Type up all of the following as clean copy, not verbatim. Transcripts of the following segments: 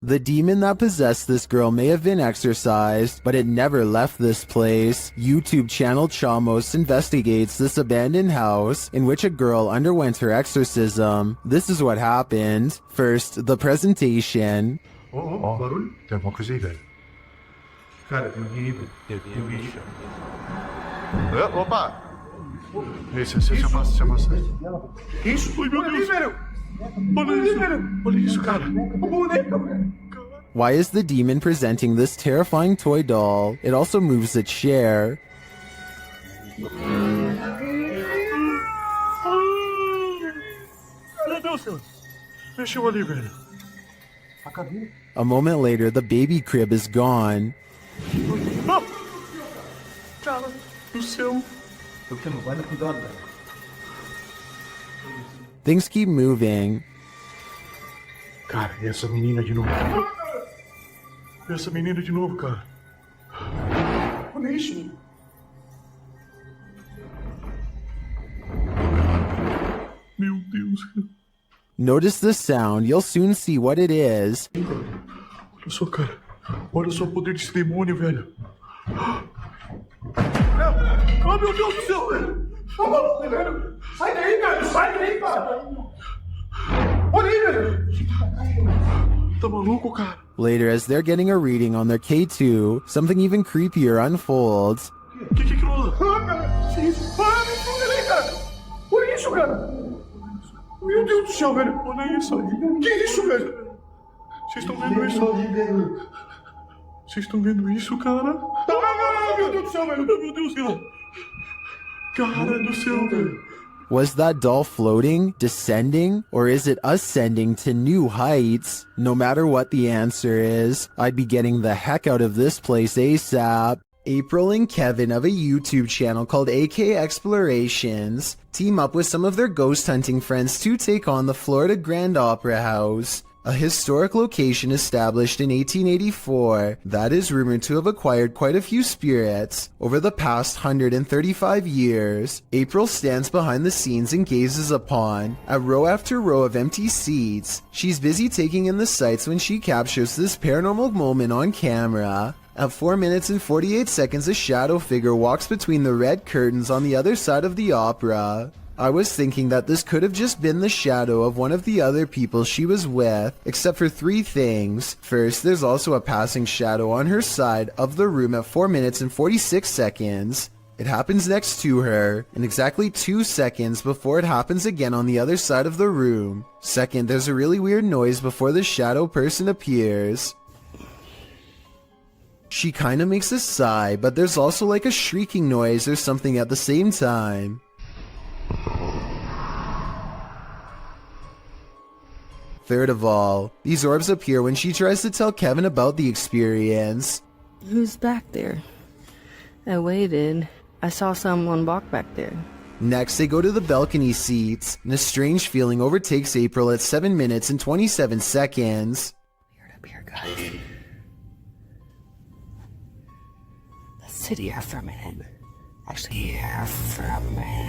The demon that possessed this girl may have been exorcised, but it never left this place. YouTube channel Chamos investigates this abandoned house in which a girl underwent her exorcism. This is what happened. First, the presentation. Barulho? Tem alguma coisa aí, velho? Cara, tem alguém aí, velho. Tem um bicho. Opa! Você passa. Que isso? Ai, meu Deus! Olha isso, velho! Olha isso, cara! O boneco, velho! Why is the demon presenting this terrifying toy doll? It also moves its chair. Meu Deus, senhor! Mexeu ali, velho. A cabine? A moment later, the baby crib is gone. Ah! Cara do céu! Eu que não vai dar cuidado, velho. Things keep moving. Cara, e essa menina de novo? Essa menina de novo, cara. Olha isso. Meu Deus. Notice the sound, you'll soon see what it is. Olha só, cara. Olha só o poder desse demônio, velho. Oh, meu Deus do céu, velho. Tá maluco, velho. Sai daí, velho. Sai daí, cara. Olha aí, velho. Tá maluco, cara? Later, as they're getting a reading on their K2, something even creepier unfolds. Que aquilo? Ah, cara. Que isso? Ah, me fuga ali, cara. Olha isso, cara. Meu Deus do céu, velho. Olha isso. Que isso, velho? Vocês estão vendo isso? Vocês estão vendo isso, cara? Ah, meu Deus do céu, velho. Meu Deus, cara. Cara do céu, velho. Was that doll floating, descending, or is it ascending to new heights? No matter what the answer is, I'd be getting the heck out of this place ASAP. April and Kevin of a YouTube channel called AK Explorations team up with some of their ghost hunting friends to take on the Florida Grand Opera House, a historic location established in 1884 that is rumored to have acquired quite a few spirits over the past 135 years. April stands behind the scenes and gazes upon at row after row of empty seats. She's busy taking in the sights when she captures this paranormal moment on camera. At 4 minutes and 48 seconds, a shadow figure walks between the red curtains on the other side of the opera. I was thinking that this could have just been the shadow of one of the other people she was with, except for 3 things. First, there's also a passing shadow on her side of the room at 4 minutes and 46 seconds. It happens next to her, and exactly 2 seconds before it happens again on the other side of the room. Second, there's a really weird noise before the shadow person appears. She kinda makes a sigh, but there's also like a shrieking noise or something at the same time. Third of all, these orbs appear when she tries to tell Kevin about the experience. Who's back there? I waited. I saw someone walk back there. Next, they go to the balcony seats, and a strange feeling overtakes April at 7 minutes and 27 seconds. Weird up here, guys. Let's sit here for a minute. Actually, here for a minute.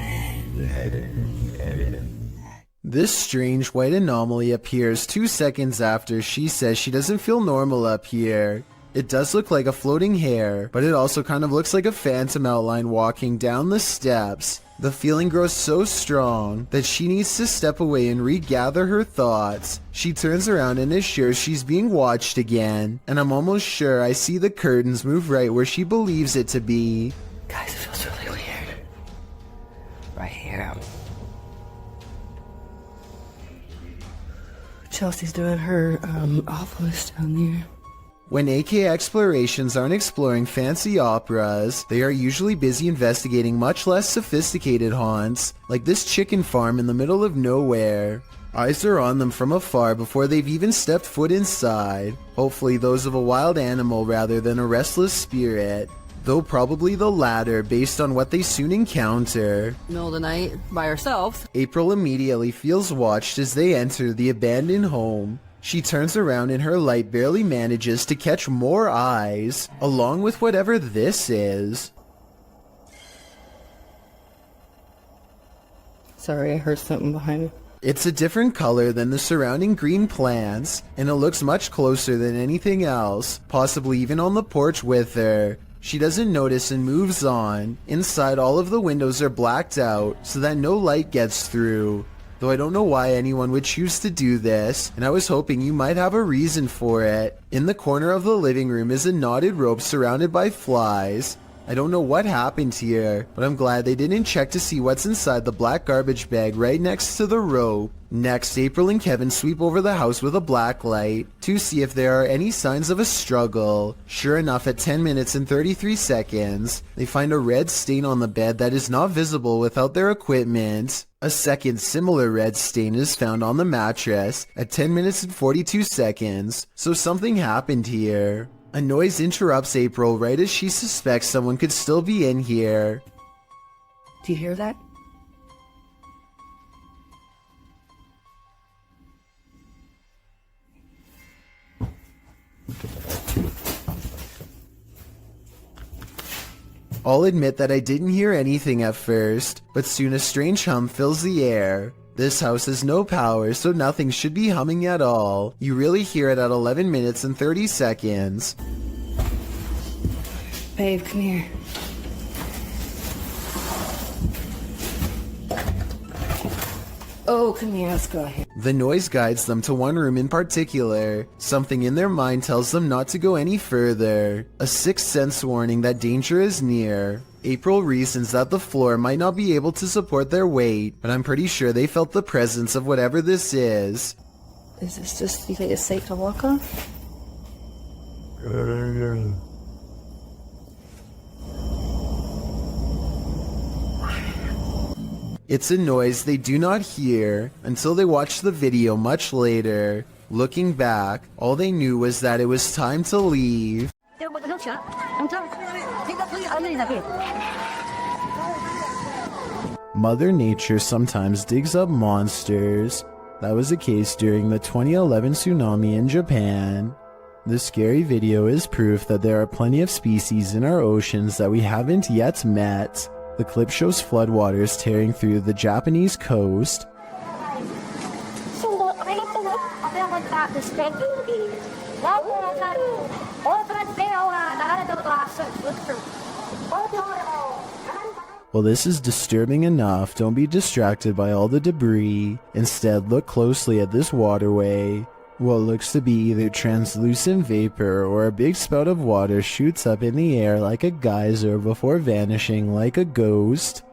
This strange white anomaly appears 2 seconds after she says she doesn't feel normal up here. It does look like a floating hair, but it also kind of looks like a phantom outline walking down the steps. The feeling grows so strong that she needs to step away and regather her thoughts. She turns around and is sure she's being watched again, and I'm almost sure I see the curtains move right where she believes it to be. Guys, it feels really weird. Right here. Chelsea's doing her awfulest down there. When AK Explorations aren't exploring fancy operas, they are usually busy investigating much less sophisticated haunts, like this chicken farm in the middle of nowhere. Eyes are on them from afar before they've even stepped foot inside, hopefully those of a wild animal rather than a restless spirit, though probably the latter based on what they soon encounter. Middle of the night, by ourselves. April immediately feels watched as they enter the abandoned home. She turns around and her light barely manages to catch more eyes, along with whatever this is. Sorry, I heard something behind me. It's a different color than the surrounding green plants, and it looks much closer than anything else, possibly even on the porch with her. She doesn't notice and moves on. Inside, all of the windows are blacked out so that no light gets through. Though I don't know why anyone would choose to do this, and I was hoping you might have a reason for it. In the corner of the living room is a knotted rope surrounded by flies. I don't know what happened here, but I'm glad they didn't check to see what's inside the black garbage bag right next to the rope. Next, April and Kevin sweep over the house with a black light to see if there are any signs of a struggle. Sure enough, at 10 minutes and 33 seconds, they find a red stain on the bed that is not visible without their equipment. A second similar red stain is found on the mattress at 10 minutes and 42 seconds, so something happened here. A noise interrupts April right as she suspects someone could still be in here. Do you hear that? I'll admit that I didn't hear anything at first, but soon a strange hum fills the air. This house has no power, so nothing should be humming at all. You really hear it at 11 minutes and 30 seconds. Babe, come here. Oh, come here, let's go here. The noise guides them to one room in particular. Something in their mind tells them not to go any further. A sixth sense warning that danger is near. April reasons that the floor might not be able to support their weight, but I'm pretty sure they felt the presence of whatever this is. Is this just, you think it's safe to walk on? It's a noise they do not hear until they watch the video much later. Looking back, all they knew was that it was time to leave. Mother Nature sometimes digs up monsters. That was the case during the 2011 tsunami in Japan. This scary video is proof that there are plenty of species in our oceans that we haven't yet met. The clip shows floodwaters tearing through the Japanese coast. While this is disturbing enough, don't be distracted by all the debris. Instead, look closely at this waterway. What looks to be either translucent vapor or a big spout of water shoots up in the air like a geyser before vanishing like a ghost.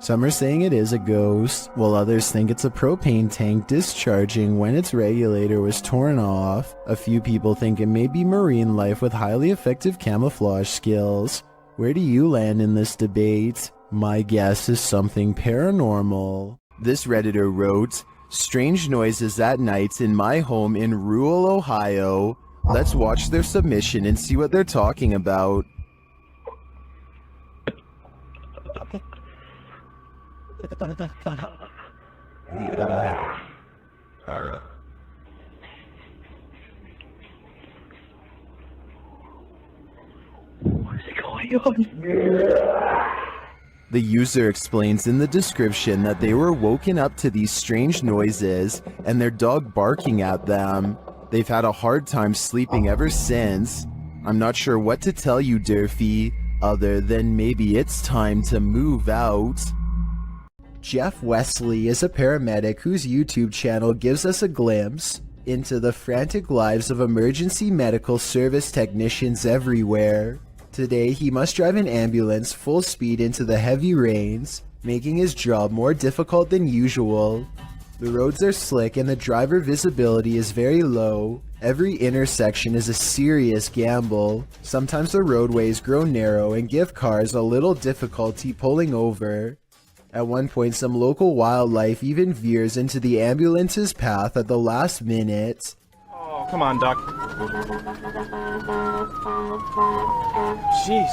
Some are saying it is a ghost, while others think it's a propane tank discharging when its regulator was torn off. A few people think it may be marine life with highly effective camouflage skills. Where do you land in this debate? My guess is something paranormal. This Redditor wrote, "Strange noises at night in my home in rural Ohio." Let's watch their submission and see what they're talking about. The user explains in the description that they were woken up to these strange noises and their dog barking at them. They've had a hard time sleeping ever since. I'm not sure what to tell you, Durfee, other than maybe it's time to move out. Jeff Wesley is a paramedic whose YouTube channel gives us a glimpse into the frantic lives of emergency medical service technicians everywhere. Today, he must drive an ambulance full speed into the heavy rains, making his job more difficult than usual. The roads are slick and the driver visibility is very low. Every intersection is a serious gamble. Sometimes the roadways grow narrow and give cars a little difficulty pulling over. At one point, some local wildlife even veers into the ambulance's path at the last minute. Oh, come on, Doc. Jesus.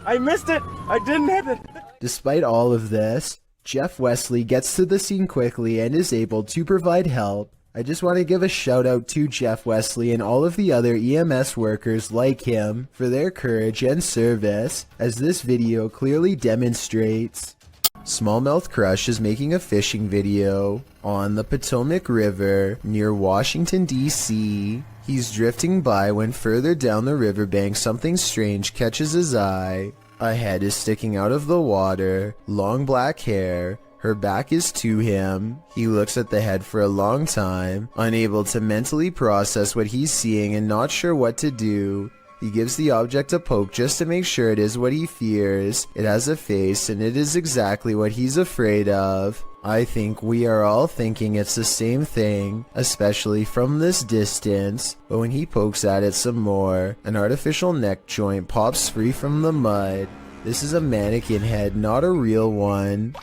I missed it! I didn't hit it! Despite all of this, Jeff Wesley gets to the scene quickly and is able to provide help. I just want to give a shout out to Jeff Wesley and all of the other EMS workers like him for their courage and service, as this video clearly demonstrates. Smallmouth Crush is making a fishing video on the Potomac River near Washington, D.C. He's drifting by when further down the riverbank something strange catches his eye. A head is sticking out of the water, long black hair. Her back is to him. He looks at the head for a long time, unable to mentally process what he's seeing and not sure what to do. He gives the object a poke just to make sure it is what he fears. It has a face and it is exactly what he's afraid of. I think we are all thinking it's the same thing, especially from this distance, but when he pokes at it some more, an artificial neck joint pops free from the mud. This is a mannequin head, not a real one.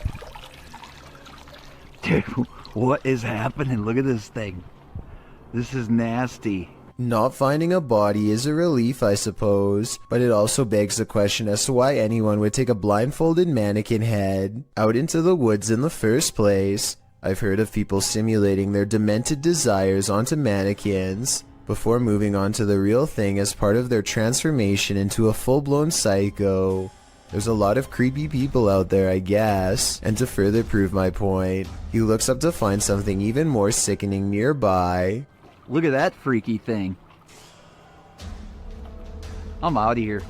Dude, what is happening? Look at this thing. This is nasty. Not finding a body is a relief, I suppose, but it also begs the question as to why anyone would take a blindfolded mannequin head out into the woods in the first place. I've heard of people simulating their demented desires onto mannequins before moving on to the real thing as part of their transformation into a full-blown psycho. There's a lot of creepy people out there, I guess, and to further prove my point, he looks up to find something even more sickening nearby. Look at that freaky thing. I'm out of here.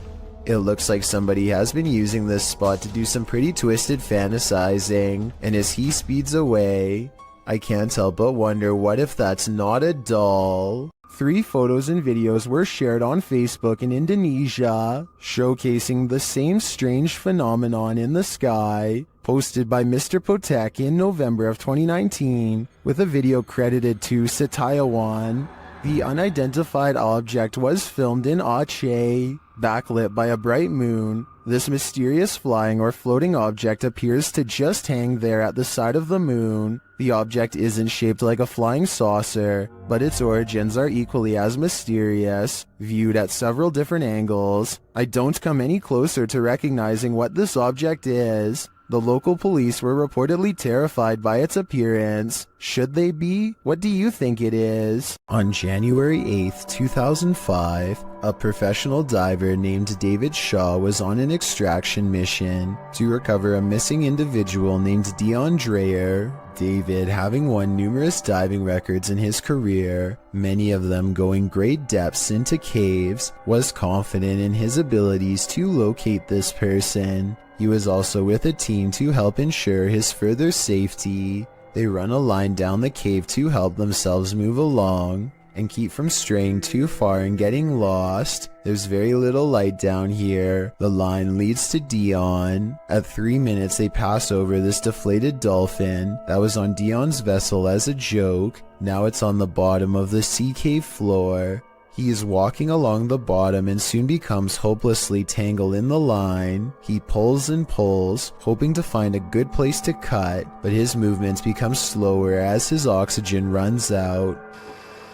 It looks like somebody has been using this spot to do some pretty twisted fantasizing, and as he speeds away, I can't help but wonder, what if that's not a doll? 3 photos and videos were shared on Facebook in Indonesia, showcasing the same strange phenomenon in the sky, posted by Mr. Potek in November of 2019, with a video credited to Setiawan. The unidentified object was filmed in Aceh, backlit by a bright moon. This mysterious flying or floating object appears to just hang there at the side of the moon. The object isn't shaped like a flying saucer, but its origins are equally as mysterious, viewed at several different angles. I don't come any closer to recognizing what this object is. The local police were reportedly terrified by its appearance. Should they be? What do you think it is? On January 8th, 2005, a professional diver named David Shaw was on an extraction mission to recover a missing individual named Dion Dreyer. David, having won numerous diving records in his career, many of them going great depths into caves, was confident in his abilities to locate this person. He was also with a team to help ensure his further safety. They run a line down the cave to help themselves move along and keep from straying too far and getting lost. There's very little light down here. The line leads to Dion. At 3 minutes they pass over this deflated dolphin that was on Dion's vessel as a joke. Now it's on the bottom of the sea cave floor. He is walking along the bottom and soon becomes hopelessly tangled in the line. He pulls and pulls, hoping to find a good place to cut, but his movements become slower as his oxygen runs out.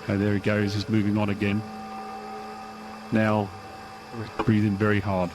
Okay, there he goes, he's moving on again. Now, breathing very hard.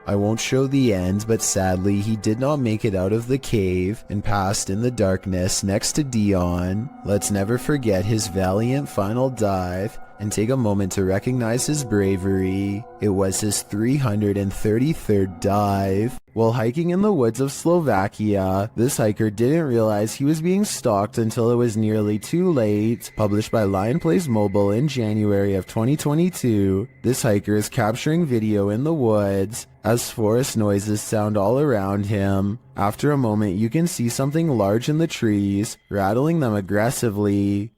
I won't show the end, but sadly he did not make it out of the cave and passed in the darkness next to Dion. Let's never forget his valiant final dive and take a moment to recognize his bravery. It was his 333rd dive. While hiking in the woods of Slovakia, this hiker didn't realize he was being stalked until it was nearly too late. Published by Lion Plays Mobile in January of 2022, this hiker is capturing video in the woods as forest noises sound all around him. After a moment, you can see something large in the trees, rattling them aggressively.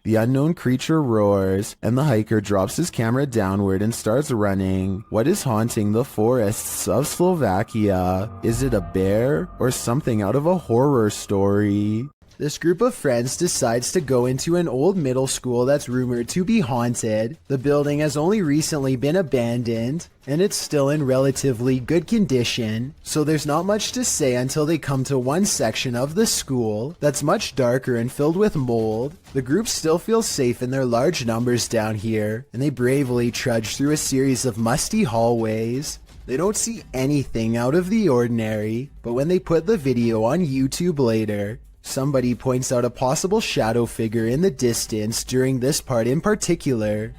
The unknown creature roars, and the hiker drops his camera downward and starts running. What is haunting the forests of Slovakia? Is it a bear or something out of a horror story? This group of friends decides to go into an old middle school that's rumored to be haunted. The building has only recently been abandoned, and it's still in relatively good condition, so there's not much to say until they come to one section of the school that's much darker and filled with mold. The group still feels safe in their large numbers down here, and they bravely trudge through a series of musty hallways. They don't see anything out of the ordinary, but when they put the video on YouTube later, somebody points out a possible shadow figure in the distance during this part in particular.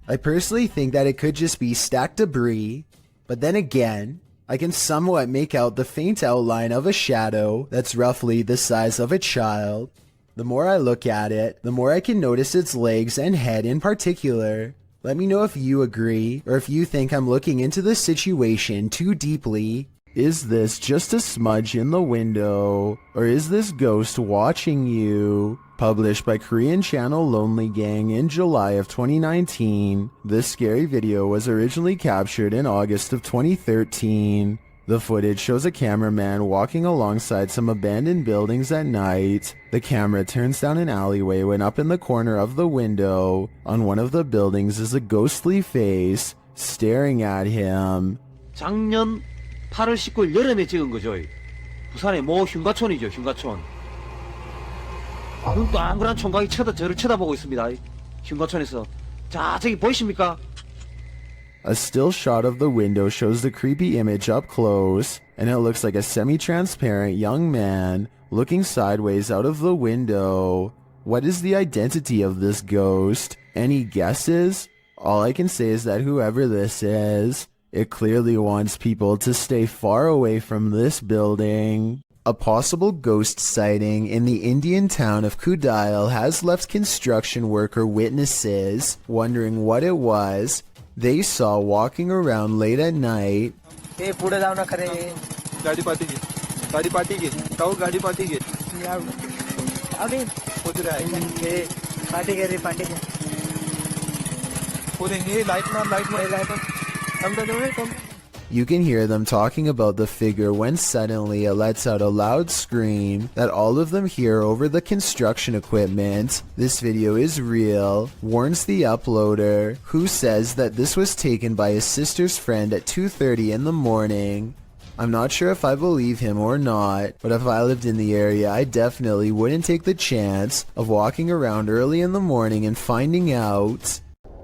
I personally think that it could just be stacked debris, but then again, I can somewhat make out the faint outline of a shadow that's roughly the size of a child. The more I look at it, the more I can notice its legs and head in particular. Let me know if you agree, or if you think I'm looking into the situation too deeply. Is this just a smudge in the window, or is this ghost watching you? Published by Korean channel Lonely Gang in July of 2019, this scary video was originally captured in August of 2013. The footage shows a cameraman walking alongside some abandoned buildings at night. The camera turns down an alleyway when up in the corner of the window, on one of the buildings, is a ghostly face staring at him. 작년 8월 19일 여름에 찍은 거죠. 부산의 모 흉가촌이죠, 흉가촌. 눈 동그란 총각이 저를 쳐다보고 있습니다. 흉가촌에서. 자, 저기 보이십니까? A still shot of the window shows the creepy image up close, and it looks like a semi-transparent young man looking sideways out of the window. What is the identity of this ghost? Any guesses? All I can say is that whoever this is, it clearly wants people to stay far away from this building. A possible ghost sighting in the Indian town of Kudail has left construction worker witnesses wondering what it was they saw walking around late at night. You can hear them talking about the figure when suddenly it lets out a loud scream that all of them hear over the construction equipment. This video is real, warns the uploader, who says that this was taken by his sister's friend at 2:30 in the morning. I'm not sure if I believe him or not, but if I lived in the area, I definitely wouldn't take the chance of walking around early in the morning and finding out.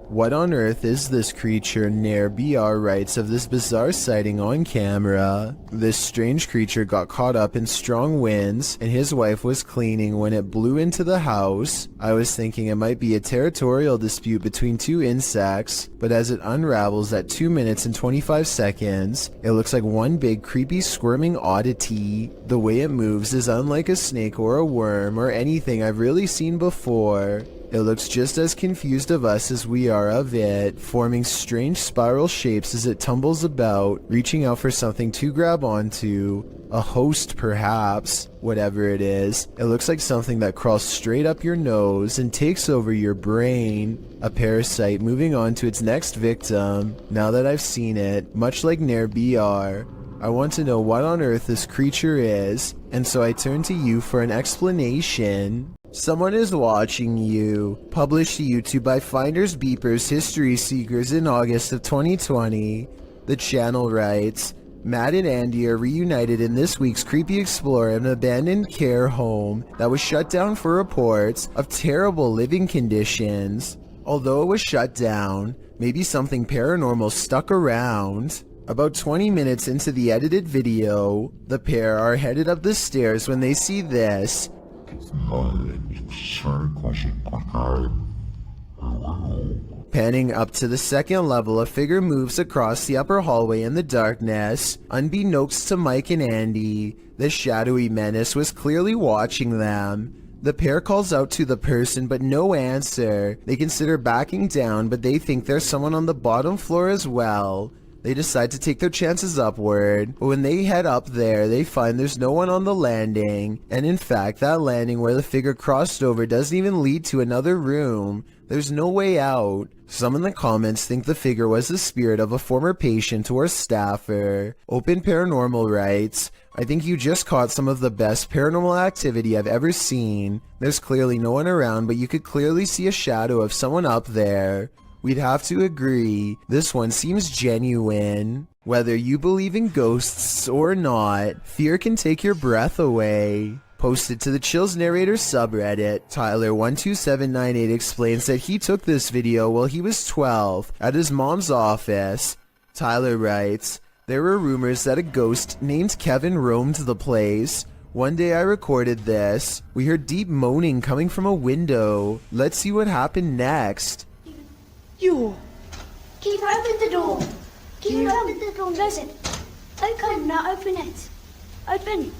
What on earth is this creature? Nair BR writes of this bizarre sighting on camera. This strange creature got caught up in strong winds, and his wife was cleaning when it blew into the house. I was thinking it might be a territorial dispute between two insects, but as it unravels at 2 minutes and 25 seconds, it looks like one big creepy squirming oddity. The way it moves is unlike a snake or a worm or anything I've really seen before. It looks just as confused of us as we are of it, forming strange spiral shapes as it tumbles about, reaching out for something to grab onto. A host, perhaps. Whatever it is, it looks like something that crawls straight up your nose and takes over your brain. A parasite moving on to its next victim. Now that I've seen it, much like Nair BR, I want to know what on earth this creature is, and so I turn to you for an explanation. Someone is watching you. Published to YouTube by Finders Beepers History Seekers in August of 2020. The channel writes, Matt and Andy are reunited in this week's Creepy Explorer, an abandoned care home that was shut down for reports of terrible living conditions. Although it was shut down, maybe something paranormal stuck around. About 20 minutes into the edited video, the pair are headed up the stairs when they see this. Panning up to the second level, a figure moves across the upper hallway in the darkness. Unbeknownst to Mike and Andy, the shadowy menace was clearly watching them. The pair calls out to the person, but no answer. They consider backing down, but they think there's someone on the bottom floor as well. They decide to take their chances upward, but when they head up there, they find there's no one on the landing, and in fact, that landing where the figure crossed over doesn't even lead to another room. There's no way out. Some in the comments think the figure was the spirit of a former patient or staffer. Open Paranormal writes, I think you just caught some of the best paranormal activity I've ever seen. There's clearly no one around, but you could clearly see a shadow of someone up there. We'd have to agree, this one seems genuine. Whether you believe in ghosts or not, fear can take your breath away. Posted to the Chills Narrator subreddit, Tyler12798 explains that he took this video while he was 12 at his mom's office. Tyler writes, there were rumors that a ghost named Kevin roamed the place. One day I recorded this. We heard deep moaning coming from a window. Let's see what happened next. You! Keep open the door! Keep open the door, listen! Okay, now open it! Open!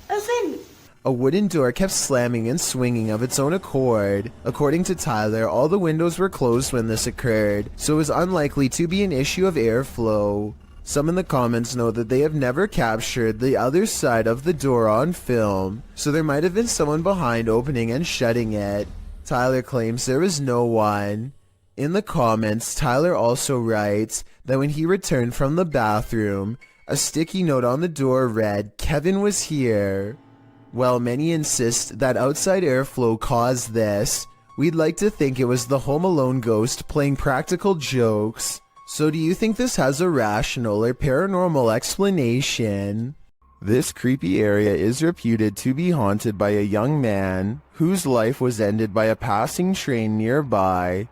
Open! A wooden door kept slamming and swinging of its own accord. According to Tyler, all the windows were closed when this occurred, so it was unlikely to be an issue of airflow. Some in the comments note that they have never captured the other side of the door on film, so there might have been someone behind opening and shutting it. Tyler claims there was no one. In the comments, Tyler also writes that when he returned from the bathroom, a sticky note on the door read, Kevin was here. While many insist that outside airflow caused this, we'd like to think it was the Home Alone ghost playing practical jokes. So do you think this has a rational or paranormal explanation? This creepy area is reputed to be haunted by a young man whose life was ended by a passing train nearby.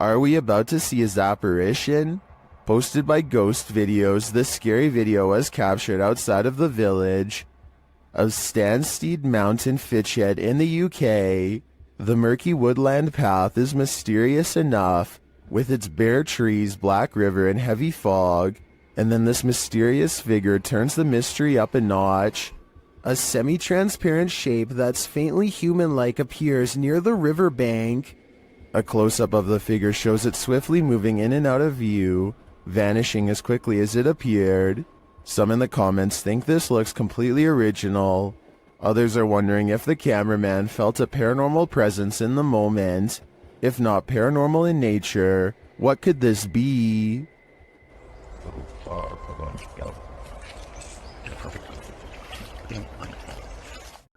Are we about to see his apparition? Posted by Ghost Videos, this scary video was captured outside of the village of Stanstead Mountain, Fitchhead in the UK. The murky woodland path is mysterious enough, with its bare trees, black river, and heavy fog, and then this mysterious figure turns the mystery up a notch. A semi-transparent shape that's faintly human-like appears near the riverbank. A close-up of the figure shows it swiftly moving in and out of view, vanishing as quickly as it appeared. Some in the comments think this looks completely original. Others are wondering if the cameraman felt a paranormal presence in the moment. If not paranormal in nature, what could this be?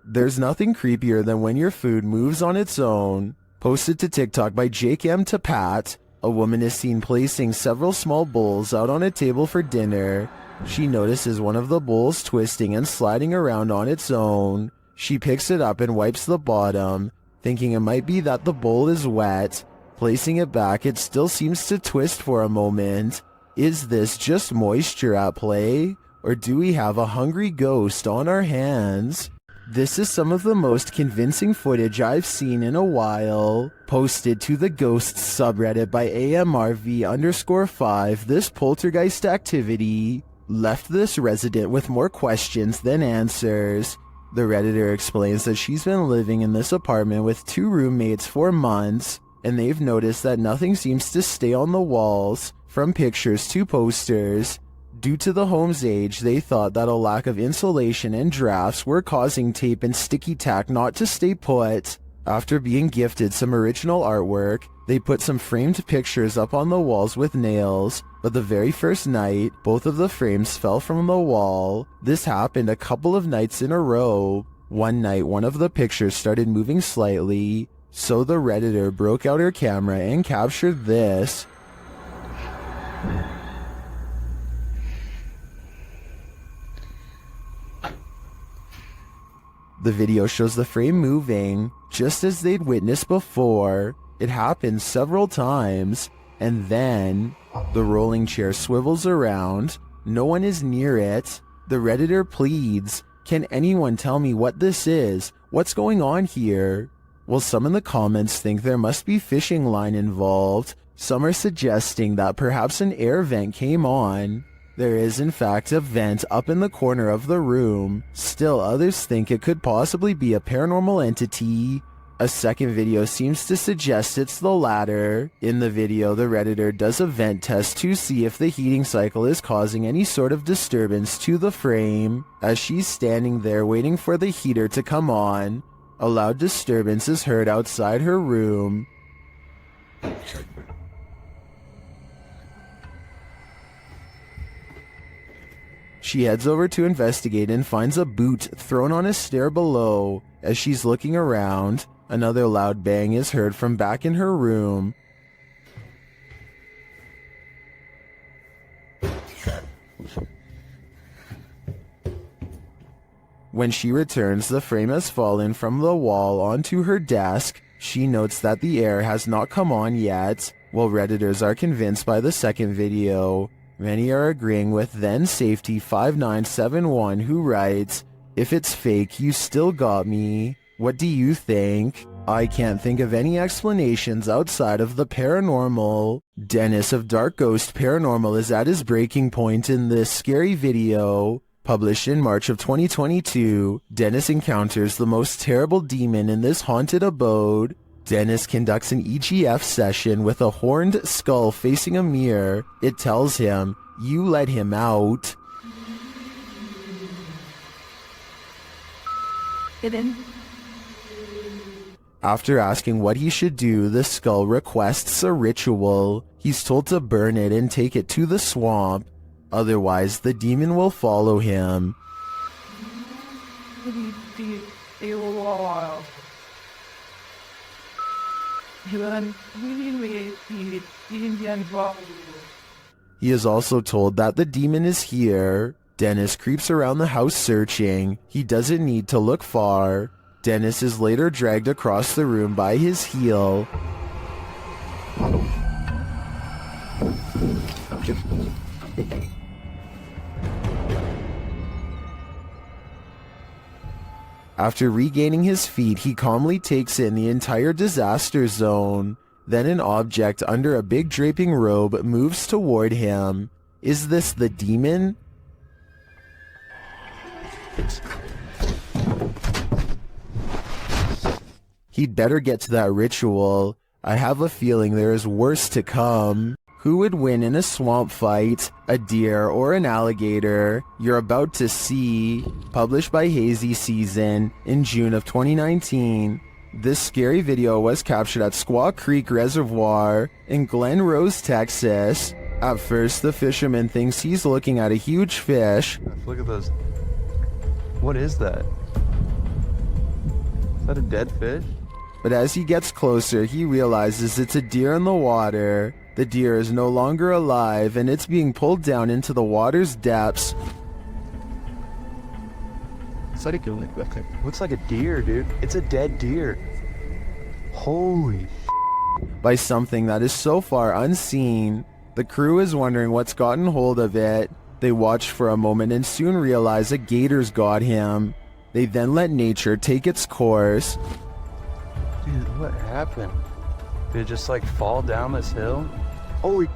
There's nothing creepier than when your food moves on its own. Posted to TikTok by Jake M. to Pat, a woman is seen placing several small bowls out on a table for dinner. She notices one of the bowls twisting and sliding around on its own. She picks it up and wipes the bottom, thinking it might be that the bowl is wet. Placing it back, it still seems to twist for a moment. Is this just moisture at play? Or do we have a hungry ghost on our hands? This is some of the most convincing footage I've seen in a while. Posted to the Ghosts subreddit by AMRV_5, this poltergeist activity left this resident with more questions than answers. The Redditor explains that she's been living in this apartment with 2 roommates for months, and they've noticed that nothing seems to stay on the walls, from pictures to posters. Due to the home's age, they thought that a lack of insulation and drafts were causing tape and sticky tack not to stay put. After being gifted some original artwork, they put some framed pictures up on the walls with nails, but the very first night, both of the frames fell from the wall. This happened a couple of nights in a row. One night, one of the pictures started moving slightly, so the Redditor broke out her camera and captured this. The video shows the frame moving, just as they'd witnessed before. It happens several times, and then the rolling chair swivels around. No one is near it. The Redditor pleads, "Can anyone tell me what this is? What's going on here?" Well, some in the comments think there must be fishing line involved. Some are suggesting that perhaps an air vent came on. There is in fact a vent up in the corner of the room. Still, others think it could possibly be a paranormal entity. A second video seems to suggest it's the latter. In the video, the Redditor does a vent test to see if the heating cycle is causing any sort of disturbance to the frame. As she's standing there waiting for the heater to come on, a loud disturbance is heard outside her room. She heads over to investigate and finds a boot thrown on a stair below. As she's looking around, another loud bang is heard from back in her room. When she returns, the frame has fallen from the wall onto her desk. She notes that the air has not come on yet, while Redditors are convinced by the second video. Many are agreeing with then Safety 5971, who writes, "If it's fake, you still got me. What do you think? I can't think of any explanations outside of the paranormal." Dennis of Dark Ghost Paranormal is at his breaking point in this scary video. Published in March of 2022, Dennis encounters the most terrible demon in this haunted abode. Dennis conducts an EGF session with a horned skull facing a mirror. It tells him, "You let him out." After asking what he should do, the skull requests a ritual. He's told to burn it and take it to the swamp. Otherwise, the demon will follow him. He is also told that the demon is here. Dennis creeps around the house searching. He doesn't need to look far. Dennis is later dragged across the room by his heel. After regaining his feet, he calmly takes in the entire disaster zone. Then an object under a big draping robe moves toward him. Is this the demon? He'd better get to that ritual. I have a feeling there is worse to come. Who would win in a swamp fight, a deer or an alligator? You're about to see. Published by Hazy Season in June of 2019. This scary video was captured at Squaw Creek Reservoir in Glen Rose, Texas. At first, the fisherman thinks he's looking at a huge fish. Look at those. What is that? Is that a dead fish? But as he gets closer, he realizes it's a deer in the water. The deer is no longer alive, and it's being pulled down into the water's depths. Looks like a deer, dude. It's a dead deer. Holy. By something that is so far unseen. The crew is wondering what's gotten hold of it. They watch for a moment and soon realize a gator's got him. They then let nature take its course. Dude, what happened? Did it just like fall down this hill? Holy.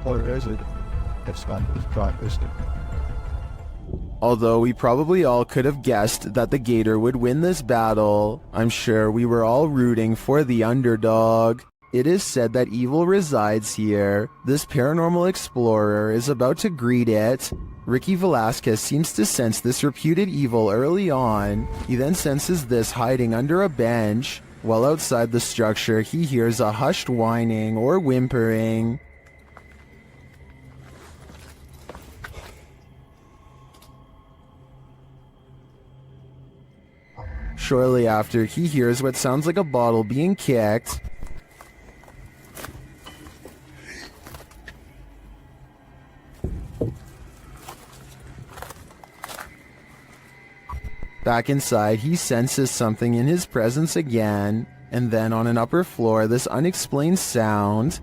What is it? It's got this dry piston. Although we probably all could have guessed that the gator would win this battle, I'm sure we were all rooting for the underdog. It is said that evil resides here. This paranormal explorer is about to greet it. Ricky Velasquez seems to sense this reputed evil early on. He then senses this hiding under a bench. While outside the structure, he hears a hushed whining or whimpering. Shortly after, he hears what sounds like a bottle being kicked. Back inside, he senses something in his presence again, and then on an upper floor, this unexplained sound.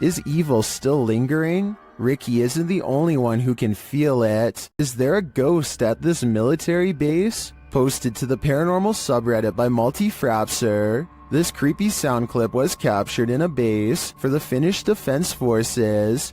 Is evil still lingering? Ricky isn't the only one who can feel it. Is there a ghost at this military base? Posted to the paranormal subreddit by Multi-Frapser. This creepy sound clip was captured in a base for the Finnish Defense Forces.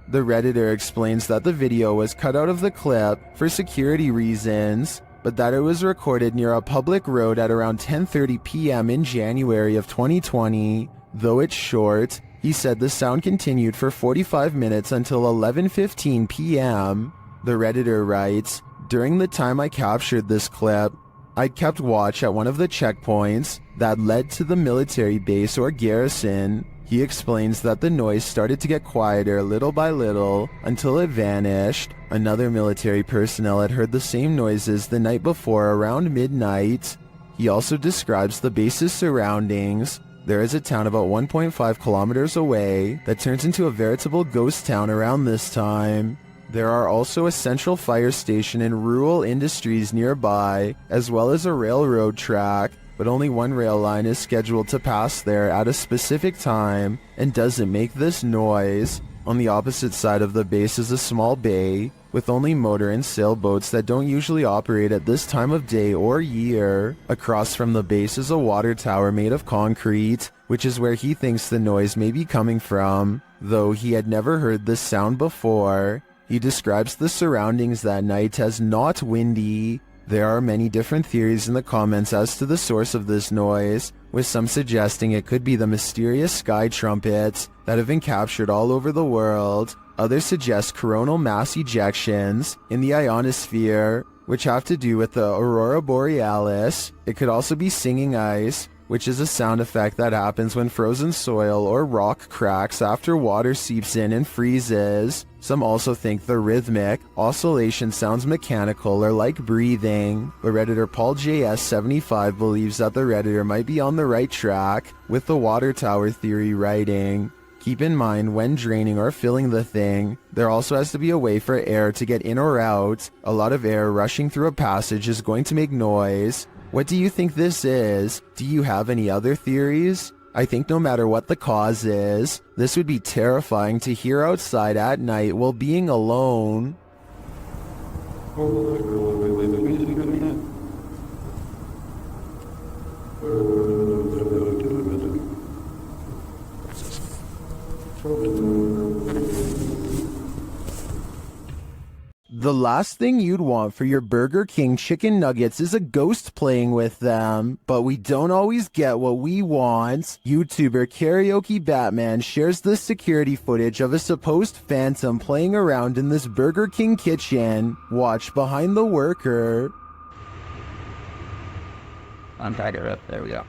The Redditor explains that the video was cut out of the clip for security reasons, but that it was recorded near a public road at around 10:30 p.m. in January of 2020. Though it's short, he said the sound continued for 45 minutes until 11:15 p.m. The Redditor writes, "During the time I captured this clip, I kept watch at one of the checkpoints that led to the military base or garrison." He explains that the noise started to get quieter little by little until it vanished. Another military personnel had heard the same noises the night before around midnight. He also describes the base's surroundings. There is a town about 1.5 kilometers away that turns into a veritable ghost town around this time. There are also a central fire station and rural industries nearby, as well as a railroad track, but only one rail line is scheduled to pass there at a specific time and doesn't make this noise. On the opposite side of the base is a small bay with only motor and sailboats that don't usually operate at this time of day or year. Across from the base is a water tower made of concrete, which is where he thinks the noise may be coming from, though he had never heard this sound before. He describes the surroundings that night as not windy. There are many different theories in the comments as to the source of this noise, with some suggesting it could be the mysterious sky trumpets that have been captured all over the world. Others suggest coronal mass ejections in the ionosphere, which have to do with the aurora borealis. It could also be singing ice, which is a sound effect that happens when frozen soil or rock cracks after water seeps in and freezes. Some also think the rhythmic oscillation sounds mechanical or like breathing. The Redditor Paul JS75 believes that the Redditor might be on the right track with the water tower theory writing. Keep in mind, when draining or filling the thing, there also has to be a way for air to get in or out. A lot of air rushing through a passage is going to make noise. What do you think this is? Do you have any other theories? I think no matter what the cause is, this would be terrifying to hear outside at night while being alone. The last thing you'd want for your Burger King chicken nuggets is a ghost playing with them, but we don't always get what we want. YouTuber Karaoke Batman shares this security footage of a supposed phantom playing around in this Burger King kitchen. Watch behind the worker. Untied her up. There we go.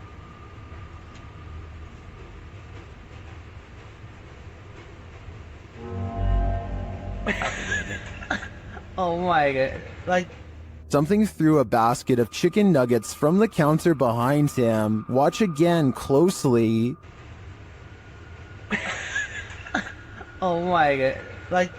Oh my god. Like, something threw a basket of chicken nuggets from the counter behind him. Watch again closely. oh my god. Like,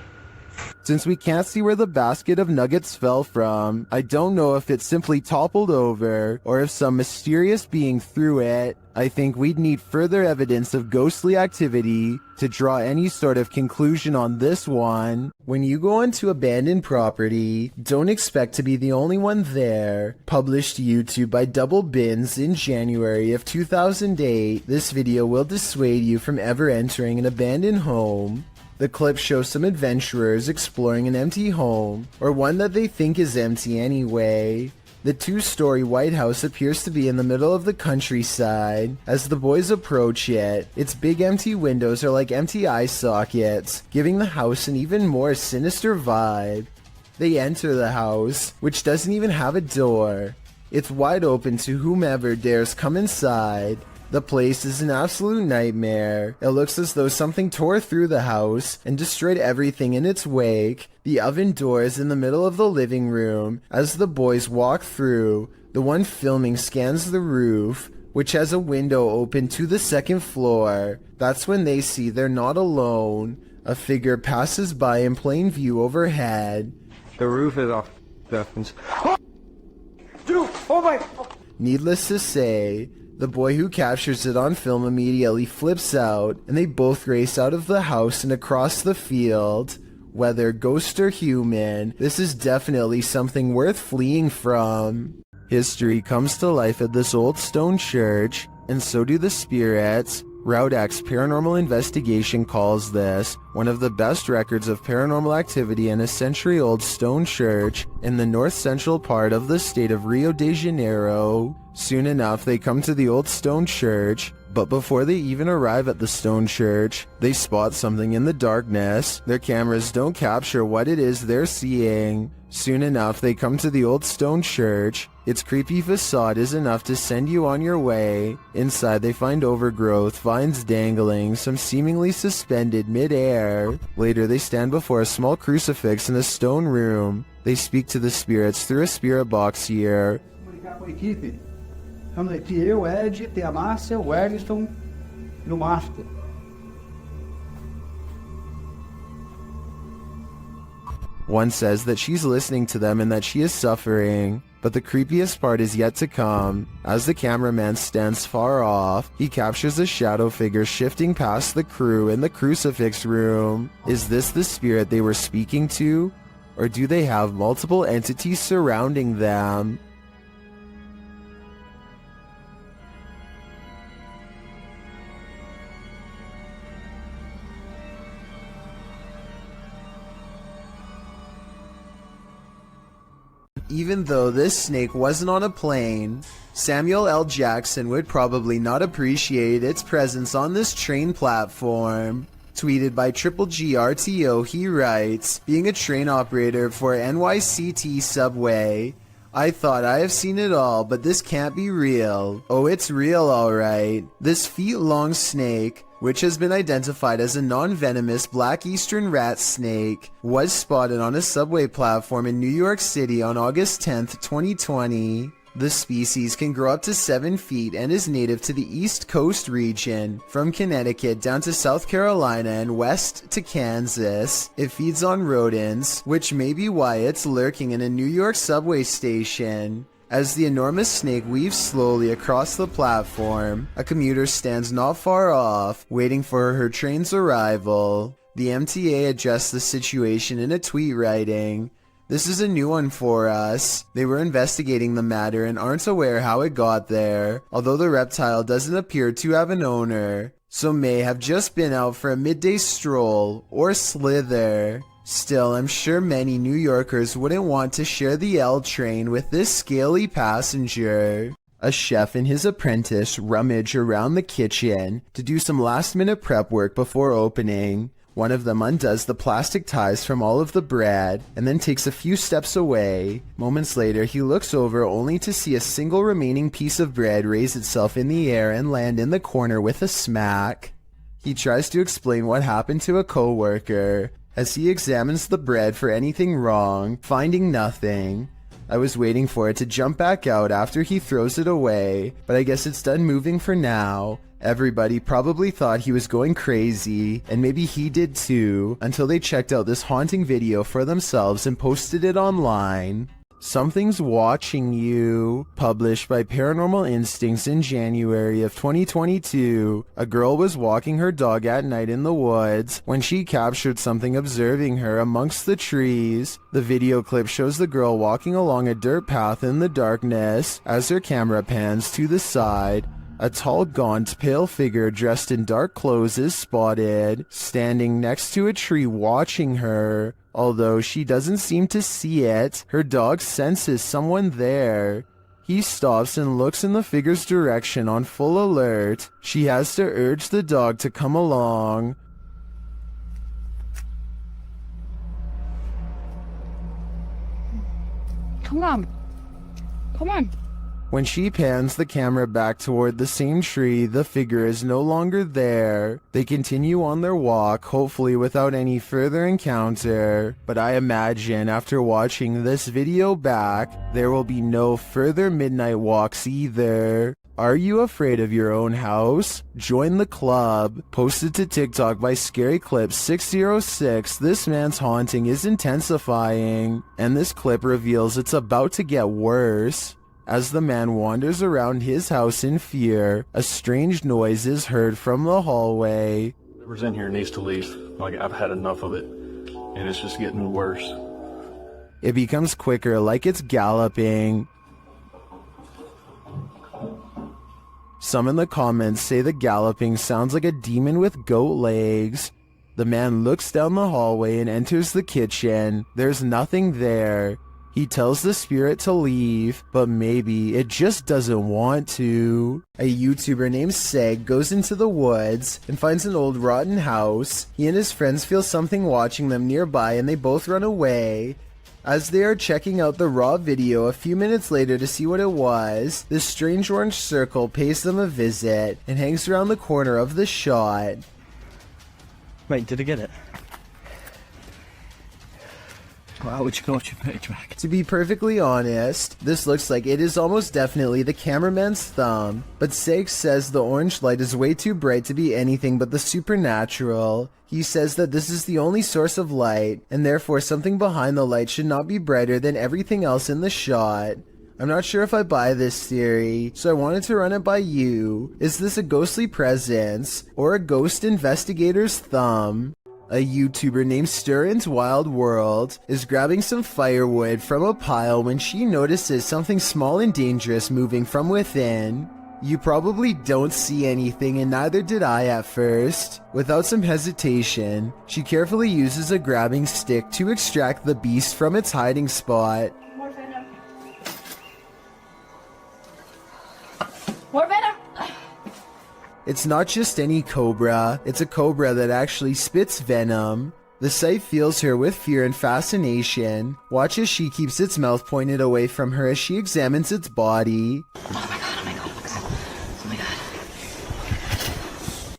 since we can't see where the basket of nuggets fell from, I don't know if it simply toppled over or if some mysterious being threw it. I think we'd need further evidence of ghostly activity to draw any sort of conclusion on this one. When you go onto abandoned property, don't expect to be the only one there. Published to YouTube by Double Bins in January of 2008, this video will dissuade you from ever entering an abandoned home. The clip shows some adventurers exploring an empty home, or one that they think is empty anyway. The two-story White House appears to be in the middle of the countryside. As the boys approach it, its big empty windows are like empty eye sockets, giving the house an even more sinister vibe. They enter the house, which doesn't even have a door. It's wide open to whomever dares come inside. The place is an absolute nightmare. It looks as though something tore through the house and destroyed everything in its wake. The oven door is in the middle of the living room. As the boys walk through, the one filming scans the roof, which has a window open to the second floor. That's when they see they're not alone. A figure passes by in plain view overhead. The roof is off. Needless to say, the boy who captures it on film immediately flips out, and they both race out of the house and across the field. Whether ghost or human, this is definitely something worth fleeing from. History comes to life at this old stone church, and so do the spirits. Route X Paranormal Investigation calls this one of the best records of paranormal activity in a century-old stone church in the north-central part of the state of Rio de Janeiro. Soon enough, they come to the old stone church, but before they even arrive at the stone church, they spot something in the darkness. Their cameras don't capture what it is they're seeing. Soon enough, they come to the old stone church. Its creepy facade is enough to send you on your way. Inside, they find overgrowth, vines dangling, some seemingly suspended mid-air. Later, they stand before a small crucifix in a stone room. They speak to the spirits through a spirit box here. Eu, Ed, tem a Márcia, o Wellington e o Master. One says that she's listening to them and that she is suffering, but the creepiest part is yet to come. As the cameraman stands far off, he captures a shadow figure shifting past the crew in the crucifix room. Is this the spirit they were speaking to? Or do they have multiple entities surrounding them? Even though this snake wasn't on a plane, Samuel L. Jackson would probably not appreciate its presence on this train platform. Tweeted by Triple GRTO, he writes, being a train operator for NYCT Subway, I thought I have seen it all, but this can't be real. Oh, it's real alright. This feet-long snake, which has been identified as a non-venomous black eastern rat snake, was spotted on a subway platform in New York City on August 10th, 2020. The species can grow up to 7 feet and is native to the East Coast region, from Connecticut down to South Carolina and west to Kansas. It feeds on rodents, which may be why it's lurking in a New York subway station. As the enormous snake weaves slowly across the platform, a commuter stands not far off, waiting for her train's arrival. The MTA addressed the situation in a tweet writing, "This is a new one for us. They were investigating the matter and aren't aware how it got there, although the reptile doesn't appear to have an owner, so may have just been out for a midday stroll or slither. Still, I'm sure many New Yorkers wouldn't want to share the L train with this scaly passenger." A chef and his apprentice rummage around the kitchen to do some last-minute prep work before opening. One of them undoes the plastic ties from all of the bread and then takes a few steps away. Moments later, he looks over only to see a single remaining piece of bread raise itself in the air and land in the corner with a smack. He tries to explain what happened to a coworker as he examines the bread for anything wrong, finding nothing. I was waiting for it to jump back out after he throws it away, but I guess it's done moving for now. Everybody probably thought he was going crazy, and maybe he did too, until they checked out this haunting video for themselves and posted it online. Something's Watching You, published by Paranormal Instincts in January of 2022. A girl was walking her dog at night in the woods when she captured something observing her amongst the trees. The video clip shows the girl walking along a dirt path in the darkness. As her camera pans to the side, a tall, gaunt, pale figure dressed in dark clothes is spotted, standing next to a tree watching her. Although she doesn't seem to see it, her dog senses someone there. He stops and looks in the figure's direction on full alert. She has to urge the dog to come along. Come on. Come on. When she pans the camera back toward the same tree, the figure is no longer there. They continue on their walk, hopefully without any further encounter. But I imagine after watching this video back, there will be no further midnight walks either. Are you afraid of your own house? Join the club. Posted to TikTok by Scary Clip 606, this man's haunting is intensifying, and this clip reveals it's about to get worse. As the man wanders around his house in fear, a strange noise is heard from the hallway. Whoever's in here needs to leave. Like, I've had enough of it. And it's just getting worse. It becomes quicker, like it's galloping. Some in the comments say the galloping sounds like a demon with goat legs. The man looks down the hallway and enters the kitchen. There's nothing there. He tells the spirit to leave, but maybe it just doesn't want to. A YouTuber named Seg goes into the woods and finds an old rotten house. He and his friends feel something watching them nearby and they both run away. As they are checking out the raw video a few minutes later to see what it was, this strange orange circle pays them a visit and hangs around the corner of the shot. Wait, did I get it? Wow, would you go watch your page back? To be perfectly honest, this looks like it is almost definitely the cameraman's thumb, but Seg says the orange light is way too bright to be anything but the supernatural. He says that this is the only source of light, and therefore something behind the light should not be brighter than everything else in the shot. I'm not sure if I buy this theory, so I wanted to run it by you. Is this a ghostly presence, or a ghost investigator's thumb? A YouTuber named Stirrin's Wild World is grabbing some firewood from a pile when she notices something small and dangerous moving from within. You probably don't see anything, and neither did I at first. Without some hesitation, she carefully uses a grabbing stick to extract the beast from its hiding spot. More venom. More venom. It's not just any cobra, it's a cobra that actually spits venom. The sight fills her with fear and fascination. Watch as she keeps its mouth pointed away from her as she examines its body. Oh my god, oh my god, oh my god, oh my god.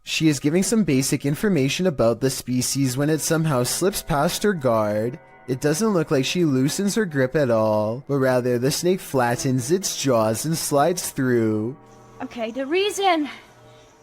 She is giving some basic information about the species when it somehow slips past her guard. It doesn't look like she loosens her grip at all, but rather the snake flattens its jaws and slides through. Okay, the reason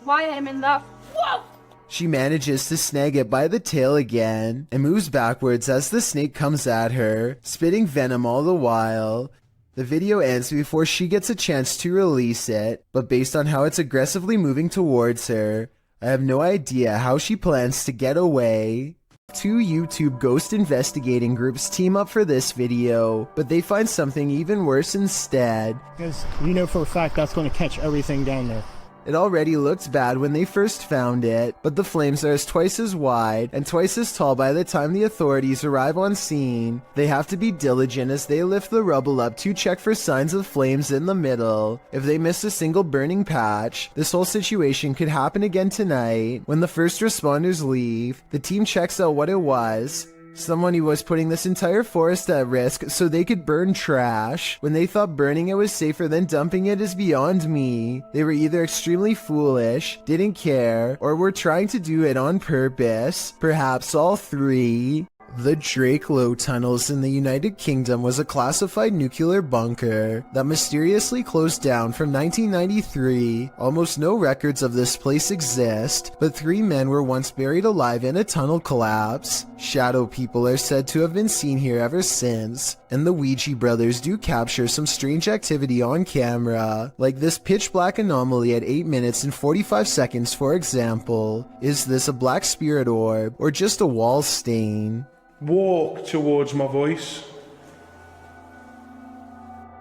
why I'm in the... Whoa! She manages to snag it by the tail again, and moves backwards as the snake comes at her, spitting venom all the while. The video ends before she gets a chance to release it, but based on how it's aggressively moving towards her, I have no idea how she plans to get away. Two YouTube ghost investigating groups team up for this video, but they find something even worse instead. Because you know for a fact that's going to catch everything down there. It already looked bad when they first found it, but the flames are twice as wide and twice as tall by the time the authorities arrive on scene. They have to be diligent as they lift the rubble up to check for signs of flames in the middle. If they miss a single burning patch, this whole situation could happen again tonight. When the first responders leave, the team checks out what it was. Someone who was putting this entire forest at risk so they could burn trash. When they thought burning it was safer than dumping it is beyond me. They were either extremely foolish, didn't care, or were trying to do it on purpose. Perhaps all three. The Drakelow tunnels in the United Kingdom was a classified nuclear bunker that mysteriously closed down from 1993. Almost no records of this place exist, but 3 men were once buried alive in a tunnel collapse. Shadow people are said to have been seen here ever since, and the Ouija brothers do capture some strange activity on camera, like this pitch black anomaly at 8 minutes and 45 seconds for example. Is this a black spirit orb, or just a wall stain? Walk towards my voice.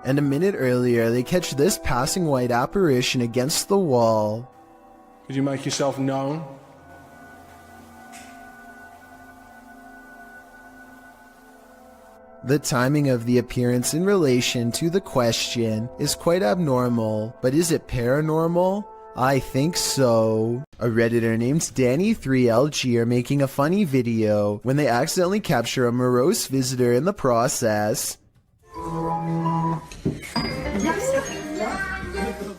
And a minute earlier, they catch this passing white apparition against the wall. Could you make yourself known? The timing of the appearance in relation to the question is quite abnormal, but is it paranormal? I think so. A Redditor named Danny3LG are making a funny video when they accidentally capture a morose visitor in the process.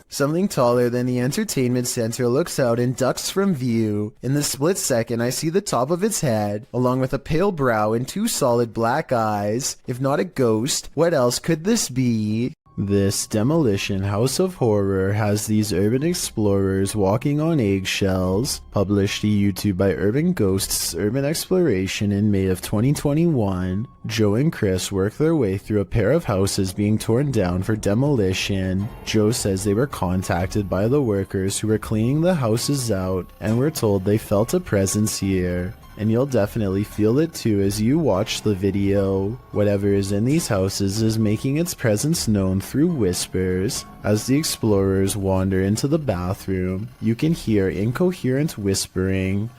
Something taller than the entertainment center looks out and ducks from view. In the split second, I see the top of its head, along with a pale brow and 2 solid black eyes. If not a ghost, what else could this be? This demolition house of horror has these urban explorers walking on eggshells. Published to YouTube by Urban Ghosts Urban Exploration in May of 2021, Joe and Chris work their way through a pair of houses being torn down for demolition. Joe says they were contacted by the workers who were cleaning the houses out and were told they felt a presence here. And you'll definitely feel it too as you watch the video. Whatever is in these houses is making its presence known through whispers. As the explorers wander into the bathroom, you can hear incoherent whispering.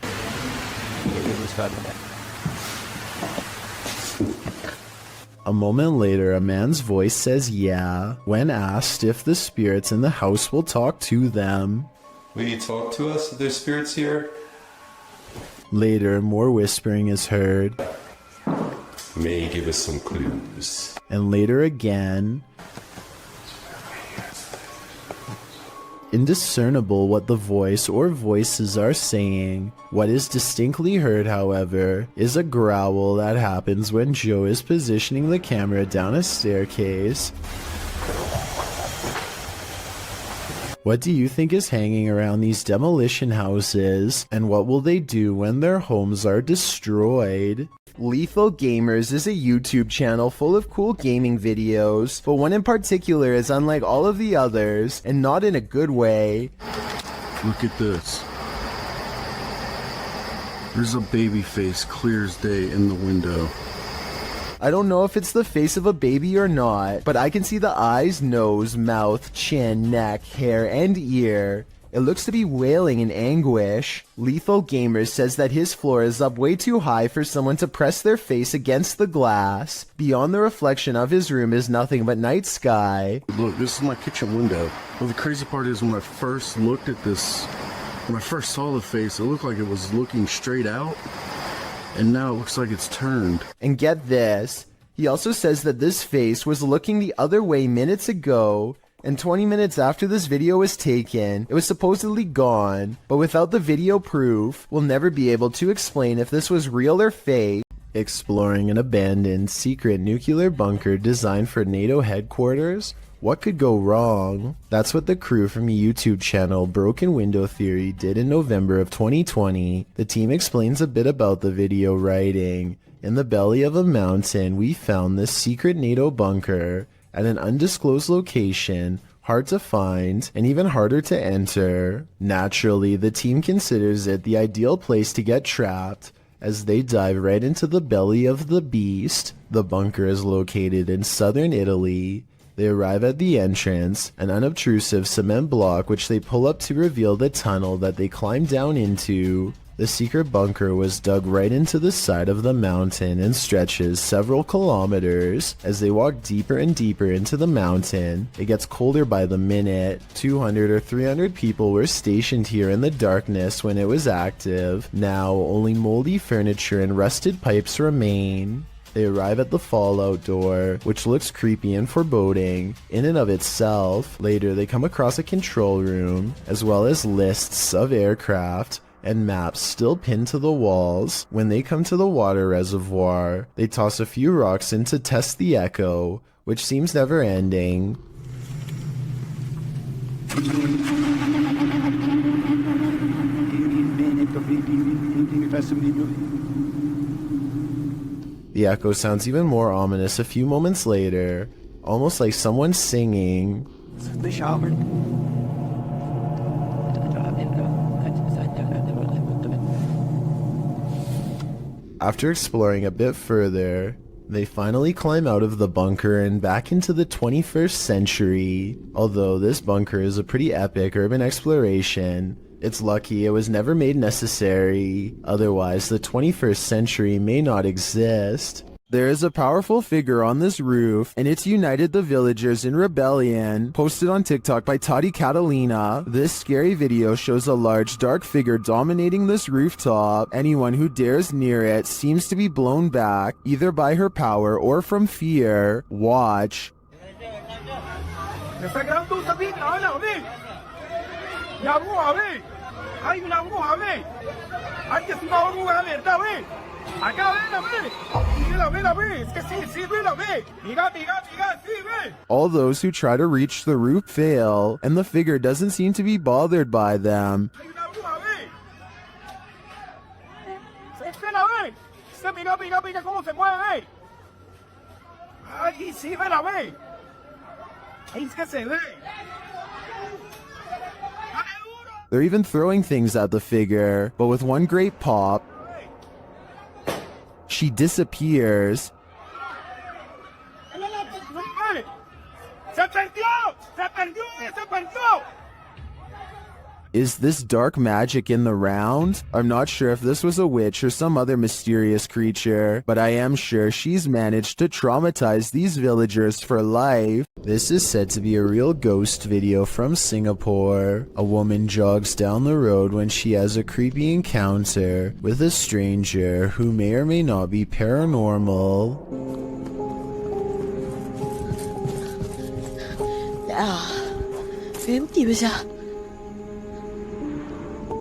A moment later, a man's voice says yeah, when asked if the spirits in the house will talk to them. Will you talk to us if there's spirits here? Later, more whispering is heard. May you give us some clues. And later again. Indiscernible what the voice or voices are saying. What is distinctly heard, however, is a growl that happens when Joe is positioning the camera down a staircase. What do you think is hanging around these demolition houses, and what will they do when their homes are destroyed? Lethal Gamers is a YouTube channel full of cool gaming videos, but one in particular is unlike all of the others, and not in a good way. Look at this. There's a baby face clear as day in the window. I don't know if it's the face of a baby or not, but I can see the eyes, nose, mouth, chin, neck, hair, and ear. It looks to be wailing in anguish. Lethal Gamers says that his floor is up way too high for someone to press their face against the glass. Beyond the reflection of his room is nothing but night sky. Look, this is my kitchen window. Well, the crazy part is when I first looked at this, when I first saw the face, it looked like it was looking straight out. And now it looks like it's turned. And get this, he also says that this face was looking the other way minutes ago, and 20 minutes after this video was taken, it was supposedly gone, but without the video proof, we'll never be able to explain if this was real or fake. Exploring an abandoned, secret nuclear bunker designed for NATO headquarters? What could go wrong? That's what the crew from YouTube channel Broken Window Theory did in November of 2020. The team explains a bit about the video, writing, "In the belly of a mountain, we found this secret NATO bunker at an undisclosed location, hard to find, and even harder to enter. Naturally, the team considers it the ideal place to get trapped, as they dive right into the belly of the beast. The bunker is located in southern Italy. They arrive at the entrance, an unobtrusive cement block which they pull up to reveal the tunnel that they climb down into. The secret bunker was dug right into the side of the mountain and stretches several kilometers. As they walk deeper and deeper into the mountain, it gets colder by the minute. 200 or 300 people were stationed here in the darkness when it was active. Now, only moldy furniture and rusted pipes remain. They arrive at the fallout door, which looks creepy and foreboding in and of itself. Later, they come across a control room, as well as lists of aircraft and maps still pinned to the walls. When they come to the water reservoir, they toss a few rocks in to test the echo, which seems never ending. The echo sounds even more ominous a few moments later, almost like someone singing. After exploring a bit further, they finally climb out of the bunker and back into the 21st century. Although this bunker is a pretty epic urban exploration, it's lucky it was never made necessary, otherwise the 21st century may not exist. There is a powerful figure on this roof, and it's united the villagers in rebellion. Posted on TikTok by Tati Catalina, this scary video shows a large dark figure dominating this rooftop. Anyone who dares near it seems to be blown back, either by her power or from fear. Watch. Hay una bruja, ve. Hay que es una bruja, ¿verdad, ve? Acá, ve, ve. Es que sí, ve, ve. Mira, sí, ve. All those who try to reach the roof fail, and the figure doesn't seem to be bothered by them. Hay una bruja, ve. Espera, ve. Mira cómo se mueve, ve. Ay, sí, ve. Ahí es que se ve. They're even throwing things at the figure, but with one great pop, she disappears. ¡Se perdió! Is this dark magic in the round? I'm not sure if this was a witch or some other mysterious creature, but I am sure she's managed to traumatize these villagers for life. This is said to be a real ghost video from Singapore. A woman jogs down the road when she has a creepy encounter with a stranger who may or may not be paranormal.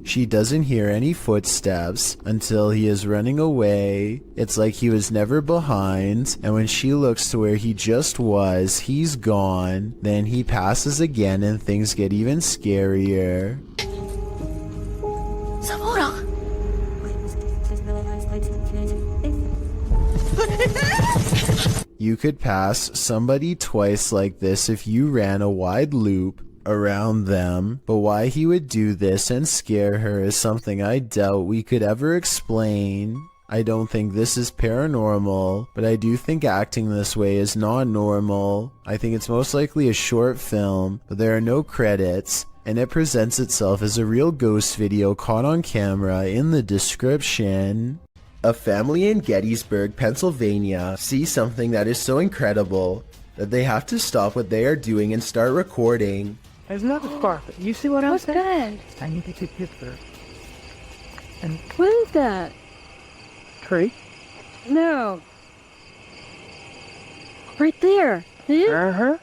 She doesn't hear any footsteps until he is running away. It's like he was never behind, and when she looks to where he just was, he's gone. Then he passes again and things get even scarier. You could pass somebody twice like this if you ran a wide loop around them, but why he would do this and scare her is something I doubt we could ever explain. I don't think this is paranormal, but I do think acting this way is not normal. I think it's most likely a short film, but there are no credits, and it presents itself as a real ghost video caught on camera in the description. A family in Gettysburg, Pennsylvania sees something that is so incredible that they have to stop what they are doing and start recording. There's another scarf. You see what I'm saying? I need to take a picture. And what is that? Tree? No. Right there. Uh-huh.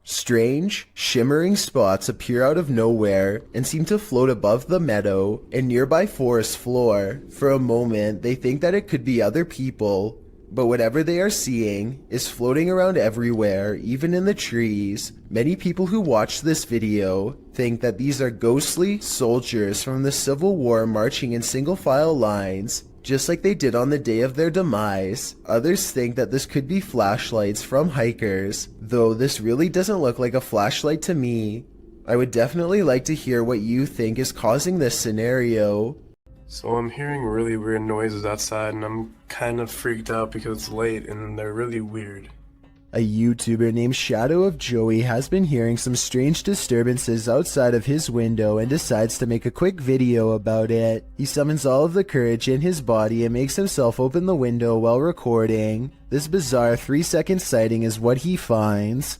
Strange, shimmering spots appear out of nowhere and seem to float above the meadow and nearby forest floor. For a moment, they think that it could be other people, but whatever they are seeing is floating around everywhere, even in the trees. Many people who watch this video think that these are ghostly soldiers from the Civil War marching in single file lines, just like they did on the day of their demise. Others think that this could be flashlights from hikers, though this really doesn't look like a flashlight to me. I would definitely like to hear what you think is causing this scenario. So I'm hearing really weird noises outside and I'm kind of freaked out because it's late and they're really weird. A YouTuber named Shadow of Joey has been hearing some strange disturbances outside of his window and decides to make a quick video about it. He summons all of the courage in his body and makes himself open the window while recording. This bizarre 3-second sighting is what he finds.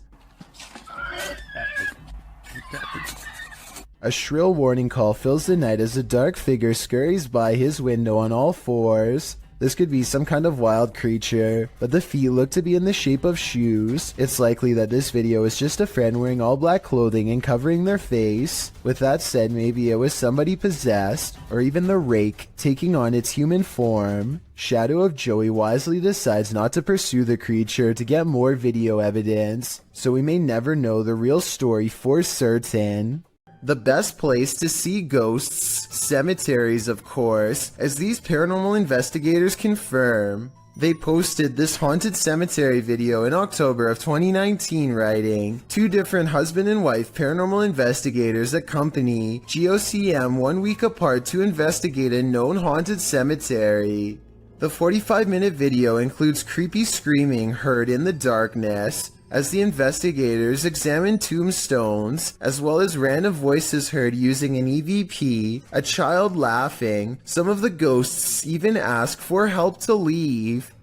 A shrill warning call fills the night as a dark figure scurries by his window on all fours. This could be some kind of wild creature, but the feet look to be in the shape of shoes. It's likely that this video is just a friend wearing all black clothing and covering their face. With that said, maybe it was somebody possessed, or even the rake taking on its human form. Shadow of Joey wisely decides not to pursue the creature to get more video evidence, so we may never know the real story for certain. The best place to see ghosts, cemeteries of course, as these paranormal investigators confirm. They posted this haunted cemetery video in October of 2019 writing, 2 different husband and wife paranormal investigators accompany GOCM 1 week apart to investigate a known haunted cemetery. The 45-minute video includes creepy screaming heard in the darkness, as the investigators examine tombstones, as well as random voices heard using an EVP, a child laughing. Some of the ghosts even ask for help to leave.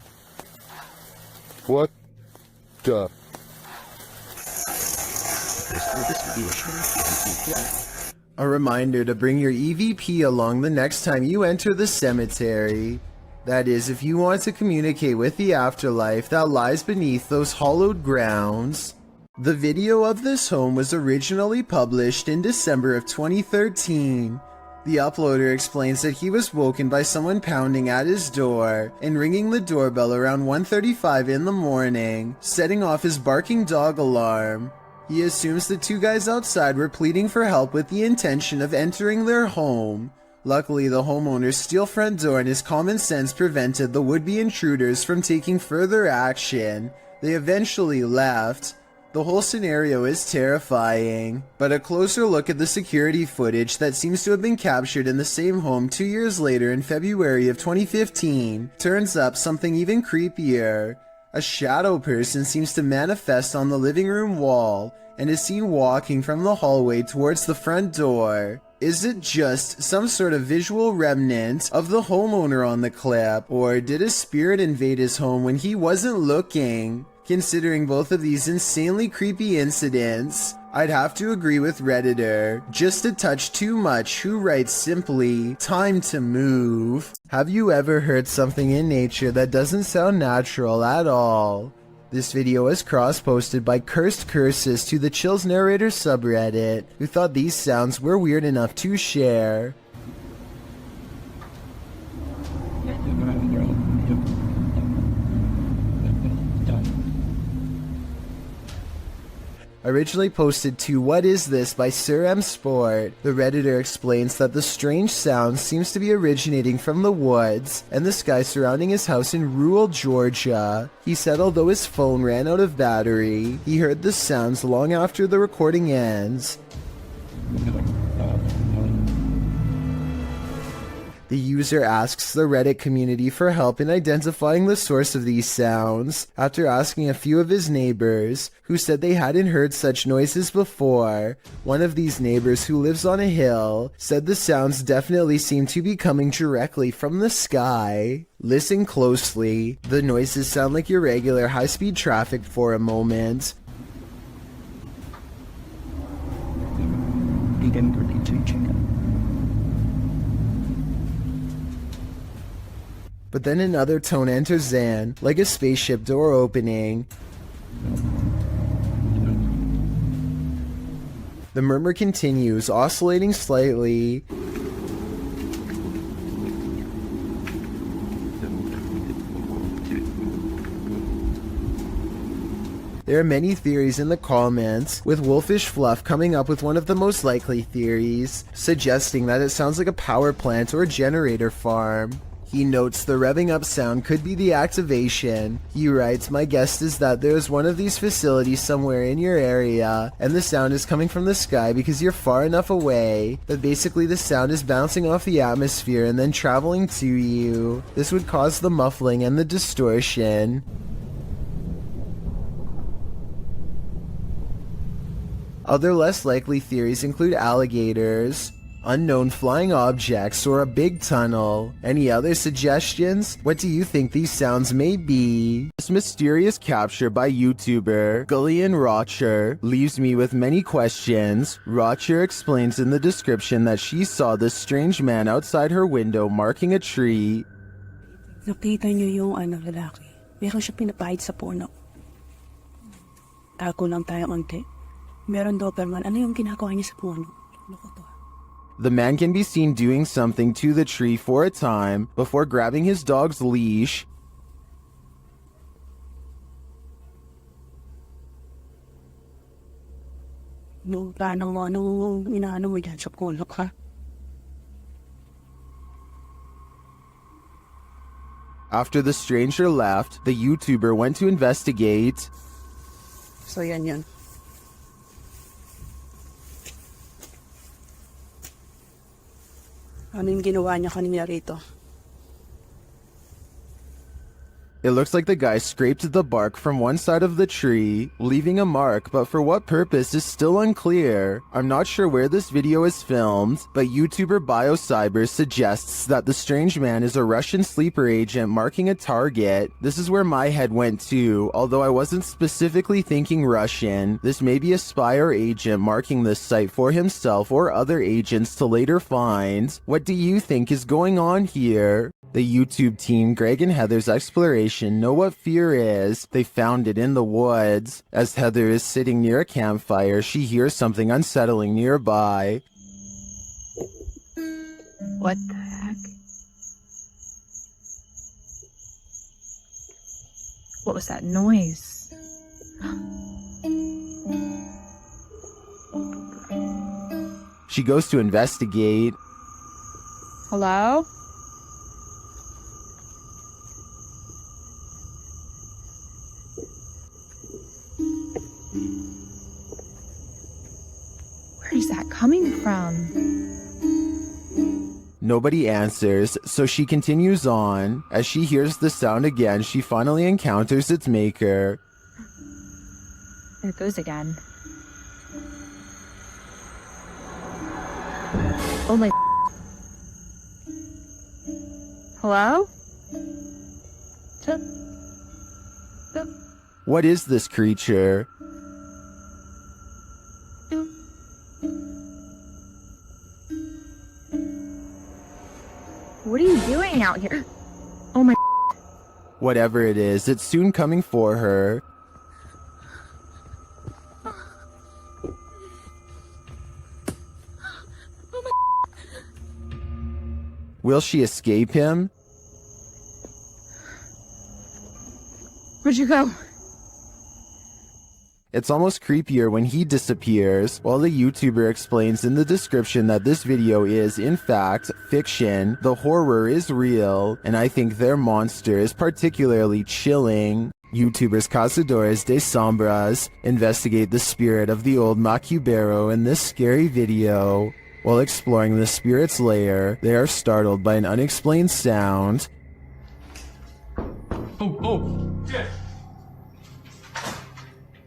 What the? A reminder to bring your EVP along the next time you enter the cemetery. That is, if you want to communicate with the afterlife that lies beneath those hallowed grounds. The video of this home was originally published in December of 2013. The uploader explains that he was woken by someone pounding at his door and ringing the doorbell around 1:35 in the morning, setting off his barking dog alarm. He assumes the two guys outside were pleading for help with the intention of entering their home. Luckily, the homeowner's steel front door and his common sense prevented the would-be intruders from taking further action. They eventually left. The whole scenario is terrifying, but a closer look at the security footage that seems to have been captured in the same home 2 years later in February of 2015 turns up something even creepier. A shadow person seems to manifest on the living room wall and is seen walking from the hallway towards the front door. Is it just some sort of visual remnant of the homeowner on the clip, or did a spirit invade his home when he wasn't looking? Considering both of these insanely creepy incidents, I'd have to agree with Redditor, just a touch too much, who writes simply, "Time to move." Have you ever heard something in nature that doesn't sound natural at all? This video was cross-posted by Cursed Curses to the Chills Narrator subreddit, who thought these sounds were weird enough to share. Originally posted to "What is this?" by Sir M Sport, the Redditor explains that the strange sound seems to be originating from the woods and the sky surrounding his house in rural Georgia. He said although his phone ran out of battery, he heard the sounds long after the recording ends. The user asks the Reddit community for help in identifying the source of these sounds, after asking a few of his neighbors, who said they hadn't heard such noises before. One of these neighbors, who lives on a hill, said the sounds definitely seem to be coming directly from the sky. Listen closely. The noises sound like irregular high-speed traffic for a moment. But then another tone enters Zan, like a spaceship door opening. The murmur continues, oscillating slightly. There are many theories in the comments, with Wolfish Fluff coming up with one of the most likely theories, suggesting that it sounds like a power plant or generator farm. He notes the revving up sound could be the activation. He writes, "My guess is that there's one of these facilities somewhere in your area, and the sound is coming from the sky because you're far enough away that basically the sound is bouncing off the atmosphere and then traveling to you. This would cause the muffling and the distortion." Other less likely theories include alligators, unknown flying objects, or a big tunnel. Any other suggestions? What do you think these sounds may be? This mysterious capture by YouTuber Gullian Rocher leaves me with many questions. Rocher explains in the description that she saw this strange man outside her window marking a tree. Nakita niyo yung lalaki. Meron siya pinapahid sa puno. Ako lang tayo konti. Meron Doberman. Ano yung ginagawa niya sa puno? The man can be seen doing something to the tree for a time before grabbing his dog's leash. After the stranger left, the YouTuber went to investigate. So yan. Ano yung ginawa niya kanina rito? It looks like the guy scraped the bark from one side of the tree, leaving a mark, but for what purpose is still unclear. I'm not sure where this video is filmed, but YouTuber BioCyber suggests that the strange man is a Russian sleeper agent marking a target. This is where my head went to, although I wasn't specifically thinking Russian. This may be a spy or agent marking this site for himself or other agents to later find. What do you think is going on here? The YouTube team, Greg and Heather's exploration, know what fear is. They found it in the woods. As Heather is sitting near a campfire, she hears something unsettling nearby. What the heck? What was that noise? She goes to investigate. Hello? Where is that coming from? Nobody answers, so she continues on. As she hears the sound again, she finally encounters its maker. There it goes again. Oh my... Hello? What is this creature? What are you doing out here? Oh my... Whatever it is, it's soon coming for her. Will she escape him? Where'd you go? It's almost creepier when he disappears, while the YouTuber explains in the description that this video is, in fact, fiction. The horror is real, and I think their monster is particularly chilling. YouTubers Cazadores de Sombras investigate the spirit of the old Macubero in this scary video. While exploring the spirit's lair, they are startled by an unexplained sound.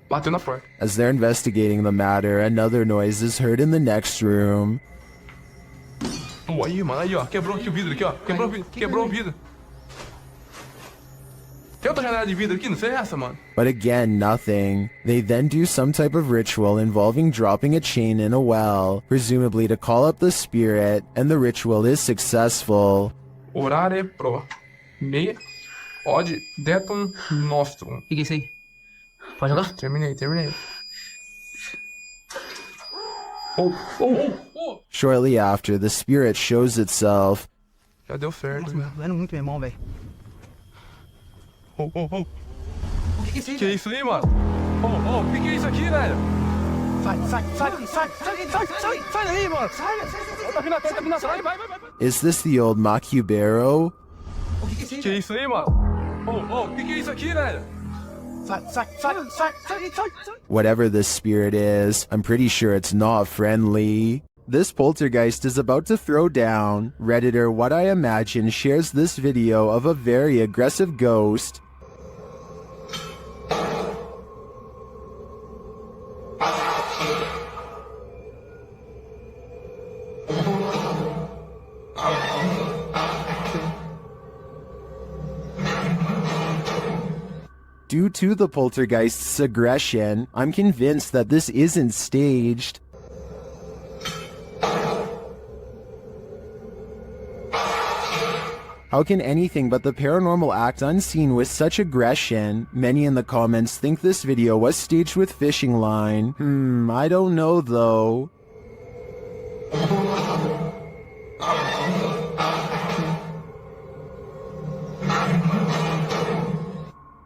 Bateu na porta. As they're investigating the matter, another noise is heard in the next room. Aí, mano, aí, ó. Quebrou aqui o vidro, aqui, ó. Quebrou o vidro. Tem outra janela de vidro aqui? Não sei essa, mano. But again, nothing. They then do some type of ritual involving dropping a chain in a well, presumably to call up the spirit, and the ritual is successful. Orare pro me od detum nostrum. O que é isso aí? Pode jogar? Terminei. Shortly after, the spirit shows itself. Já deu certo. Muito bem, velho. O que é isso aí, mano? O que é isso aqui, velho? Sai daí, mano! Sai! Tá vindo atrás, vai! Is this the old Macubero? O que é isso aí, mano? O que é isso aqui, velho? Sai! Whatever this spirit is, I'm pretty sure it's not friendly. This poltergeist is about to throw down. Redditor What I Imagine shares this video of a very aggressive ghost. Due to the poltergeist's aggression, I'm convinced that this isn't staged. How can anything but the paranormal act unseen with such aggression? Many in the comments think this video was staged with fishing line. I don't know though.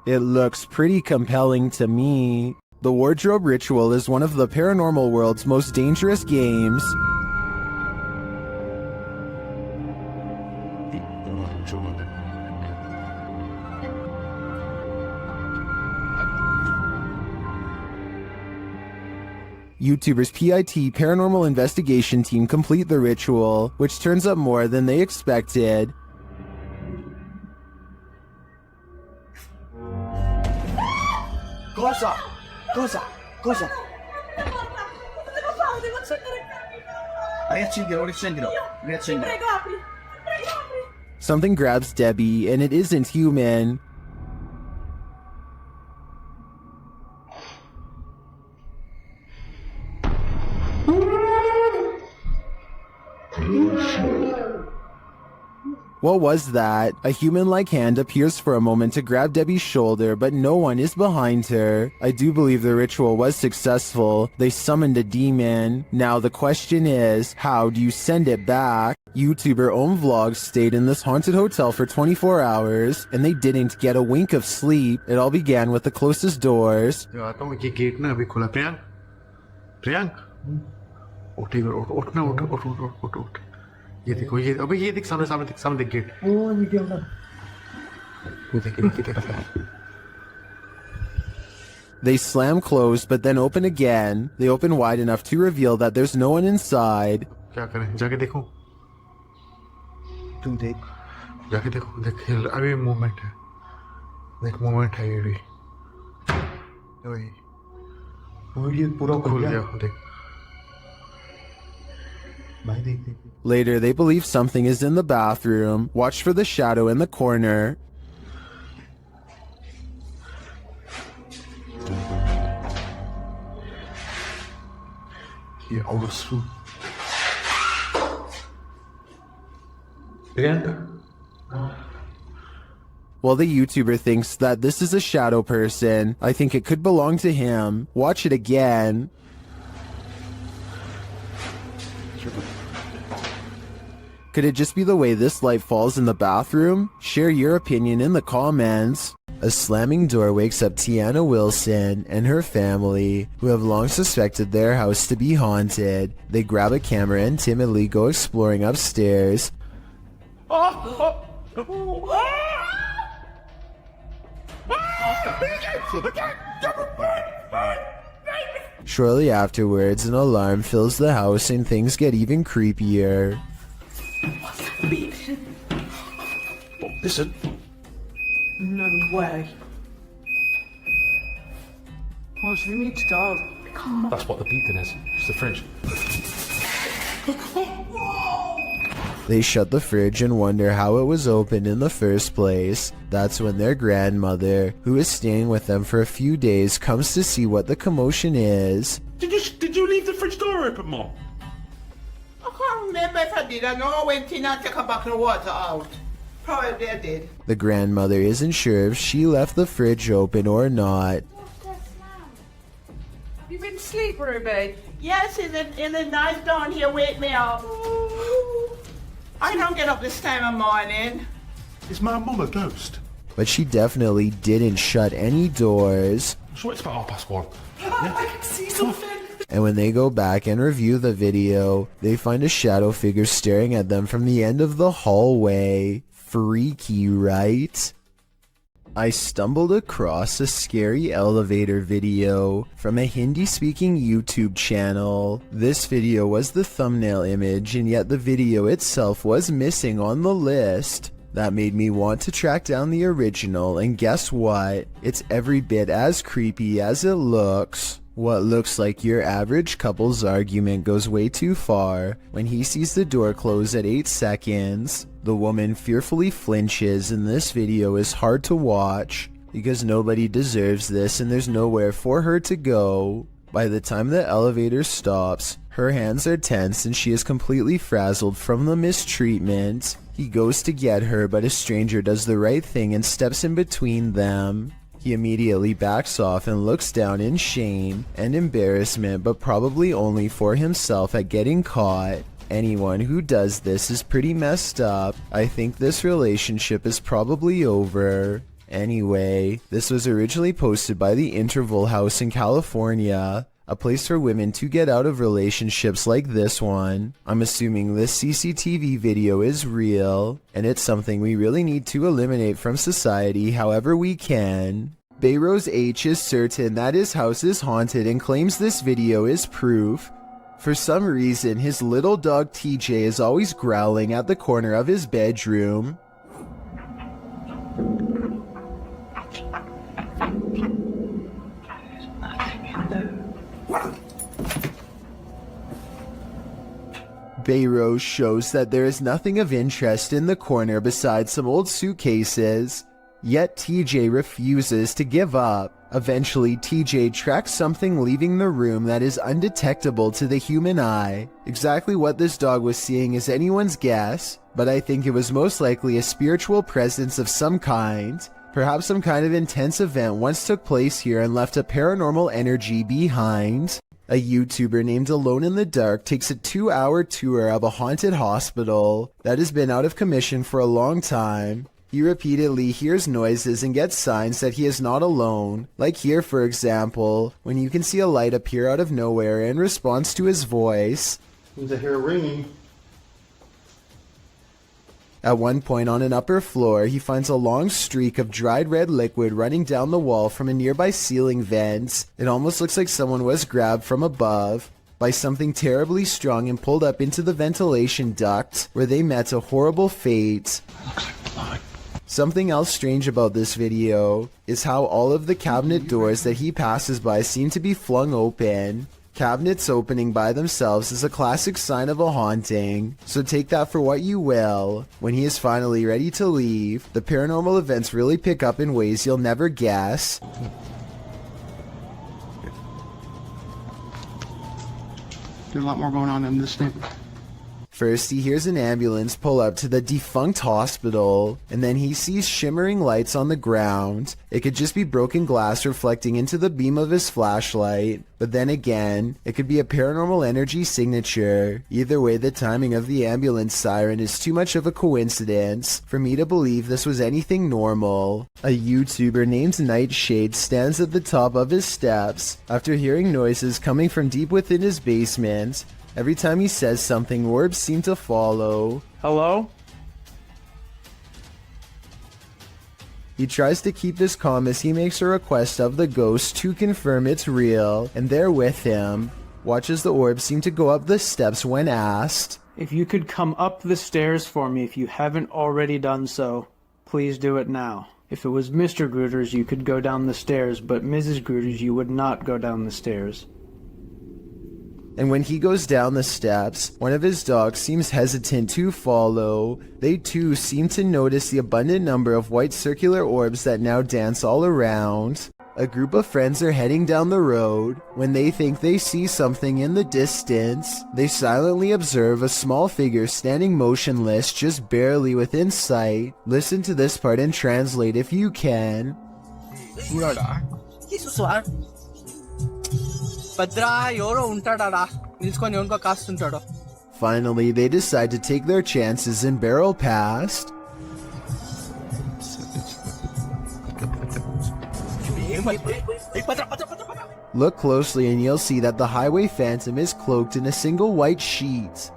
It looks pretty compelling to me. The wardrobe ritual is one of the paranormal world's most dangerous games. YouTubers PIT Paranormal Investigation Team complete the ritual, which turns up more than they expected. Cosa? Riaccendilo. Something grabs Debbie, and it isn't human. What was that? A human-like hand appears for a moment to grab Debbie's shoulder, but no one is behind her. I do believe the ritual was successful. They summoned a demon. Now the question is, how do you send it back? YouTuber Om Vlogs stayed in this haunted hotel for 24 hours, and they didn't get a wink of sleep. It all began with the closest doors. ये देखो ये अबे ये देख सामने देख gate ओ ये क्या होगा ये देख They slam closed but then open again. They open wide enough to reveal that there's no one inside. क्या करें जाके देखो तुम देख जाके देखो देख अभी मूवमेंट है देख मूवमेंट है ये भी ये पूरा खुल गया देख भाई देख देख Later, they believe something is in the bathroom. Watch for the shadow in the corner. Yeah, overthrew. Well, the YouTuber thinks that this is a shadow person. I think it could belong to him. Watch it again. Could it just be the way this light falls in the bathroom? Share your opinion in the comments. A slamming door wakes up Tiana Wilson and her family, who have long suspected their house to be haunted. They grab a camera and timidly go exploring upstairs. Shortly afterwards, an alarm fills the house and things get even creepier. Listen. No way. What you need to go? That's what the beeping is. It's the fridge. They shut the fridge and wonder how it was opened in the first place. That's when their grandmother, who is staying with them for a few days, comes to see what the commotion is. Did you leave the fridge door open, Mom? I can't remember if I did. I know I went in and took a bucket of water out. Probably I did. The grandmother isn't sure if she left the fridge open or not. Have you been asleep, Ruby? Yes, in the night down here wake me up. I don't get up this time of morning. Is my mum a ghost? But she definitely didn't shut any doors. I'm sure it's about 1:30. I can see something. And when they go back and review the video, they find a shadow figure staring at them from the end of the hallway. Freaky, right? I stumbled across a scary elevator video from a Hindi-speaking YouTube channel. This video was the thumbnail image, and yet the video itself was missing on the list. That made me want to track down the original, and guess what? It's every bit as creepy as it looks. What looks like your average couple's argument goes way too far when he sees the door close at 8 seconds. The woman fearfully flinches, and this video is hard to watch because nobody deserves this and there's nowhere for her to go. By the time the elevator stops, her hands are tense and she is completely frazzled from the mistreatment. He goes to get her, but a stranger does the right thing and steps in between them. He immediately backs off and looks down in shame and embarrassment, but probably only for himself at getting caught. Anyone who does this is pretty messed up. I think this relationship is probably over. Anyway, this was originally posted by the Interval House in California, a place for women to get out of relationships like this one. I'm assuming this CCTV video is real, and it's something we really need to eliminate from society however we can. Bayros H is certain that his house is haunted and claims this video is proof. For some reason, his little dog TJ is always growling at the corner of his bedroom. Bayros shows that there is nothing of interest in the corner besides some old suitcases. Yet TJ refuses to give up. Eventually, TJ tracks something leaving the room that is undetectable to the human eye. Exactly what this dog was seeing is anyone's guess, but I think it was most likely a spiritual presence of some kind. Perhaps some kind of intense event once took place here and left a paranormal energy behind. A YouTuber named Alone in the Dark takes a 2-hour tour of a haunted hospital that has been out of commission for a long time. He repeatedly hears noises and gets signs that he is not alone, like here for example, when you can see a light appear out of nowhere in response to his voice. Seems I hear a ringing. At one point on an upper floor, he finds a long streak of dried red liquid running down the wall from a nearby ceiling vent. It almost looks like someone was grabbed from above by something terribly strong and pulled up into the ventilation duct, where they met a horrible fate. Looks like blood. Something else strange about this video is how all of the cabinet doors that he passes by seem to be flung open. Cabinets opening by themselves is a classic sign of a haunting, so take that for what you will. When he is finally ready to leave, the paranormal events really pick up in ways you'll never guess. There's a lot more going on in this thing. First, he hears an ambulance pull up to the defunct hospital, and then he sees shimmering lights on the ground. It could just be broken glass reflecting into the beam of his flashlight, but then again, it could be a paranormal energy signature. Either way, the timing of the ambulance siren is too much of a coincidence for me to believe this was anything normal. A YouTuber named Nightshade stands at the top of his steps after hearing noises coming from deep within his basement. Every time he says something, orbs seem to follow. Hello? He tries to keep this calm as he makes a request of the ghost to confirm it's real, and they're with him. Watch as the orbs seem to go up the steps when asked. If you could come up the stairs for me if you haven't already done so, please do it now. If it was Mr. Grooters, you could go down the stairs, but Mrs. Grooters, you would not go down the stairs. And when he goes down the steps, one of his dogs seems hesitant to follow. They too seem to notice the abundant number of white circular orbs that now dance all around. A group of friends are heading down the road. When they think they see something in the distance, they silently observe a small figure standing motionless just barely within sight. Listen to this part and translate if you can. Finally, they decide to take their chances and barrel past. Look closely and you'll see that the highway phantom is cloaked in a single white sheet.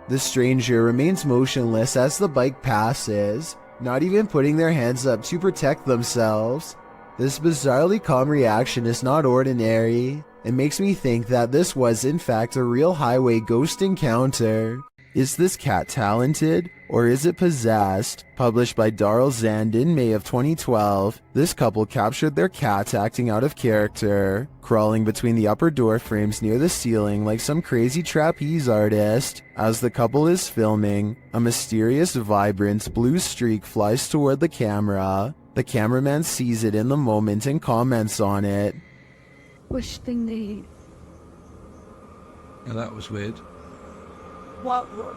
The stranger remains motionless as the bike passes, not even putting their hands up to protect themselves. This bizarrely calm reaction is not ordinary. It makes me think that this was in fact a real highway ghost encounter. Is this cat talented, or is it possessed? Published by Darrell Zand in May of 2012, this couple captured their cat acting out of character, crawling between the upper door frames near the ceiling like some crazy trapeze artist. As the couple is filming, a mysterious, vibrant blue streak flies toward the camera. The cameraman sees it in the moment and comments on it. Wish thing they eat. Yeah, that was weird. What was?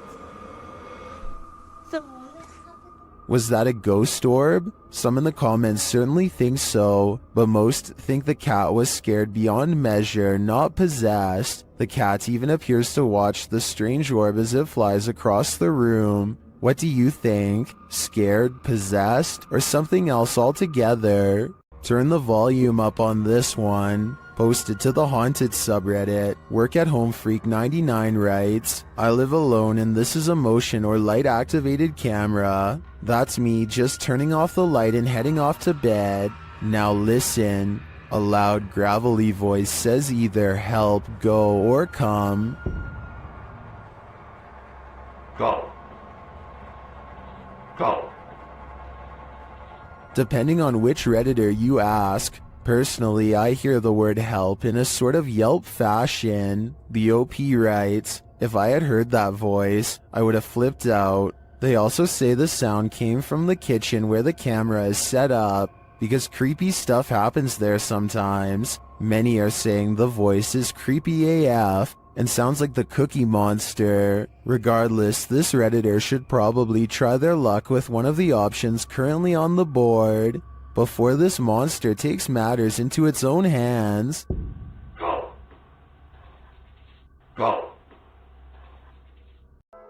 Was that a ghost orb? Some in the comments certainly think so, but most think the cat was scared beyond measure, not possessed. The cat even appears to watch the strange orb as it flies across the room. What do you think? Scared, possessed, or something else altogether? Turn the volume up on this one. Posted to the Haunted subreddit, Work at Home Freak 99 writes, I live alone and this is a motion or light activated camera. That's me just turning off the light and heading off to bed. Now listen. A loud gravelly voice says either help, go, or come. Go. Go. Depending on which Redditor you ask. Personally, I hear the word help in a sort of Yelp fashion. The OP writes, if I had heard that voice, I would have flipped out. They also say the sound came from the kitchen where the camera is set up, because creepy stuff happens there sometimes. Many are saying the voice is creepy AF and sounds like the Cookie Monster. Regardless, this Redditor should probably try their luck with one of the options currently on the board before this monster takes matters into its own hands. Go.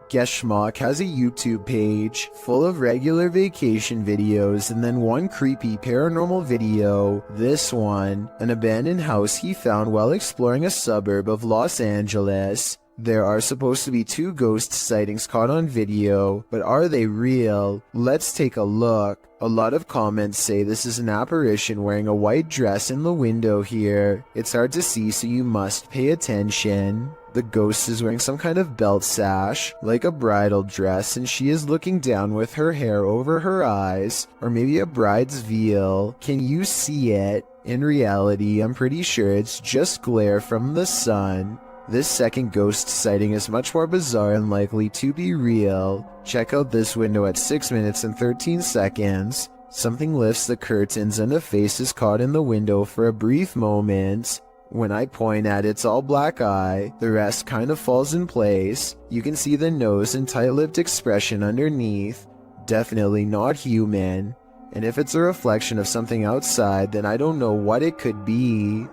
Geschmack has a YouTube page full of regular vacation videos and then one creepy paranormal video. This one, an abandoned house he found while exploring a suburb of Los Angeles. There are supposed to be 2 ghost sightings caught on video, but are they real? Let's take a look. A lot of comments say this is an apparition wearing a white dress in the window here. It's hard to see, so you must pay attention. The ghost is wearing some kind of belt sash, like a bridal dress, and she is looking down with her hair over her eyes, or maybe a bride's veil. Can you see it? In reality, I'm pretty sure it's just glare from the sun. This second ghost sighting is much more bizarre and likely to be real. Check out this window at 6 minutes and 13 seconds. Something lifts the curtains and a face is caught in the window for a brief moment. When I point at its all black eye, the rest kind of falls in place. You can see the nose and tight-lipped expression underneath. Definitely not human. And if it's a reflection of something outside, then I don't know what it could be.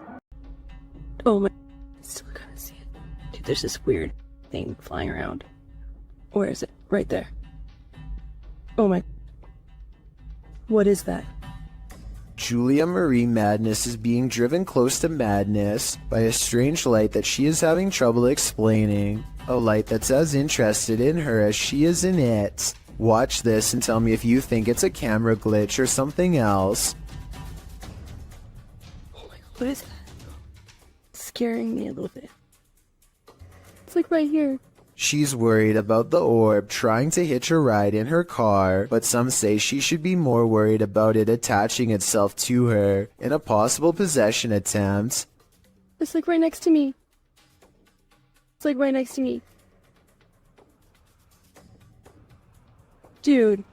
Oh my... I still gotta see it. Dude, there's this weird thing flying around. Where is it? Right there. Oh my... What is that? Julia Marie Madness is being driven close to madness by a strange light that she is having trouble explaining. A light that's as interested in her as she is in it. Watch this and tell me if you think it's a camera glitch or something else. Oh my god, what is that? It's scaring me a little bit. It's like right here. She's worried about the orb trying to hitch a ride in her car, but some say she should be more worried about it attaching itself to her in a possible possession attempt. It's like right next to me. It's like right next to me. Dude.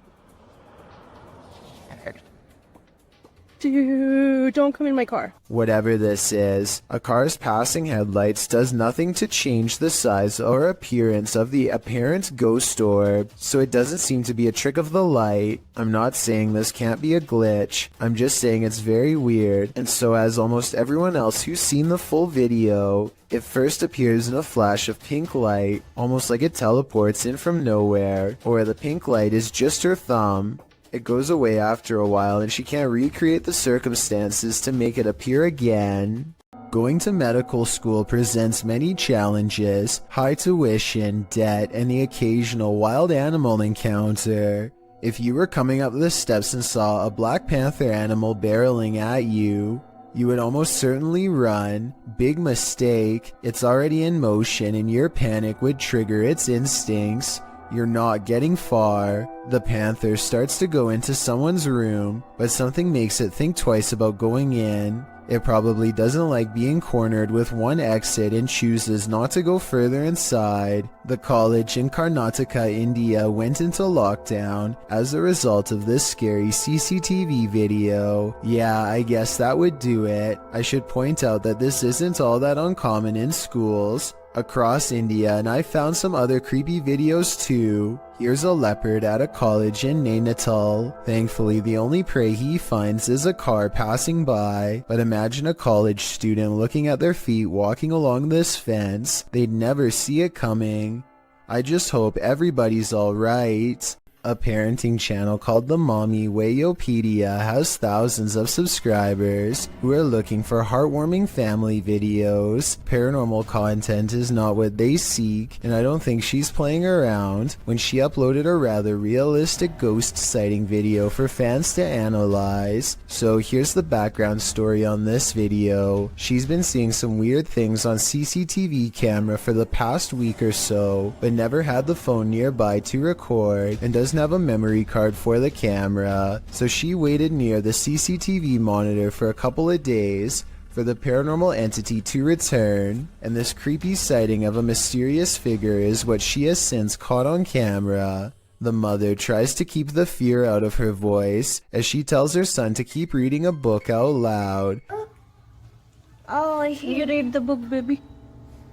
Dude, don't come in my car. Whatever this is, a car's passing headlights does nothing to change the size or appearance of the apparent ghost orb, so it doesn't seem to be a trick of the light. I'm not saying this can't be a glitch, I'm just saying it's very weird, and so as almost everyone else who's seen the full video, it first appears in a flash of pink light, almost like it teleports in from nowhere, or the pink light is just her thumb. It goes away after a while and she can't recreate the circumstances to make it appear again. Going to medical school presents many challenges, high tuition, debt, and the occasional wild animal encounter. If you were coming up the steps and saw a Black Panther animal barreling at you, you would almost certainly run. Big mistake, it's already in motion and your panic would trigger its instincts. You're not getting far. The panther starts to go into someone's room, but something makes it think twice about going in. It probably doesn't like being cornered with one exit and chooses not to go further inside. The college in Karnataka, India went into lockdown as a result of this scary CCTV video. Yeah, I guess that would do it. I should point out that this isn't all that uncommon in schools across India, and I found some other creepy videos too. Here's a leopard at a college in Nainital. Thankfully, the only prey he finds is a car passing by, but imagine a college student looking at their feet walking along this fence. They'd never see it coming. I just hope everybody's alright. A parenting channel called the Mommy Wayopedia has thousands of subscribers who are looking for heartwarming family videos. Paranormal content is not what they seek, and I don't think she's playing around when she uploaded a rather realistic ghost sighting video for fans to analyze. So here's the background story on this video. She's been seeing some weird things on CCTV camera for the past week or so, but never had the phone nearby to record and doesn't have a memory card for the camera, so she waited near the CCTV monitor for a couple of days for the paranormal entity to return, and this creepy sighting of a mysterious figure is what she has since caught on camera. The mother tries to keep the fear out of her voice as she tells her son to keep reading a book out loud. Oh, You read the book, baby.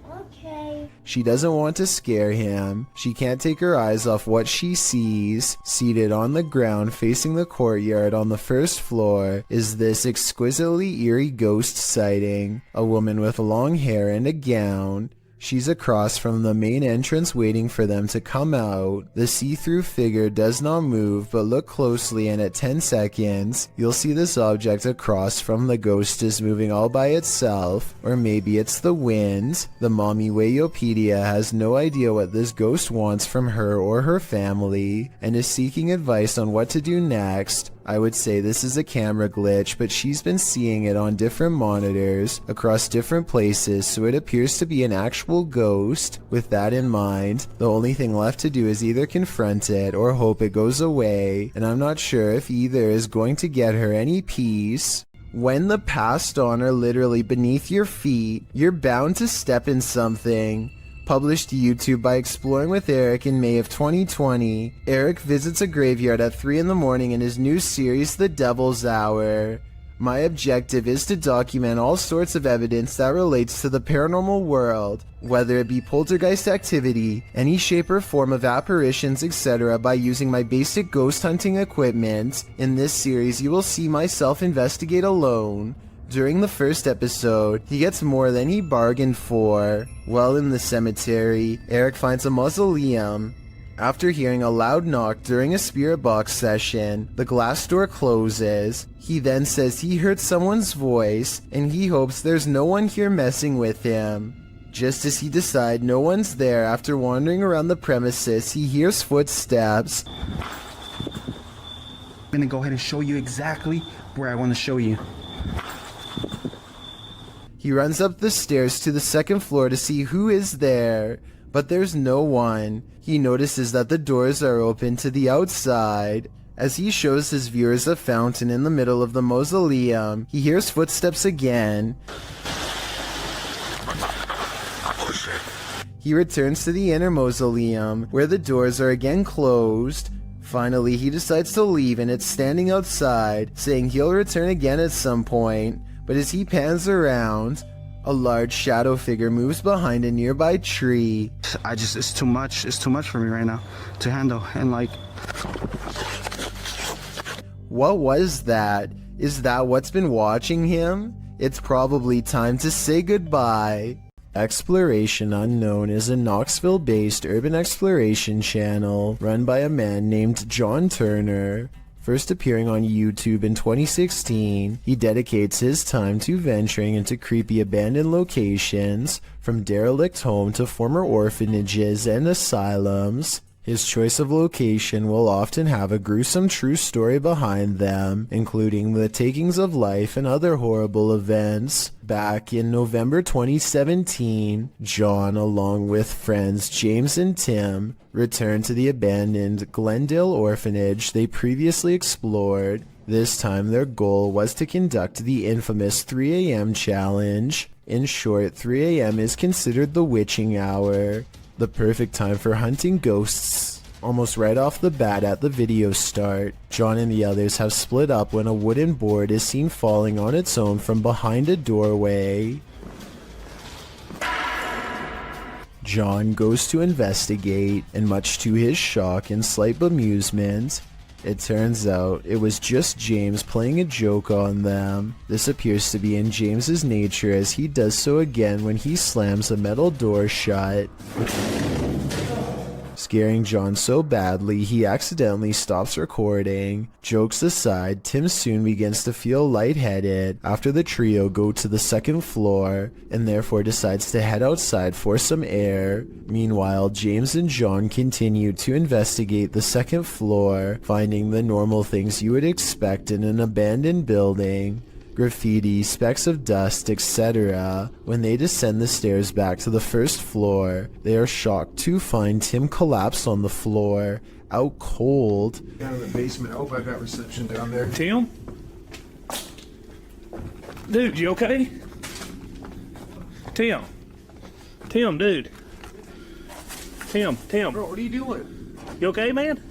Okay. She doesn't want to scare him. She can't take her eyes off what she sees. Seated on the ground facing the courtyard on the first floor is this exquisitely eerie ghost sighting. A woman with long hair and a gown. She's across from the main entrance waiting for them to come out. The see-through figure does not move, but look closely and at 10 seconds, you'll see this object across from the ghost is moving all by itself, or maybe it's the wind. The mommy Wayopedia has no idea what this ghost wants from her or her family, and is seeking advice on what to do next. I would say this is a camera glitch, but she's been seeing it on different monitors across different places, so it appears to be an actual ghost. With that in mind, the only thing left to do is either confront it or hope it goes away, and I'm not sure if either is going to get her any peace. When the passed on are literally beneath your feet, you're bound to step in something. Published to YouTube by Exploring with Eric in May of 2020, Eric visits a graveyard at 3 in the morning in his new series, The Devil's Hour. My objective is to document all sorts of evidence that relates to the paranormal world, whether it be poltergeist activity, any shape or form of apparitions, etc., by using my basic ghost hunting equipment. In this series, you will see myself investigate alone. During the first episode, he gets more than he bargained for. While in the cemetery, Eric finds a mausoleum. After hearing a loud knock during a spirit box session, the glass door closes. He then says he heard someone's voice, and he hopes there's no one here messing with him. Just as he decides no one's there, after wandering around the premises, he hears footsteps. I'm gonna go ahead and show you exactly where I want to show you. He runs up the stairs to the second floor to see who is there, but there's no one. He notices that the doors are open to the outside. As he shows his viewers a fountain in the middle of the mausoleum, he hears footsteps again. He returns to the inner mausoleum, where the doors are again closed. Finally, he decides to leave, and it's standing outside, saying he'll return again at some point. But as he pans around, a large shadow figure moves behind a nearby tree. It's too much for me right now to handle, and like... What was that? Is that what's been watching him? It's probably time to say goodbye. Exploration Unknown is a Knoxville-based urban exploration channel run by a man named John Turner. First appearing on YouTube in 2016, he dedicates his time to venturing into creepy abandoned locations, from derelict home to former orphanages and asylums. His choice of location will often have a gruesome true story behind them, including the takings of life and other horrible events. Back in November 2017, John, along with friends James and Tim, returned to the abandoned Glendale orphanage they previously explored. This time their goal was to conduct the infamous 3 a.m. challenge. In short, 3 a.m. is considered the witching hour, the perfect time for hunting ghosts. Almost right off the bat at the video start, John and the others have split up when a wooden board is seen falling on its own from behind a doorway. John goes to investigate, and much to his shock and slight bemusement, it turns out it was just James playing a joke on them. This appears to be in James's nature, as he does so again when he slams a metal door shut, scaring John so badly he accidentally stops recording. Jokes aside, Tim soon begins to feel lightheaded after the trio go to the second floor, and therefore decides to head outside for some air. Meanwhile, James and John continue to investigate the second floor, finding the normal things you would expect in an abandoned building: graffiti, specks of dust, etc. When they descend the stairs back to the first floor, they are shocked to find Tim collapsed on the floor, out cold. Down in the basement. I hope I got reception down there. Tim? Dude, you okay? Tim? Tim, dude. Tim. Bro, what are you doing? You okay, man?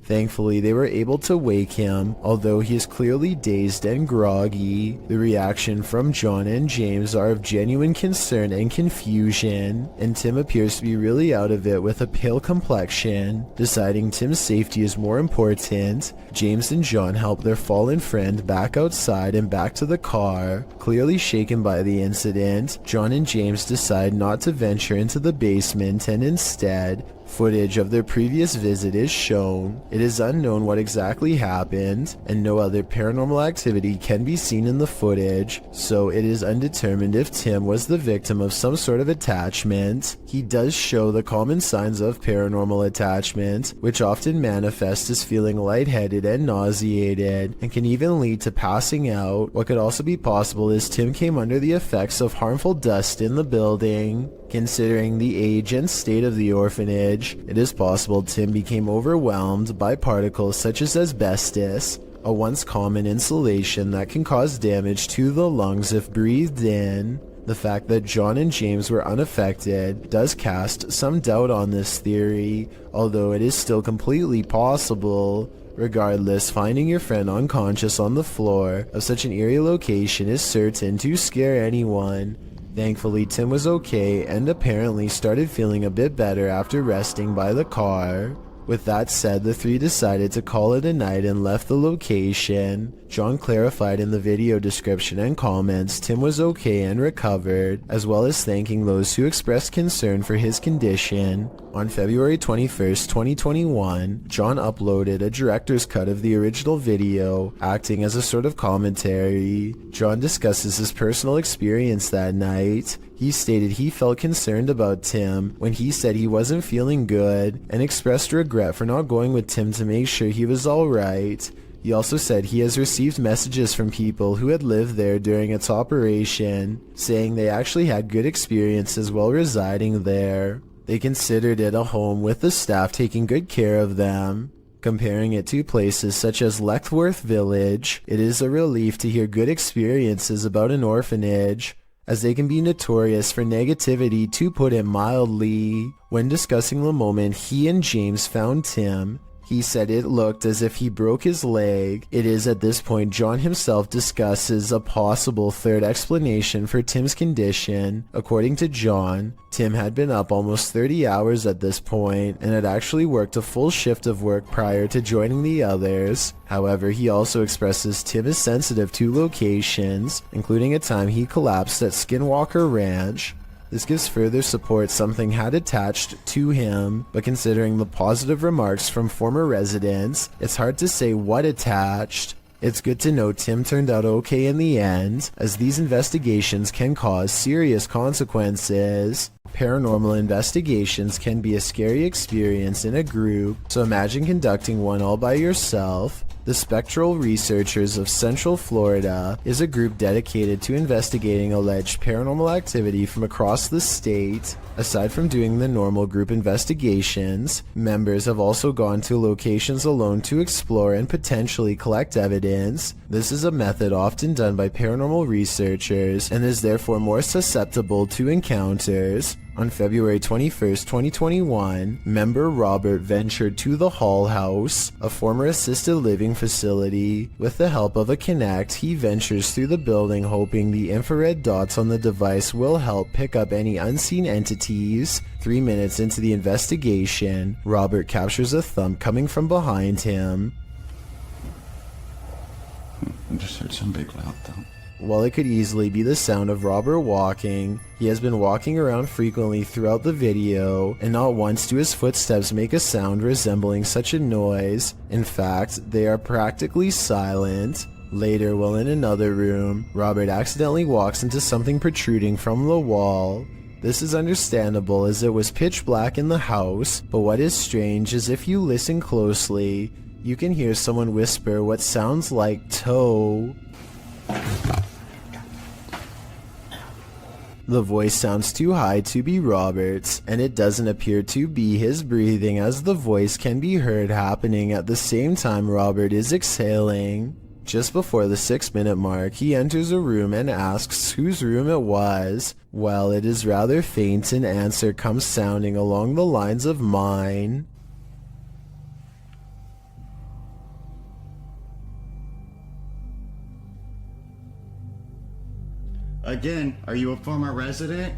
Thankfully, they were able to wake him, although he is clearly dazed and groggy. The reaction from John and James are of genuine concern and confusion, and Tim appears to be really out of it with a pale complexion. Deciding Tim's safety is more important, James and John help their fallen friend back outside and back to the car. Clearly shaken by the incident, John and James decide not to venture into the basement and instead footage of their previous visit is shown. It is unknown what exactly happened, and no other paranormal activity can be seen in the footage, so it is undetermined if Tim was the victim of some sort of attachment. He does show the common signs of paranormal attachment, which often manifest as feeling lightheaded and nauseated, and can even lead to passing out. What could also be possible is Tim came under the effects of harmful dust in the building. Considering the age and state of the orphanage, it is possible Tim became overwhelmed by particles such as asbestos, a once common insulation that can cause damage to the lungs if breathed in. The fact that John and James were unaffected does cast some doubt on this theory, although it is still completely possible. Regardless, finding your friend unconscious on the floor of such an eerie location is certain to scare anyone. Thankfully, Tim was okay and apparently started feeling a bit better after resting by the car. With that said, the three decided to call it a night and left the location. John clarified in the video description and comments Tim was okay and recovered, as well as thanking those who expressed concern for his condition. On February 21st, 2021, John uploaded a director's cut of the original video, acting as a sort of commentary. John discusses his personal experience that night. He stated he felt concerned about Tim when he said he wasn't feeling good, and expressed regret for not going with Tim to make sure he was alright. He also said he has received messages from people who had lived there during its operation, saying they actually had good experiences while residing there. They considered it a home with the staff taking good care of them. Comparing it to places such as Leckworth Village, it is a relief to hear good experiences about an orphanage, as they can be notorious for negativity, to put it mildly. When discussing the moment he and James found Tim, he said it looked as if he broke his leg. It is at this point John himself discusses a possible third explanation for Tim's condition. According to John, Tim had been up almost 30 hours at this point and had actually worked a full shift of work prior to joining the others. However, he also expresses Tim is sensitive to locations, including a time he collapsed at Skinwalker Ranch. This gives further support something had attached to him, but considering the positive remarks from former residents, it's hard to say what attached. It's good to know Tim turned out okay in the end, as these investigations can cause serious consequences. Paranormal investigations can be a scary experience in a group, so imagine conducting one all by yourself. The Spectral Researchers of Central Florida is a group dedicated to investigating alleged paranormal activity from across the state. Aside from doing the normal group investigations, members have also gone to locations alone to explore and potentially collect evidence. This is a method often done by paranormal researchers and is therefore more susceptible to encounters. On February 21st, 2021, member Robert ventured to the Hall House, a former assisted living facility. With the help of a Kinect, he ventures through the building hoping the infrared dots on the device will help pick up any unseen entities. 3 minutes into the investigation, Robert captures a thump coming from behind him. I just heard some big loud thump. While it could easily be the sound of Robert walking, he has been walking around frequently throughout the video, and not once do his footsteps make a sound resembling such a noise. In fact, they are practically silent. Later, while in another room, Robert accidentally walks into something protruding from the wall. This is understandable as it was pitch black in the house, but what is strange is if you listen closely, you can hear someone whisper what sounds like toe. The voice sounds too high to be Robert's, and it doesn't appear to be his breathing, as the voice can be heard happening at the same time Robert is exhaling. Just before the 6-minute mark, he enters a room and asks whose room it was. Well, it is rather faint, an answer comes sounding along the lines of mine. Again, are you a former resident?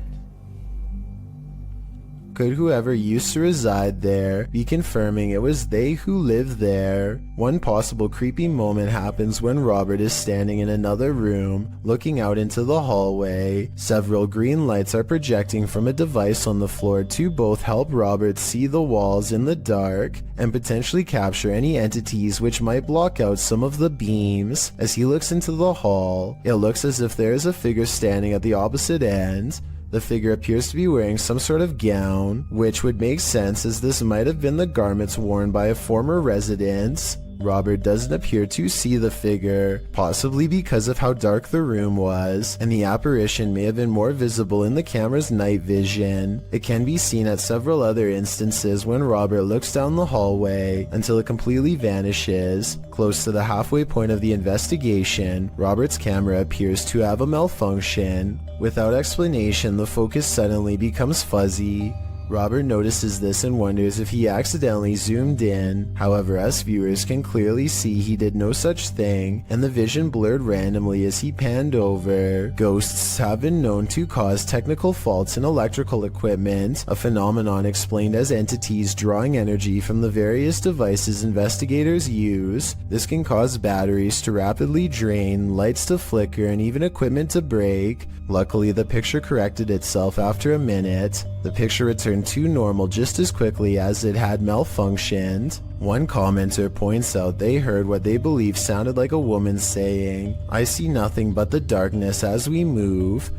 Could whoever used to reside there be confirming it was they who lived there? One possible creepy moment happens when Robert is standing in another room, looking out into the hallway. Several green lights are projecting from a device on the floor to both help Robert see the walls in the dark and potentially capture any entities which might block out some of the beams. As he looks into the hall, it looks as if there is a figure standing at the opposite end. The figure appears to be wearing some sort of gown, which would make sense as this might have been the garments worn by a former resident. Robert doesn't appear to see the figure, possibly because of how dark the room was, and the apparition may have been more visible in the camera's night vision. It can be seen at several other instances when Robert looks down the hallway until it completely vanishes. Close to the halfway point of the investigation, Robert's camera appears to have a malfunction. Without explanation, the focus suddenly becomes fuzzy. Robert notices this and wonders if he accidentally zoomed in. However, us viewers can clearly see he did no such thing, and the vision blurred randomly as he panned over. Ghosts have been known to cause technical faults in electrical equipment, a phenomenon explained as entities drawing energy from the various devices investigators use. This can cause batteries to rapidly drain, lights to flicker, and even equipment to break. Luckily, the picture corrected itself after a minute. The picture returned to normal just as quickly as it had malfunctioned. One commenter points out they heard what they believe sounded like a woman saying, "I see nothing but the darkness as we move."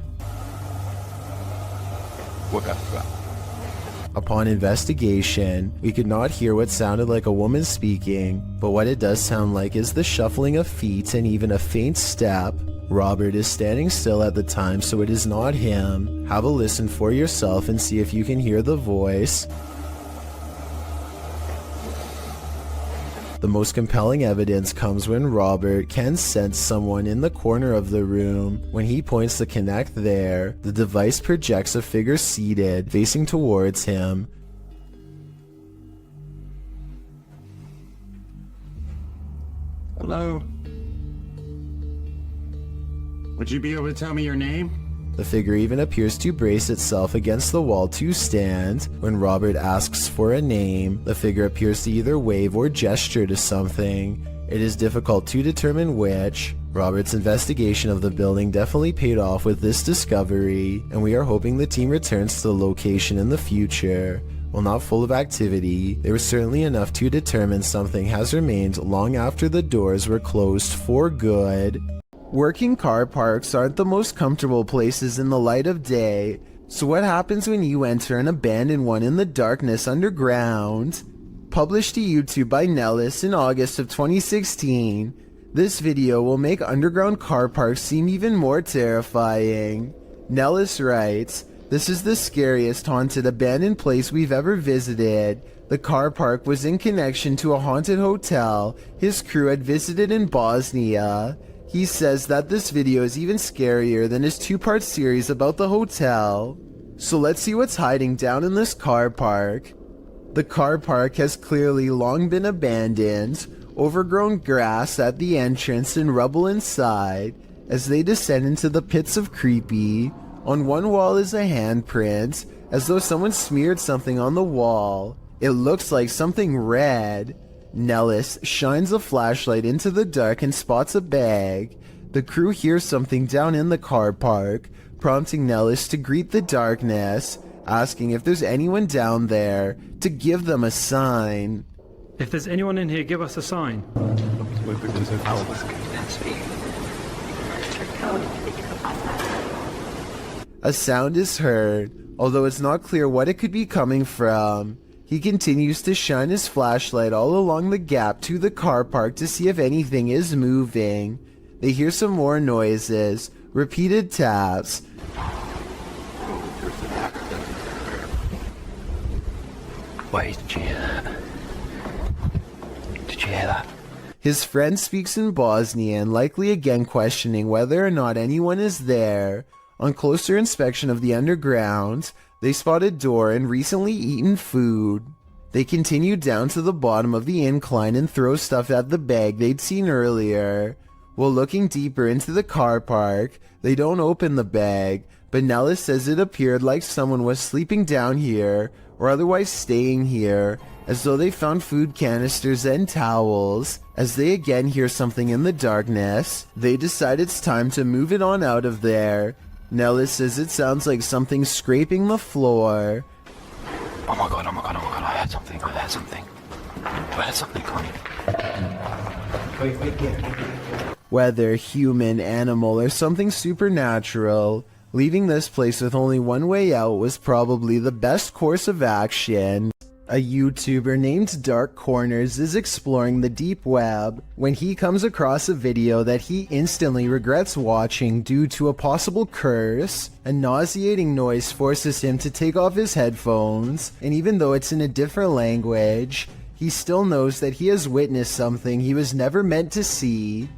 Upon investigation, we could not hear what sounded like a woman speaking, but what it does sound like is the shuffling of feet and even a faint step. Robert is standing still at the time, so it is not him. Have a listen for yourself and see if you can hear the voice. The most compelling evidence comes when Robert can sense someone in the corner of the room. When he points the Kinect there, the device projects a figure seated, facing towards him. Hello? Would you be able to tell me your name? The figure even appears to brace itself against the wall to stand. When Robert asks for a name, the figure appears to either wave or gesture to something. It is difficult to determine which. Robert's investigation of the building definitely paid off with this discovery, and we are hoping the team returns to the location in the future. While not full of activity, there was certainly enough to determine something has remained long after the doors were closed for good. Working car parks aren't the most comfortable places in the light of day, so what happens when you enter an abandoned one in the darkness underground? Published to YouTube by Nellis in August of 2016, this video will make underground car parks seem even more terrifying. Nellis writes, "This is the scariest haunted abandoned place we've ever visited. The car park was in connection to a haunted hotel his crew had visited in Bosnia. He says that this video is even scarier than his two-part series about the hotel. So let's see what's hiding down in this car park." The car park has clearly long been abandoned, overgrown grass at the entrance and rubble inside. As they descend into the pits of creepy, on one wall is a handprint, as though someone smeared something on the wall. It looks like something red. Nellis shines a flashlight into the dark and spots a bag. The crew hears something down in the car park, prompting Nellis to greet the darkness, asking if there's anyone down there to give them a sign. If there's anyone in here, give us a sign. A sound is heard, although it's not clear what it could be coming from. He continues to shine his flashlight all along the gap to the car park to see if anything is moving. They hear some more noises, repeated taps. Wait, did you hear that? Did you hear that? His friend speaks in Bosnian, likely again questioning whether or not anyone is there. On closer inspection of the underground, they spot a door and recently eaten food. They continue down to the bottom of the incline and throw stuff at the bag they'd seen earlier. While looking deeper into the car park, they don't open the bag, but Nellis says it appeared like someone was sleeping down here or otherwise staying here, as though they found food canisters and towels. As they again hear something in the darkness, they decide it's time to move it on out of there. Nellis says it sounds like something scraping the floor. Oh my god, I had something coming. Whether human, animal, or something supernatural, leaving this place with only one way out was probably the best course of action. A YouTuber named Dark Corners is exploring the deep web when he comes across a video that he instantly regrets watching due to a possible curse. A nauseating noise forces him to take off his headphones, and even though it's in a different language, he still knows that he has witnessed something he was never meant to see.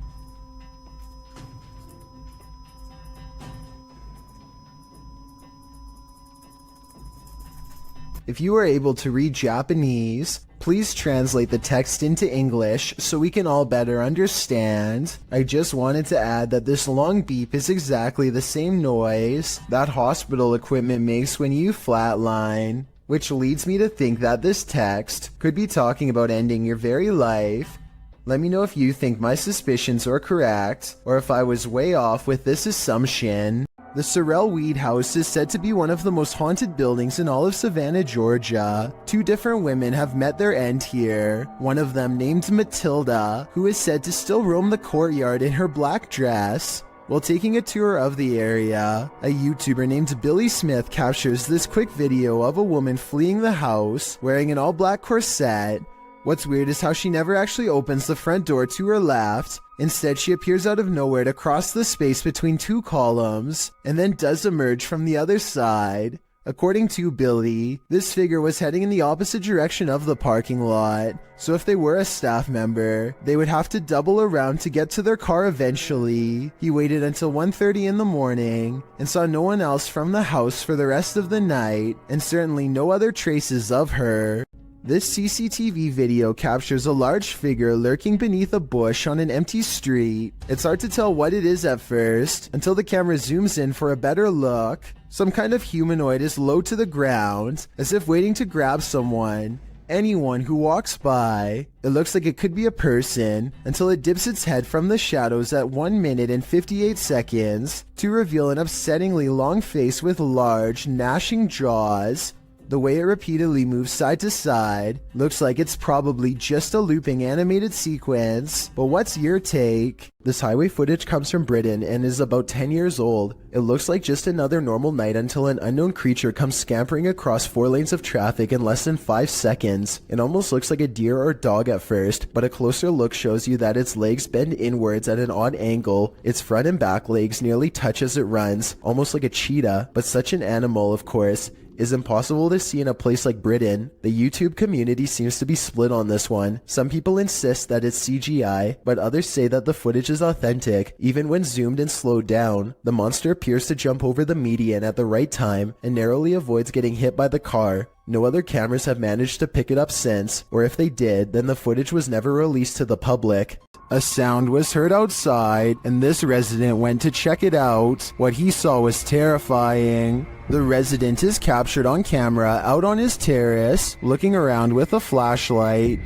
If you are able to read Japanese, please translate the text into English so we can all better understand. I just wanted to add that this long beep is exactly the same noise that hospital equipment makes when you flatline, which leads me to think that this text could be talking about ending your very life. Let me know if you think my suspicions are correct, or if I was way off with this assumption. The Sorrel Weed House is said to be one of the most haunted buildings in all of Savannah, Georgia. 2 different women have met their end here, one of them named Matilda, who is said to still roam the courtyard in her black dress. While taking a tour of the area, a YouTuber named Billy Smith captures this quick video of a woman fleeing the house, wearing an all-black corset. What's weird is how she never actually opens the front door to her left. Instead, she appears out of nowhere to cross the space between 2 columns, and then does emerge from the other side. According to Billy, this figure was heading in the opposite direction of the parking lot, so if they were a staff member, they would have to double around to get to their car eventually. He waited until 1:30 in the morning, and saw no one else from the house for the rest of the night, and certainly no other traces of her. This CCTV video captures a large figure lurking beneath a bush on an empty street. It's hard to tell what it is at first, until the camera zooms in for a better look. Some kind of humanoid is low to the ground, as if waiting to grab someone, anyone who walks by. It looks like it could be a person, until it dips its head from the shadows at 1 minute and 58 seconds, to reveal an upsettingly long face with large, gnashing jaws. The way it repeatedly moves side to side looks like it's probably just a looping animated sequence, but what's your take? This highway footage comes from Britain and is about 10 years old. It looks like just another normal night until an unknown creature comes scampering across 4 lanes of traffic in less than 5 seconds. It almost looks like a deer or dog at first, but a closer look shows you that its legs bend inwards at an odd angle. Its front and back legs nearly touch as it runs, almost like a cheetah, but such an animal, of course, is impossible to see in a place like Britain. The YouTube community seems to be split on this one. Some people insist that it's CGI, but others say that the footage is authentic. Even when zoomed and slowed down, the monster appears to jump over the median at the right time and narrowly avoids getting hit by the car. No other cameras have managed to pick it up since, or if they did, then the footage was never released to the public. A sound was heard outside, and this resident went to check it out. What he saw was terrifying. The resident is captured on camera out on his terrace, looking around with a flashlight.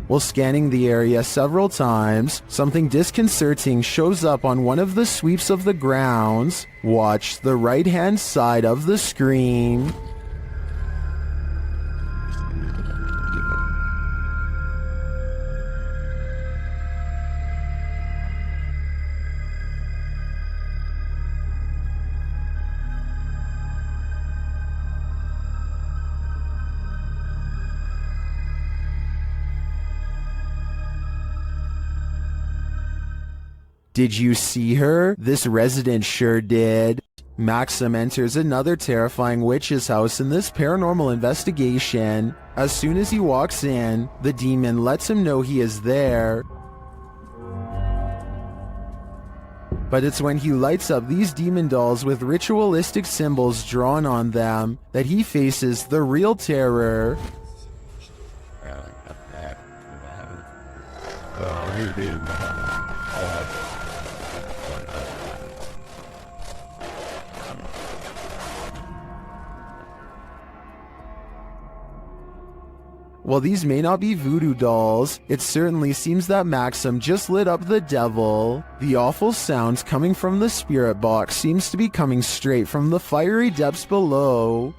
While scanning the area several times, something disconcerting shows up on one of the sweeps of the grounds. Watch the right-hand side of the screen. Did you see her? This resident sure did. Maxim enters another terrifying witch's house in this paranormal investigation. As soon as he walks in, the demon lets him know he is there. But it's when he lights up these demon dolls with ritualistic symbols drawn on them that he faces the real terror. I While these may not be voodoo dolls, it certainly seems that Maxim just lit up the devil. The awful sounds coming from the spirit box seems to be coming straight from the fiery depths below.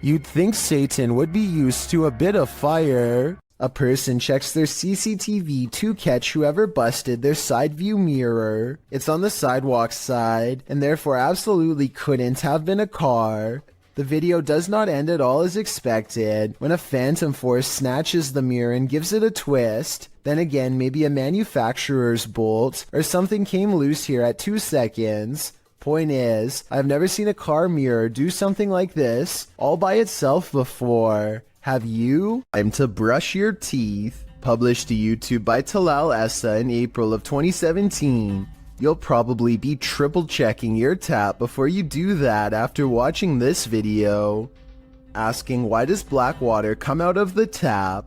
You'd think Satan would be used to a bit of fire. A person checks their CCTV to catch whoever busted their side view mirror. It's on the sidewalk side, and therefore absolutely couldn't have been a car. The video does not end at all as expected, when a phantom force snatches the mirror and gives it a twist. Then again, maybe a manufacturer's bolt, or something came loose here at 2 seconds. Point is, I've never seen a car mirror do something like this all by itself before. Have you? Time to brush your teeth. Published to YouTube by Talal Essa in April of 2017. You'll probably be triple checking your tap before you do that after watching this video. Asking why does black water come out of the tap?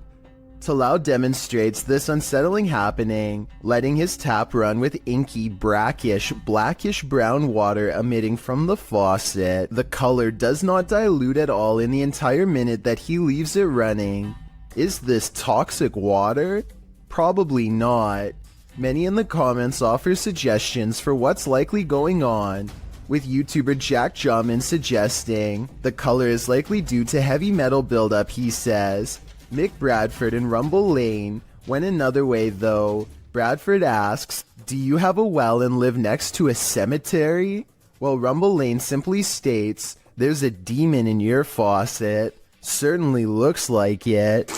Talal demonstrates this unsettling happening, letting his tap run with inky, brackish, blackish brown water emitting from the faucet. The color does not dilute at all in the entire minute that he leaves it running. Is this toxic water? Probably not. Many in the comments offer suggestions for what's likely going on, with YouTuber Jack Jamin suggesting the color is likely due to heavy metal buildup, he says. Mick Bradford and Rumble Lane went another way though. Bradford asks, do you have a well and live next to a cemetery? Well, Rumble Lane simply states, there's a demon in your faucet. Certainly looks like it.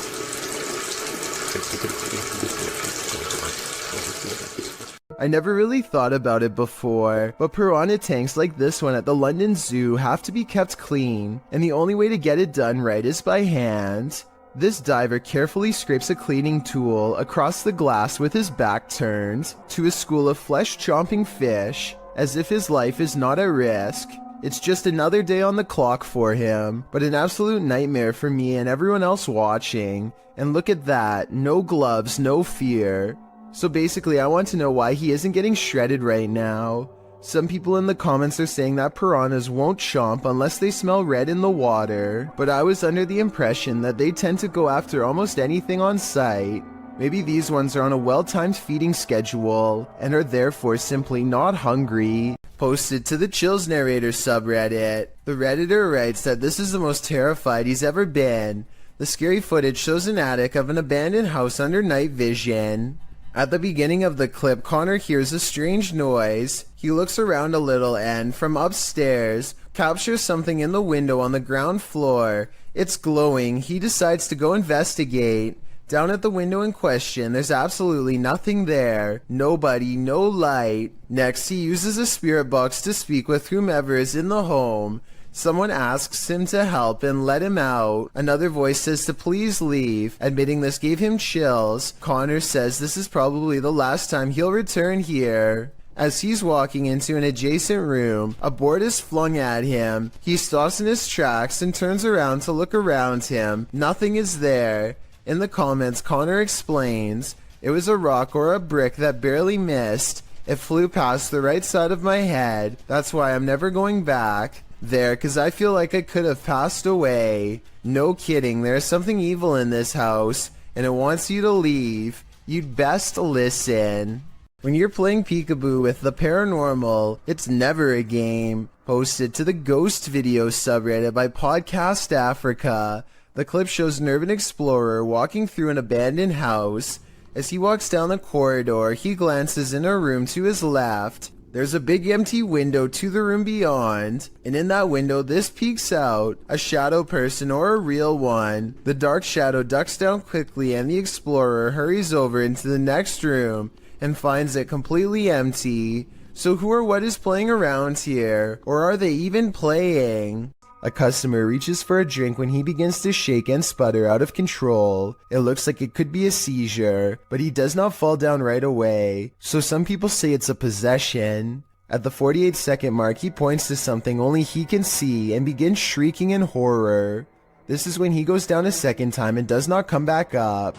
I never really thought about it before, but piranha tanks like this one at the London Zoo have to be kept clean, and the only way to get it done right is by hand. This diver carefully scrapes a cleaning tool across the glass with his back turned to a school of flesh-chomping fish, as if his life is not at risk. It's just another day on the clock for him, but an absolute nightmare for me and everyone else watching. And look at that, no gloves, no fear. So basically I want to know why he isn't getting shredded right now. Some people in the comments are saying that piranhas won't chomp unless they smell red in the water, but I was under the impression that they tend to go after almost anything on sight. Maybe these ones are on a well-timed feeding schedule and are therefore simply not hungry. Posted to the Chills Narrator subreddit. The Redditor writes that this is the most terrified he's ever been. The scary footage shows an attic of an abandoned house under night vision. At the beginning of the clip, Connor hears a strange noise. He looks around a little and, from upstairs, captures something in the window on the ground floor. It's glowing. He decides to go investigate. Down at the window in question, there's absolutely nothing there. Nobody, no light. Next, he uses a spirit box to speak with whomever is in the home. Someone asks him to help and let him out. Another voice says to please leave. Admitting this gave him chills. Connor says this is probably the last time he'll return here. As he's walking into an adjacent room, a board is flung at him. He stops in his tracks and turns around to look around him. Nothing is there. In the comments, Connor explains, it was a rock or a brick that barely missed. It flew past the right side of my head. That's why I'm never going back there, cause I feel like I could have passed away. No kidding, there's something evil in this house, and it wants you to leave. You'd best listen. When you're playing peekaboo with the paranormal, it's never a game. Posted to the Ghost Video subreddit by Podcast Africa. The clip shows an urban explorer walking through an abandoned house. As he walks down the corridor, he glances in a room to his left. There's a big empty window to the room beyond, and in that window this peeks out, a shadow person or a real one. The dark shadow ducks down quickly and the explorer hurries over into the next room and finds it completely empty. So who or what is playing around here? Or are they even playing? A customer reaches for a drink when he begins to shake and sputter out of control. It looks like it could be a seizure, but he does not fall down right away. So some people say it's a possession. At the 48-second mark, he points to something only he can see and begins shrieking in horror. This is when he goes down a second time and does not come back up.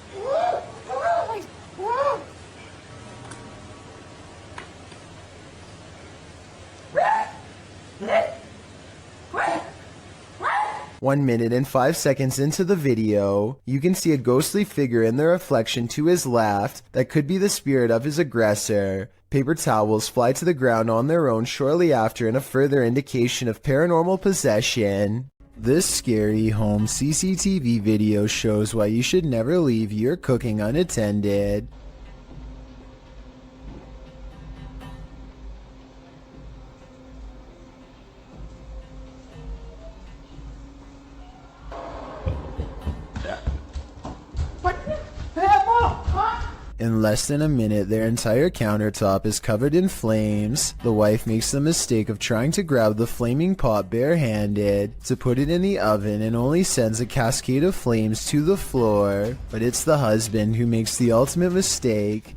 One minute and 5 seconds into the video, you can see a ghostly figure in the reflection to his left that could be the spirit of his aggressor. Paper towels fly to the ground on their own shortly after in a further indication of paranormal possession. This scary home CCTV video shows why you should never leave your cooking unattended. In less than a minute, their entire countertop is covered in flames. The wife makes the mistake of trying to grab the flaming pot barehanded to put it in the oven and only sends a cascade of flames to the floor. But it's the husband who makes the ultimate mistake.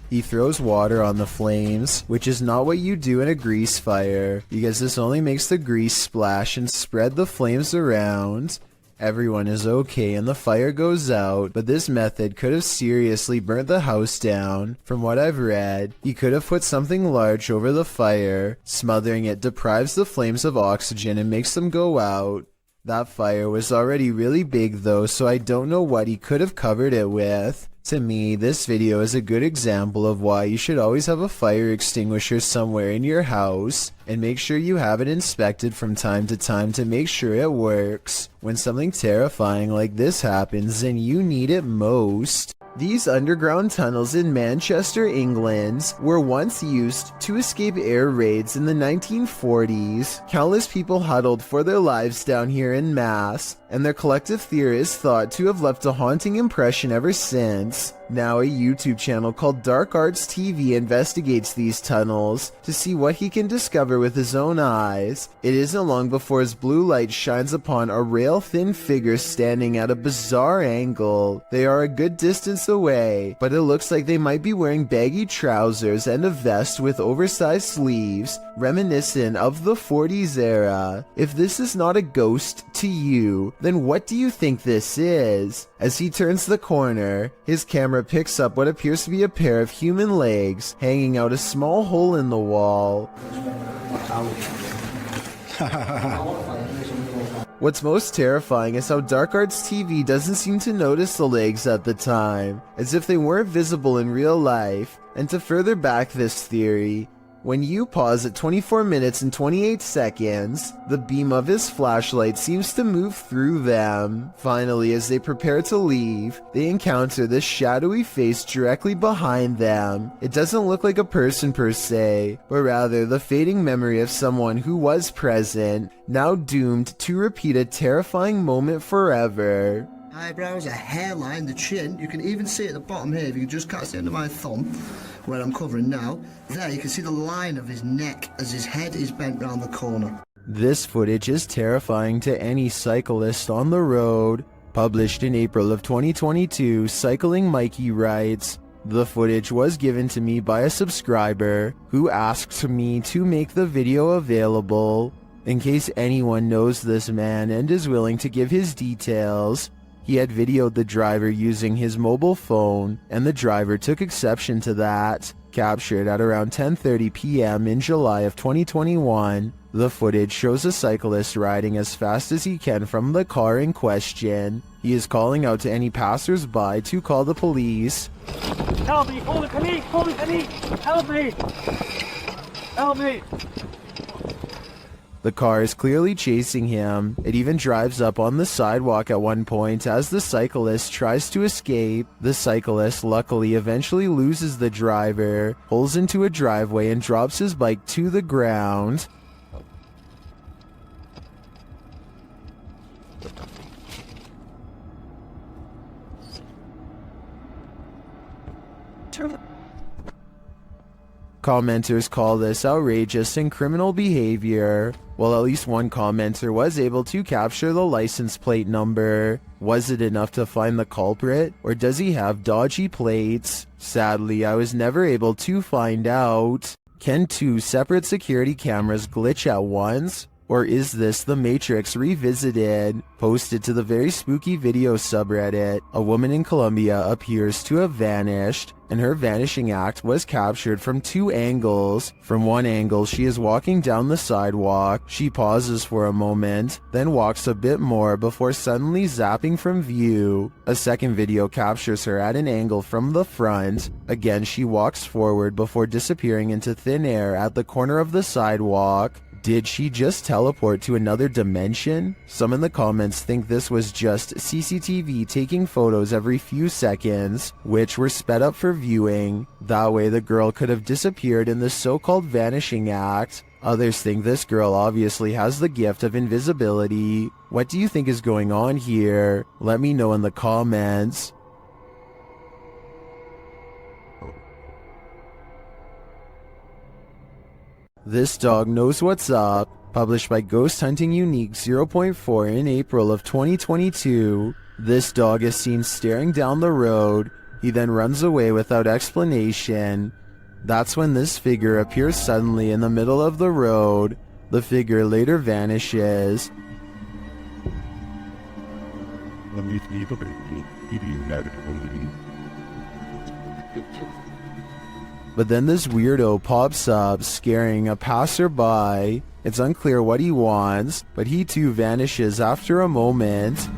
He throws water on the flames, which is not what you do in a grease fire, because this only makes the grease splash and spread the flames around. Everyone is okay and the fire goes out, but this method could have seriously burnt the house down. From what I've read, he could have put something large over the fire. Smothering it deprives the flames of oxygen and makes them go out. That fire was already really big though, so I don't know what he could have covered it with. To me, this video is a good example of why you should always have a fire extinguisher somewhere in your house, and make sure you have it inspected from time to time to make sure it works. When something terrifying like this happens and you need it most. These underground tunnels in Manchester, England, were once used to escape air raids in the 1940s. Countless people huddled for their lives down here en masse, and their collective theory is thought to have left a haunting impression ever since. Now a YouTube channel called Dark Arts TV investigates these tunnels to see what he can discover with his own eyes. It isn't long before his blue light shines upon a rail-thin figure standing at a bizarre angle. They are a good distance away, but it looks like they might be wearing baggy trousers and a vest with oversized sleeves, reminiscent of the 40s era. If this is not a ghost to you, then what do you think this is? As he turns the corner, his camera picks up what appears to be a pair of human legs hanging out a small hole in the wall. What's most terrifying is how Dark Arts TV doesn't seem to notice the legs at the time, as if they weren't visible in real life. And to further back this theory, when you pause at 24 minutes and 28 seconds, the beam of his flashlight seems to move through them. Finally, as they prepare to leave, they encounter this shadowy face directly behind them. It doesn't look like a person per se, but rather the fading memory of someone who was present, now doomed to repeat a terrifying moment forever. Eyebrows, a hairline, the chin. You can even see at the bottom here, if you can just cast it under my thumb, where I'm covering now. There, you can see the line of his neck as his head is bent round the corner. This footage is terrifying to any cyclist on the road. Published in April of 2022, Cycling Mikey writes, "The footage was given to me by a subscriber who asked me to make the video available. In case anyone knows this man and is willing to give his details." He had videoed the driver using his mobile phone, and the driver took exception to that. Captured at around 10:30 p.m. in July of 2021, the footage shows a cyclist riding as fast as he can from the car in question. He is calling out to any passers-by to call the police. Help me! Holy panic! Holy panic! Help me! Help me! The car is clearly chasing him. It even drives up on the sidewalk at one point as the cyclist tries to escape. The cyclist luckily eventually loses the driver, pulls into a driveway and drops his bike to the ground. Commenters call this outrageous and criminal behavior. Well, at least one commenter was able to capture the license plate number. Was it enough to find the culprit, or does he have dodgy plates? Sadly, I was never able to find out. Can two separate security cameras glitch at once? Or is this The Matrix Revisited? Posted to the very spooky video subreddit, a woman in Colombia appears to have vanished, and her vanishing act was captured from two angles. From one angle, she is walking down the sidewalk. She pauses for a moment, then walks a bit more before suddenly zapping from view. A second video captures her at an angle from the front. Again, she walks forward before disappearing into thin air at the corner of the sidewalk. Did she just teleport to another dimension? Some in the comments think this was just CCTV taking photos every few seconds, which were sped up for viewing. That way the girl could have disappeared in the so-called vanishing act. Others think this girl obviously has the gift of invisibility. What do you think is going on here? Let me know in the comments. This Dog Knows What's Up, published by Ghost Hunting Unique 0.4 in April of 2022. This dog is seen staring down the road. He then runs away without explanation. That's when this figure appears suddenly in the middle of the road. The figure later vanishes. But then this weirdo pops up, scaring a passerby. It's unclear what he wants, but he too vanishes after a moment.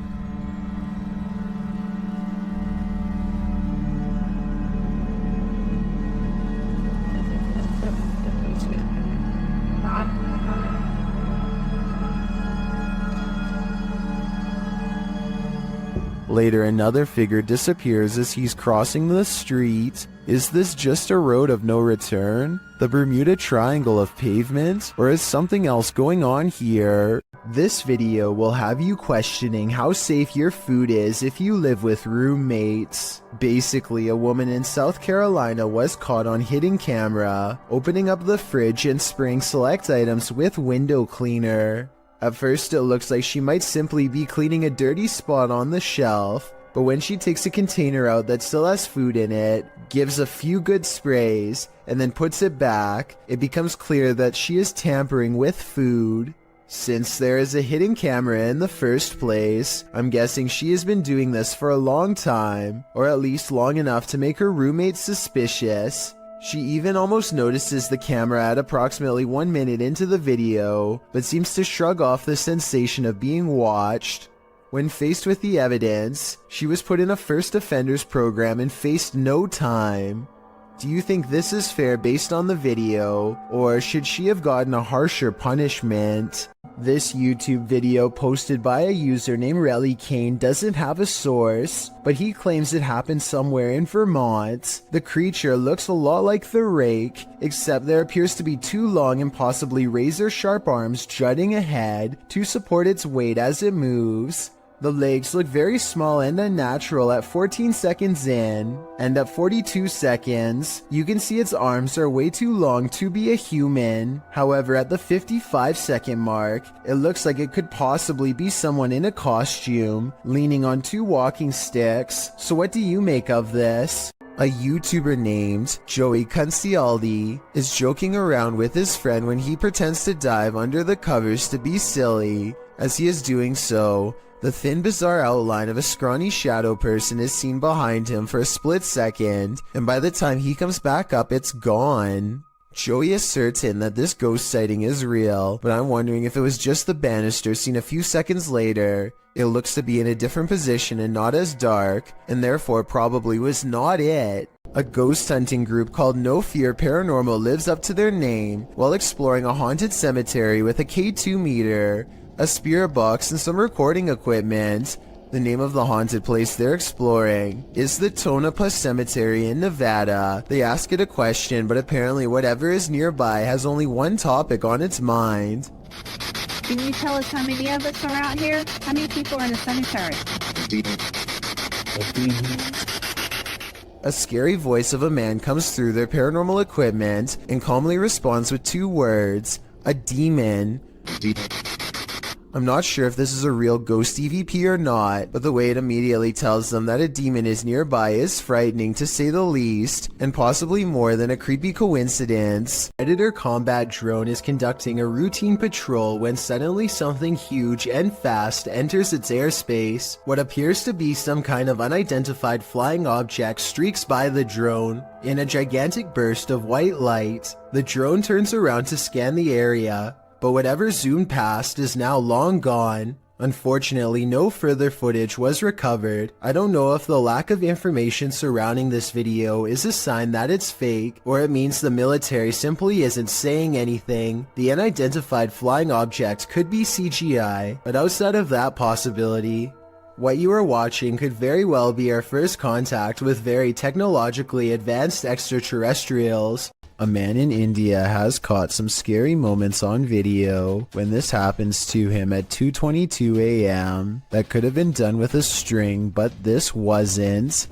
Later, another figure disappears as he's crossing the street. Is this just a road of no return? The Bermuda Triangle of pavement? Or is something else going on here? This video will have you questioning how safe your food is if you live with roommates. Basically, a woman in South Carolina was caught on hidden camera, opening up the fridge and spraying select items with window cleaner. At first it looks like she might simply be cleaning a dirty spot on the shelf, but when she takes a container out that still has food in it, gives a few good sprays, and then puts it back, it becomes clear that she is tampering with food. Since there is a hidden camera in the first place, I'm guessing she has been doing this for a long time, or at least long enough to make her roommates suspicious. She even almost notices the camera at approximately 1 minute into the video, but seems to shrug off the sensation of being watched. When faced with the evidence, she was put in a first offenders program and faced no time. Do you think this is fair based on the video, or should she have gotten a harsher punishment? This YouTube video posted by a user named Relly Kane doesn't have a source, but he claims it happened somewhere in Vermont. The creature looks a lot like the Rake, except there appears to be two long and possibly razor-sharp arms jutting ahead to support its weight as it moves. The legs look very small and unnatural at 14 seconds in, and at 42 seconds, you can see its arms are way too long to be a human. However, at the 55-second mark, it looks like it could possibly be someone in a costume, leaning on two walking sticks. So what do you make of this? A YouTuber named Joey Cuncialdi is joking around with his friend when he pretends to dive under the covers to be silly. As he is doing so, the thin, bizarre outline of a scrawny shadow person is seen behind him for a split second, and by the time he comes back up, it's gone. Joey is certain that this ghost sighting is real, but I'm wondering if it was just the banister seen a few seconds later. It looks to be in a different position and not as dark, and therefore probably was not it. A ghost hunting group called No Fear Paranormal lives up to their name while exploring a haunted cemetery with a K2 meter, a spirit box, and some recording equipment. The name of the haunted place they're exploring is the Tonopah Cemetery in Nevada. They ask it a question, but apparently whatever is nearby has only one topic on its mind. Can you tell us how many of us are out here? How many people are in the cemetery? A scary voice of a man comes through their paranormal equipment and calmly responds with 2 words, a demon. I'm not sure if this is a real ghost EVP or not, but the way it immediately tells them that a demon is nearby is frightening to say the least, and possibly more than a creepy coincidence. Predator combat drone is conducting a routine patrol when suddenly something huge and fast enters its airspace. What appears to be some kind of unidentified flying object streaks by the drone. In a gigantic burst of white light, the drone turns around to scan the area. But whatever zoomed past is now long gone. Unfortunately, no further footage was recovered. I don't know if the lack of information surrounding this video is a sign that it's fake, or it means the military simply isn't saying anything. The unidentified flying object could be CGI, but outside of that possibility, what you are watching could very well be our first contact with very technologically advanced extraterrestrials. A man in India has caught some scary moments on video when this happens to him at 2:22 a.m. That could have been done with a string, but this wasn't.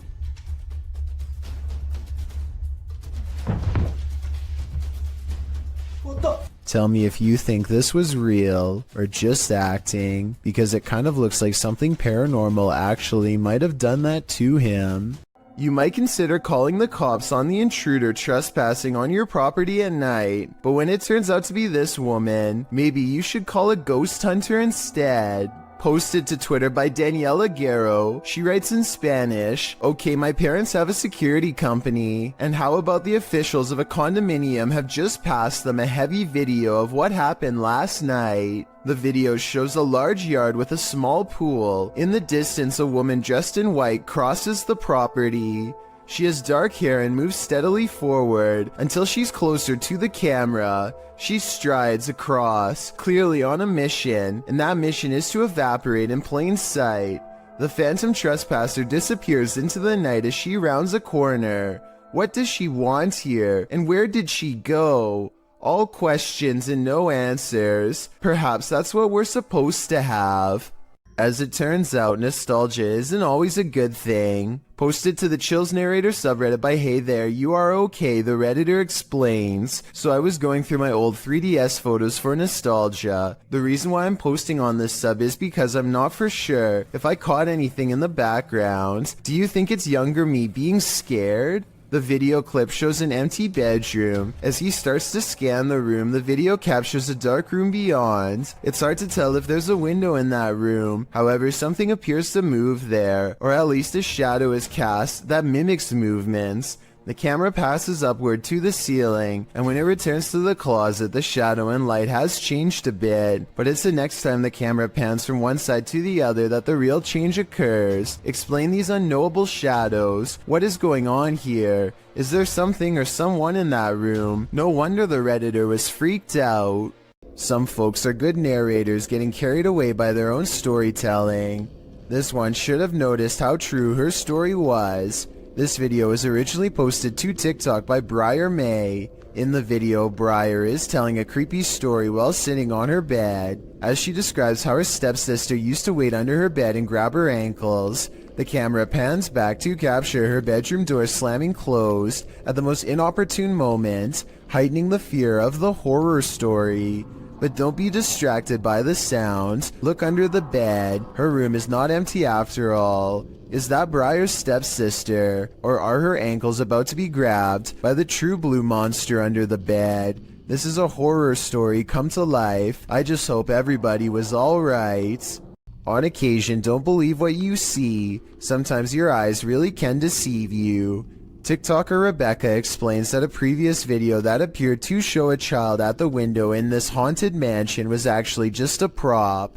Tell me if you think this was real or just acting, because it kind of looks like something paranormal actually might have done that to him. You might consider calling the cops on the intruder trespassing on your property at night, but when it turns out to be this woman, maybe you should call a ghost hunter instead. Posted to Twitter by Daniela Guerrero, she writes in Spanish, "Okay, my parents have a security company, and how about the officials of a condominium have just passed them a heavy video of what happened last night. The video shows a large yard with a small pool. In the distance, a woman dressed in white crosses the property. She has dark hair and moves steadily forward until she's closer to the camera. She strides across, clearly on a mission, and that mission is to evaporate in plain sight. The phantom trespasser disappears into the night as she rounds a corner. What does she want here, and where did she go? All questions and no answers. Perhaps that's what we're supposed to have." As it turns out, nostalgia isn't always a good thing. Posted to the Chills Narrator subreddit by Hey There, You Are Okay, the Redditor explains, "So I was going through my old 3DS photos for nostalgia. The reason why I'm posting on this sub is because I'm not for sure if I caught anything in the background. Do you think it's younger me being scared?" The video clip shows an empty bedroom. As he starts to scan the room, the video captures a dark room beyond. It's hard to tell if there's a window in that room. However, something appears to move there, or at least a shadow is cast that mimics movements. The camera passes upward to the ceiling, and when it returns to the closet, the shadow and light has changed a bit. But it's the next time the camera pans from one side to the other that the real change occurs. Explain these unknowable shadows. What is going on here? Is there something or someone in that room? No wonder the Redditor was freaked out. Some folks are good narrators getting carried away by their own storytelling. This one should have noticed how true her story was. This video was originally posted to TikTok by Briar May. In the video, Briar is telling a creepy story while sitting on her bed, as she describes how her stepsister used to wait under her bed and grab her ankles. The camera pans back to capture her bedroom door slamming closed at the most inopportune moment, heightening the fear of the horror story. But don't be distracted by the sound. Look under the bed. Her room is not empty after all. Is that Briar's stepsister, or are her ankles about to be grabbed by the true blue monster under the bed? This is a horror story come to life. I just hope everybody was alright. On occasion, don't believe what you see. Sometimes your eyes really can deceive you. TikToker Rebecca explains that a previous video that appeared to show a child at the window in this haunted mansion was actually just a prop.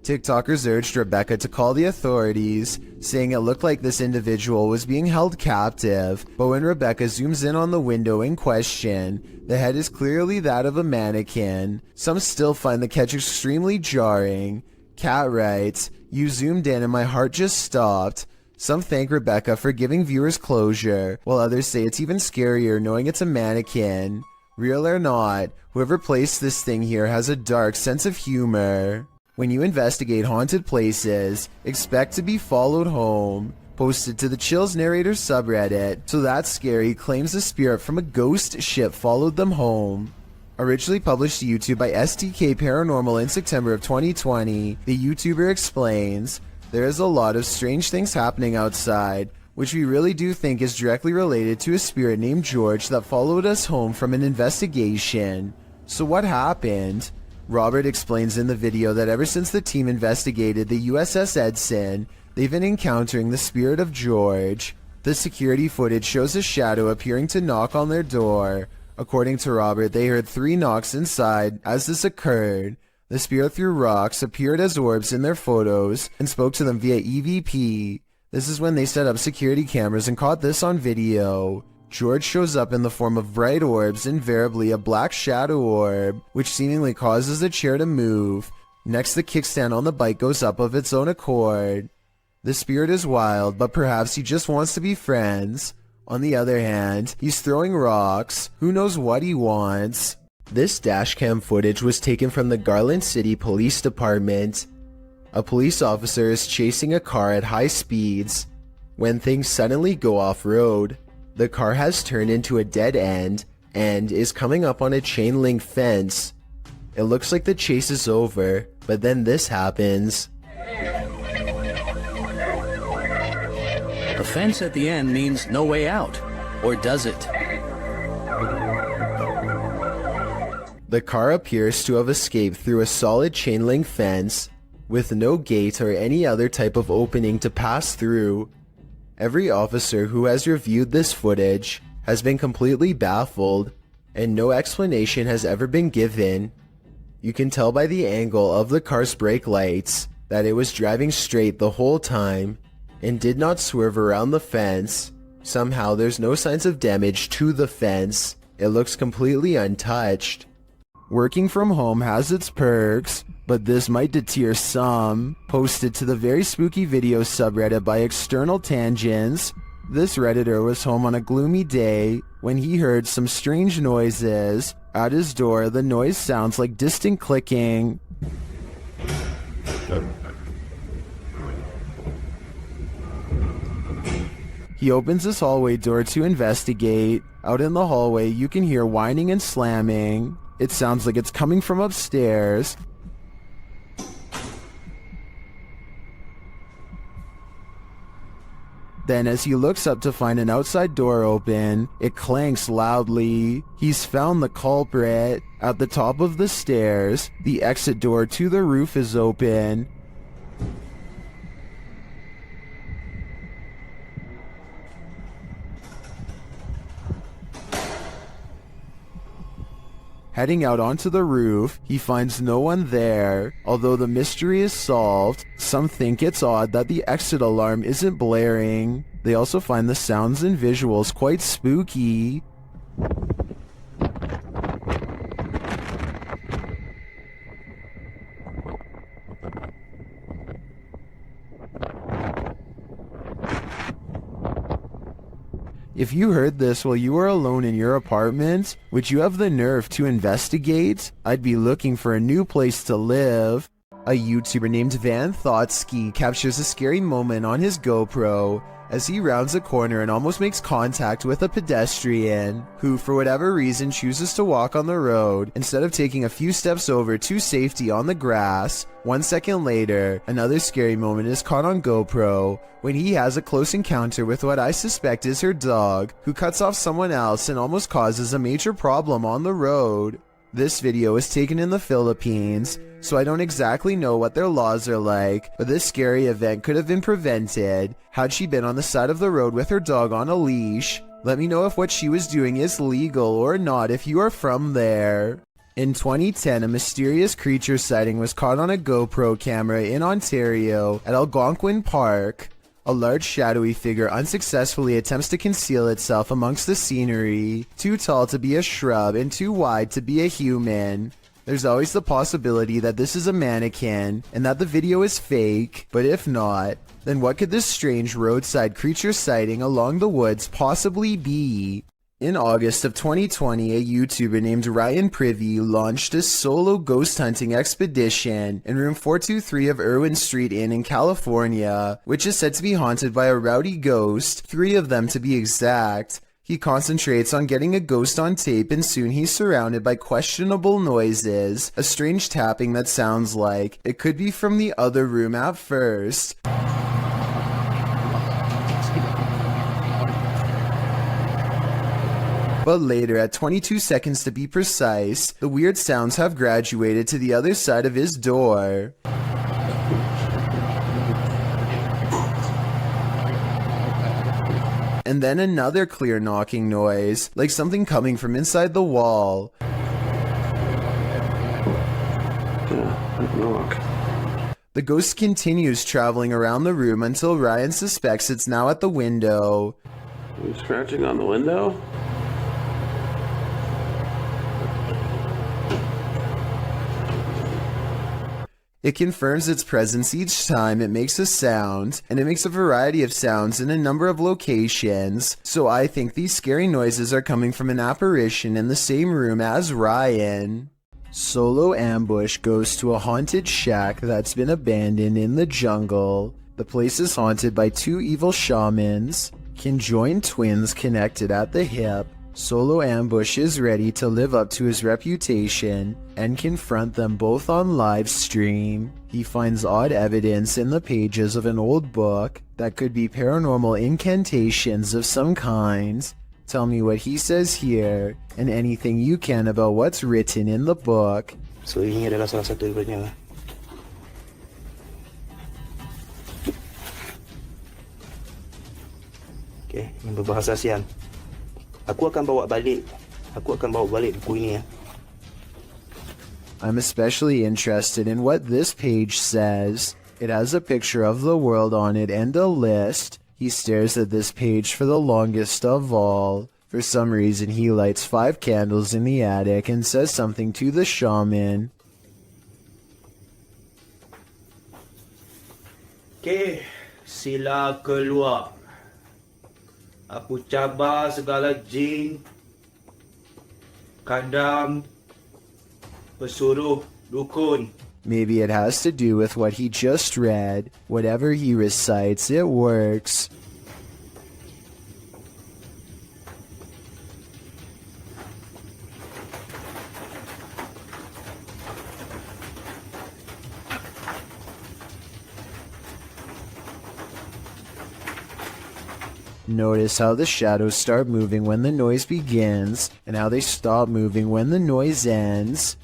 TikTokers urged Rebecca to call the authorities, saying it looked like this individual was being held captive, but when Rebecca zooms in on the window in question, the head is clearly that of a mannequin. Some still find the catch extremely jarring. Kat writes, "You zoomed in and my heart just stopped." Some thank Rebecca for giving viewers closure, while others say it's even scarier knowing it's a mannequin. Real or not, whoever placed this thing here has a dark sense of humor. When you investigate haunted places, expect to be followed home. posted to the Chills Narrator subreddit. So That's Scary claims a spirit from a ghost ship followed them home. Originally published to YouTube by STK Paranormal in September of 2020, the YouTuber explains, "There is a lot of strange things happening outside, which we really do think is directly related to a spirit named George that followed us home from an investigation." So what happened? Robert explains in the video that ever since the team investigated the USS Edson, they've been encountering the spirit of George. The security footage shows a shadow appearing to knock on their door. According to Robert, they heard 3 knocks inside as this occurred. The spirit threw rocks, appeared as orbs in their photos, and spoke to them via EVP. This is when they set up security cameras and caught this on video. George shows up in the form of bright orbs, invariably a black shadow orb, which seemingly causes the chair to move. Next, the kickstand on the bike goes up of its own accord. The spirit is wild, but perhaps he just wants to be friends. On the other hand, he's throwing rocks. Who knows what he wants? This dashcam footage was taken from the Garland City Police Department. A police officer is chasing a car at high speeds when things suddenly go off-road. The car has turned into a dead end and is coming up on a chain link fence. It looks like the chase is over, but then this happens. The fence at the end means no way out, or does it? The car appears to have escaped through a solid chain link fence with no gate or any other type of opening to pass through. Every officer who has reviewed this footage has been completely baffled, and no explanation has ever been given. You can tell by the angle of the car's brake lights that it was driving straight the whole time and did not swerve around the fence. Somehow there's no signs of damage to the fence. It looks completely untouched. Working from home has its perks, but this might deter some. Posted to the Very Spooky Video subreddit by External Tangents, this Redditor was home on a gloomy day when he heard some strange noises. At his door, the noise sounds like distant clicking. He opens his hallway door to investigate. Out in the hallway, you can hear whining and slamming. It sounds like it's coming from upstairs. Then as he looks up to find an outside door open, it clanks loudly. He's found the culprit. At the top of the stairs, the exit door to the roof is open. Heading out onto the roof, he finds no one there. Although the mystery is solved, some think it's odd that the exit alarm isn't blaring. They also find the sounds and visuals quite spooky. If you heard this while you were alone in your apartment, would you have the nerve to investigate? I'd be looking for a new place to live. A YouTuber named Van Thoughtski captures a scary moment on his GoPro as he rounds a corner and almost makes contact with a pedestrian who, for whatever reason, chooses to walk on the road instead of taking a few steps over to safety on the grass. 1 second later, another scary moment is caught on GoPro when he has a close encounter with what I suspect is her dog, who cuts off someone else and almost causes a major problem on the road. This video was taken in the Philippines, so I don't exactly know what their laws are like, but this scary event could have been prevented had she been on the side of the road with her dog on a leash. Let me know if what she was doing is legal or not if you are from there. In 2010, a mysterious creature sighting was caught on a GoPro camera in Ontario at Algonquin Park. A large shadowy figure unsuccessfully attempts to conceal itself amongst the scenery, too tall to be a shrub and too wide to be a human. There's always the possibility that this is a mannequin and that the video is fake, but if not, then what could this strange roadside creature sighting along the woods possibly be? In August of 2020, a YouTuber named Ryan Privy launched a solo ghost hunting expedition in room 423 of Irwin Street Inn in California, which is said to be haunted by a rowdy ghost, 3 of them to be exact. He concentrates on getting a ghost on tape, and soon he's surrounded by questionable noises, a strange tapping that sounds like it could be from the other room at first. But later, at 22 seconds to be precise, the weird sounds have graduated to the other side of his door. And then another clear knocking noise, like something coming from inside the wall. The ghost continues traveling around the room until Ryan suspects it's now at the window. Are you scratching on the window? It confirms its presence each time it makes a sound, and it makes a variety of sounds in a number of locations, so I think these scary noises are coming from an apparition in the same room as Ryan. Solo Ambush goes to a haunted shack that's been abandoned in the jungle. The place is haunted by 2 evil shamans, conjoined twins connected at the hip. Solo Ambush is ready to live up to his reputation and confront them both on live stream. He finds odd evidence in the pages of an old book that could be paranormal incantations of some kind. Tell me what he says here and anything you can about what's written in the book. So ini adalah salah satu daripadanya. Okay, yang berbahasa ASEAN. Aku akan bawa balik buku ini ya. I'm especially interested in what this page says. It has a picture of the world on it and a list. He stares at this page for the longest of all. For some reason, he lights 5 candles in the attic and says something to the shaman. Okay, sila keluar. Aku cabar segala jin, kadam, pesuruh, dukun. Maybe it has to do with what he just read. Whatever he recites, it works. Notice how the shadows start moving when the noise begins, and how they stop moving when the noise ends.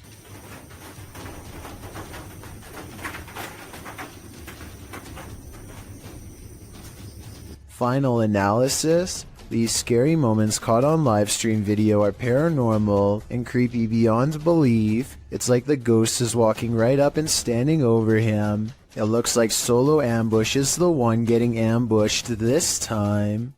Final analysis. These scary moments caught on livestream video are paranormal and creepy beyond belief. It's like the ghost is walking right up and standing over him. It looks like Solo Ambush is the one getting ambushed this time.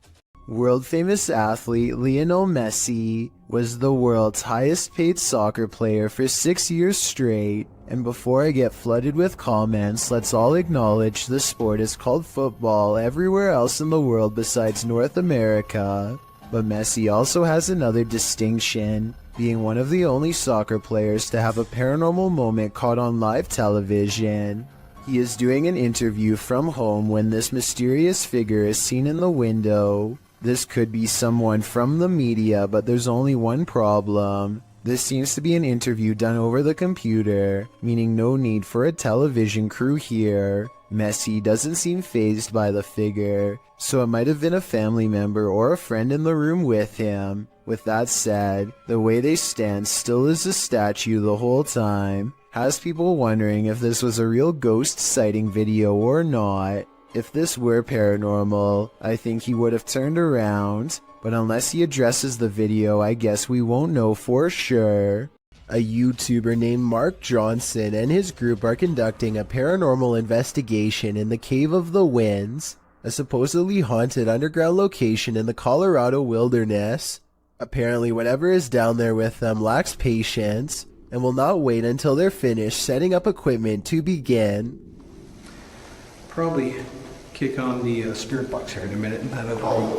World-famous athlete Lionel Messi was the world's highest-paid soccer player for 6 years straight. And before I get flooded with comments, let's all acknowledge the sport is called football everywhere else in the world besides North America. But Messi also has another distinction, being one of the only soccer players to have a paranormal moment caught on live television. He is doing an interview from home when this mysterious figure is seen in the window. This could be someone from the media, but there's only one problem. This seems to be an interview done over the computer, meaning no need for a television crew here. Messi doesn't seem fazed by the figure, so it might have been a family member or a friend in the room with him. With that said, the way they stand still as a statue the whole time has people wondering if this was a real ghost sighting video or not. If this were paranormal, I think he would have turned around, but unless he addresses the video, I guess we won't know for sure. A YouTuber named Mark Johnson and his group are conducting a paranormal investigation in the Cave of the Winds, a supposedly haunted underground location in the Colorado wilderness. Apparently whatever is down there with them lacks patience, and will not wait until they're finished setting up equipment to begin. Probably kick on the spirit box here in a minute and have it all.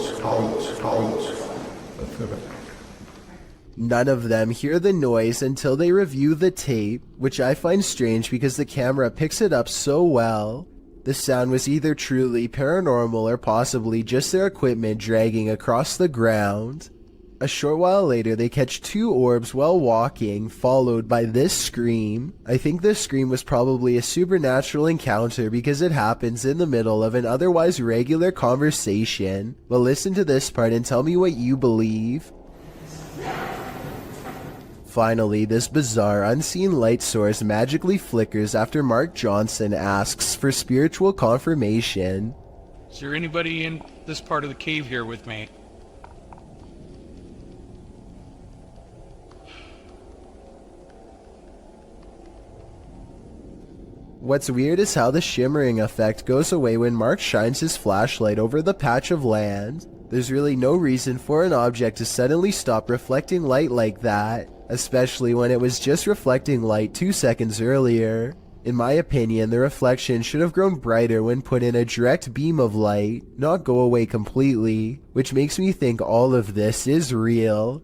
None of them hear the noise until they review the tape, which I find strange because the camera picks it up so well. The sound was either truly paranormal or possibly just their equipment dragging across the ground. A short while later, they catch 2 orbs while walking, followed by this scream. I think this scream was probably a supernatural encounter because it happens in the middle of an otherwise regular conversation. But listen to this part and tell me what you believe. Finally, this bizarre unseen light source magically flickers after Mark Johnson asks for spiritual confirmation. Is there anybody in this part of the cave here with me? What's weird is how the shimmering effect goes away when Mark shines his flashlight over the patch of land. There's really no reason for an object to suddenly stop reflecting light like that, especially when it was just reflecting light 2 seconds earlier. In my opinion, the reflection should have grown brighter when put in a direct beam of light, not go away completely, which makes me think all of this is real.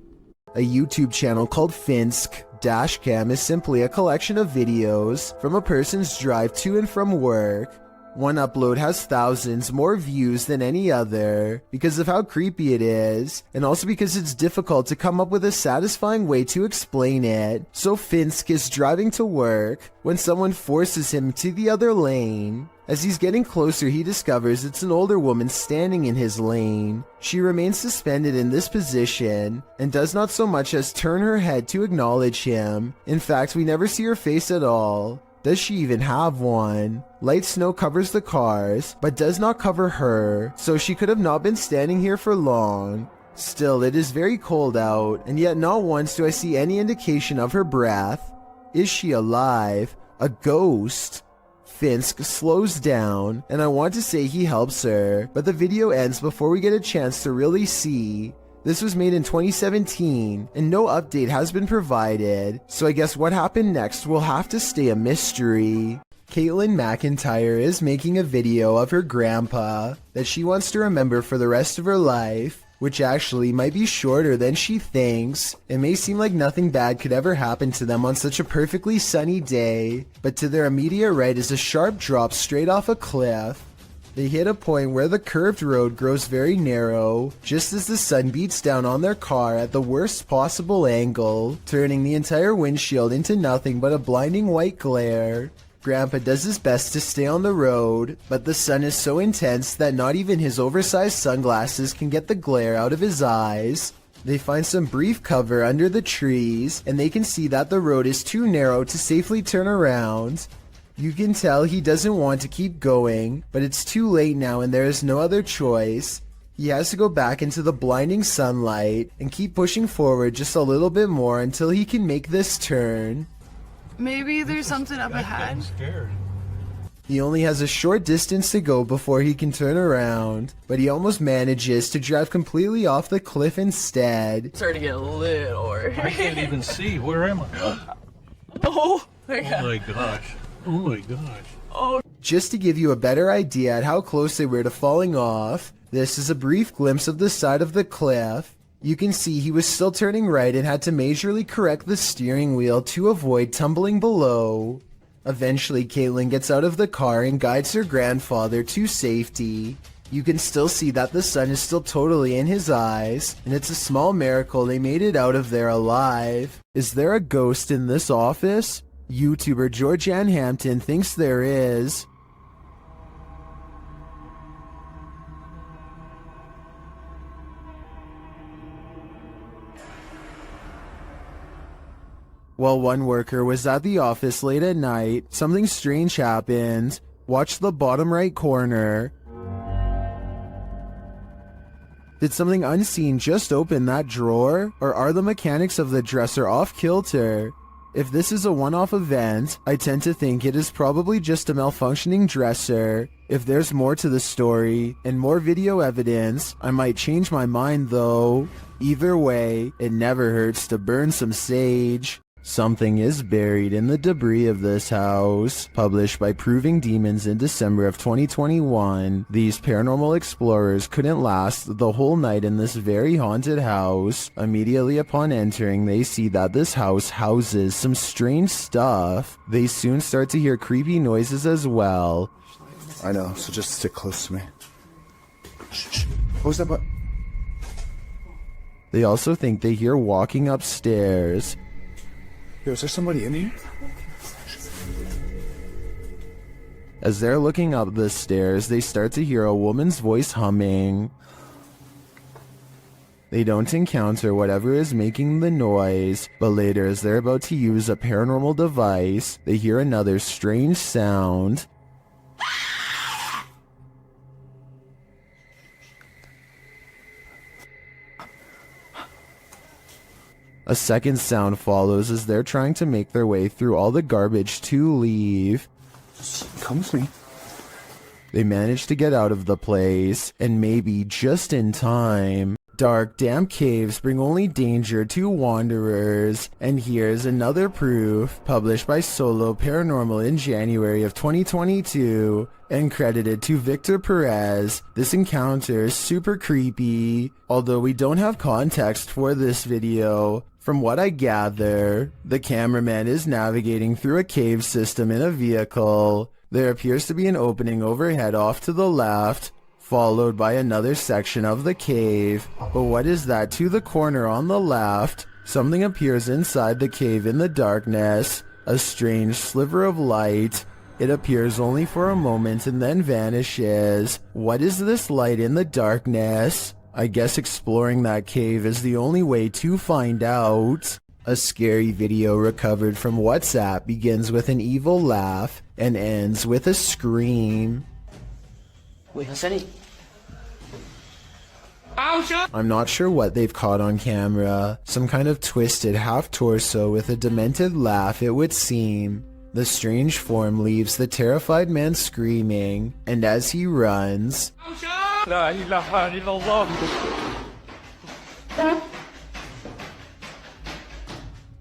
A YouTube channel called Finsk Dashcam is simply a collection of videos from a person's drive to and from work. One upload has thousands more views than any other because of how creepy it is, and also because it's difficult to come up with a satisfying way to explain it. So Finsk is driving to work when someone forces him to the other lane. As he's getting closer, he discovers it's an older woman standing in his lane. She remains suspended in this position and does not so much as turn her head to acknowledge him. In fact, we never see her face at all. Does she even have one? Light snow covers the cars, but does not cover her, so she could have not been standing here for long. Still, it is very cold out, and yet not once do I see any indication of her breath. Is she alive? A ghost? Finsk slows down, and I want to say he helps her, but the video ends before we get a chance to really see. This was made in 2017, and no update has been provided, so I guess what happened next will have to stay a mystery. Caitlin McIntyre is making a video of her grandpa that she wants to remember for the rest of her life, which actually might be shorter than she thinks. It may seem like nothing bad could ever happen to them on such a perfectly sunny day, but to their immediate right is a sharp drop straight off a cliff. They hit a point where the curved road grows very narrow, just as the sun beats down on their car at the worst possible angle, turning the entire windshield into nothing but a blinding white glare. Grandpa does his best to stay on the road, but the sun is so intense that not even his oversized sunglasses can get the glare out of his eyes. They find some brief cover under the trees, and they can see that the road is too narrow to safely turn around. You can tell he doesn't want to keep going, but it's too late now and there is no other choice. He has to go back into the blinding sunlight and keep pushing forward just a little bit more until he can make this turn. Maybe there's something up ahead. He only has a short distance to go before he can turn around, but he almost manages to drive completely off the cliff instead. Starting to get a little. I can't even see. Where am I? Oh my god. Oh my gosh. Oh my gosh. Oh. Just to give you a better idea at how close they were to falling off, this is a brief glimpse of the side of the cliff. You can see he was still turning right and had to majorly correct the steering wheel to avoid tumbling below. Eventually, Caitlin gets out of the car and guides her grandfather to safety. You can still see that the sun is still totally in his eyes, and it's a small miracle they made it out of there alive. Is there a ghost in this office? YouTuber Georgianne Hampton thinks there is. While one worker was at the office late at night, something strange happened. Watch the bottom right corner. Did something unseen just open that drawer? Or are the mechanics of the dresser off kilter? If this is a one-off event, I tend to think it is probably just a malfunctioning dresser. If there's more to the story, and more video evidence, I might change my mind though. Either way, it never hurts to burn some sage. Something is buried in the debris of this house. Published by Proving Demons in December of 2021, these paranormal explorers couldn't last the whole night in this very haunted house. Immediately upon entering, they see that this house houses some strange stuff. They soon start to hear creepy noises as well. I know, so just stick close to me. Shh. What was that button? They also think they hear walking upstairs. Yo, is there somebody in here? As they're looking up the stairs, they start to hear a woman's voice humming. They don't encounter whatever is making the noise, but later as they're about to use a paranormal device, they hear another strange sound. A second sound follows as they're trying to make their way through all the garbage to leave. Come with me. They manage to get out of the place, and maybe just in time. Dark, damp caves bring only danger to wanderers, and here's another proof, published by Solo Paranormal in January of 2022, and credited to Victor Perez. This encounter is super creepy, although we don't have context for this video. From what I gather, the cameraman is navigating through a cave system in a vehicle. There appears to be an opening overhead off to the left, followed by another section of the cave. But what is that to the corner on the left? Something appears inside the cave in the darkness, a strange sliver of light. It appears only for a moment and then vanishes. What is this light in the darkness? I guess exploring that cave is the only way to find out. A scary video recovered from WhatsApp begins with an evil laugh and ends with a scream. I'm not sure what they've caught on camera. Some kind of twisted half-torso with a demented laugh, it would seem. The strange form leaves the terrified man screaming, and as he runs,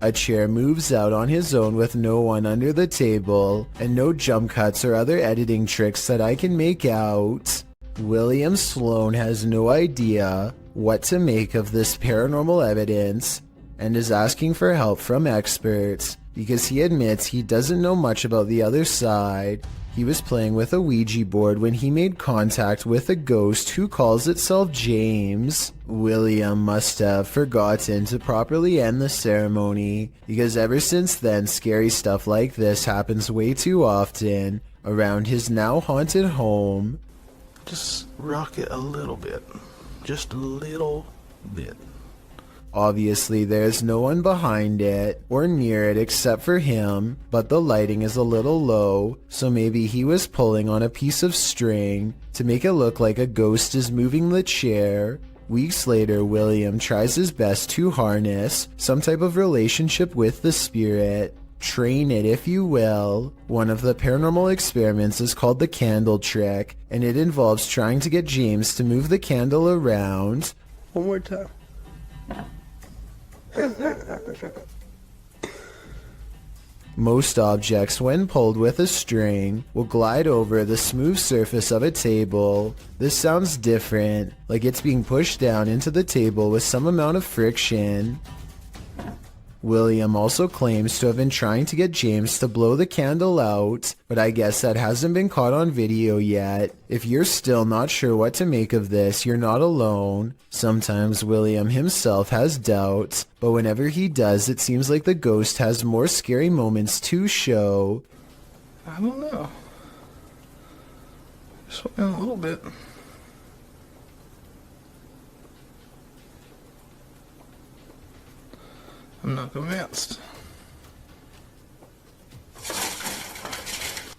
a chair moves out on his own with no one under the table, and no jump cuts or other editing tricks that I can make out. William Sloan has no idea what to make of this paranormal evidence, and is asking for help from experts, because he admits he doesn't know much about the other side. He was playing with a Ouija board when he made contact with a ghost who calls itself James. William must have forgotten to properly end the ceremony, because ever since then scary stuff like this happens way too often around his now haunted home. Just rock it a little bit. Just a little bit. Obviously, there's no one behind it or near it except for him, but the lighting is a little low, so maybe he was pulling on a piece of string to make it look like a ghost is moving the chair. Weeks later, William tries his best to harness some type of relationship with the spirit. Train it, if you will. One of the paranormal experiments is called the candle trick, and it involves trying to get James to move the candle around. One more time. Most objects, when pulled with a string, will glide over the smooth surface of a table. This sounds different, like it's being pushed down into the table with some amount of friction. William also claims to have been trying to get James to blow the candle out, but I guess that hasn't been caught on video yet. If you're still not sure what to make of this, you're not alone. Sometimes William himself has doubts, but whenever he does, it seems like the ghost has more scary moments to show. I don't know. Just went in a little bit. I'm not convinced.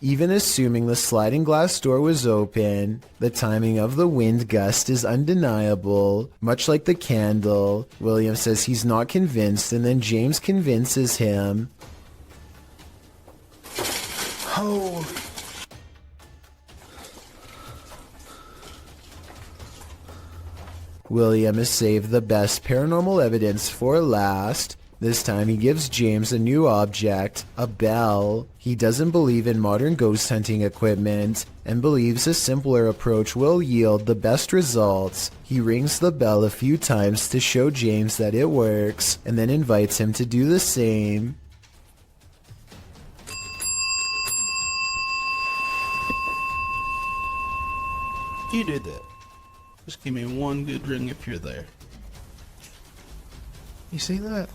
Even assuming the sliding glass door was open, the timing of the wind gust is undeniable. Much like the candle, William says he's not convinced, and then James convinces him. Holy. William has saved the best paranormal evidence for last. This time he gives James a new object, a bell. He doesn't believe in modern ghost hunting equipment and believes a simpler approach will yield the best results. He rings the bell a few times to show James that it works and then invites him to do the same. You did that. Just give me one good ring if you're there. You see that?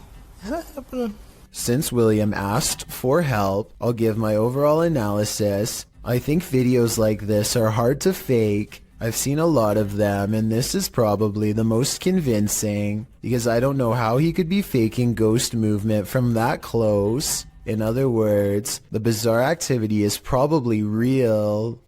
That happened. Since William asked for help, I'll give my overall analysis. I think videos like this are hard to fake. I've seen a lot of them, and this is probably the most convincing, because I don't know how he could be faking ghost movement from that close. In other words, the bizarre activity is probably real.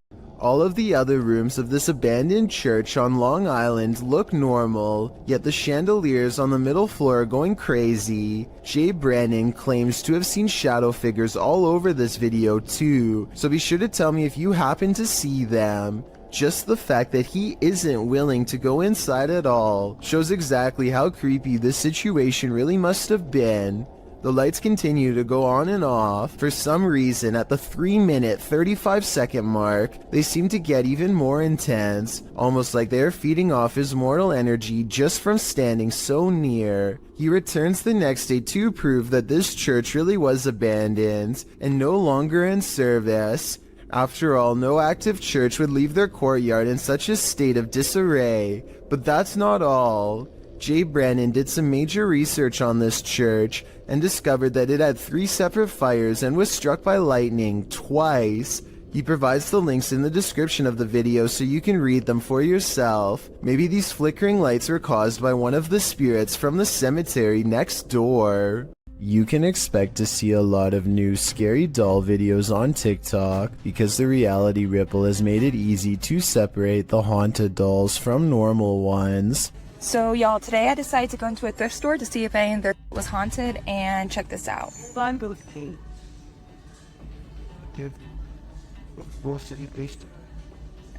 All of the other rooms of this abandoned church on Long Island look normal, yet the chandeliers on the middle floor are going crazy. Jay Brennan claims to have seen shadow figures all over this video too, so be sure to tell me if you happen to see them. Just the fact that he isn't willing to go inside at all shows exactly how creepy this situation really must have been. The lights continue to go on and off. For some reason, at the 3-minute 35-second mark, they seem to get even more intense, almost like they are feeding off his mortal energy just from standing so near. He returns the next day to prove that this church really was abandoned and no longer in service. After all, no active church would leave their courtyard in such a state of disarray. But that's not all. Jay Brennan did some major research on this church and discovered that it had 3 separate fires and was struck by lightning twice. He provides the links in the description of the video so you can read them for yourself. Maybe these flickering lights were caused by one of the spirits from the cemetery next door. You can expect to see a lot of new scary doll videos on TikTok because the reality ripple has made it easy to separate the haunted dolls from normal ones. So y'all, today I decided to go into a thrift store to see if any of their was haunted, and check this out.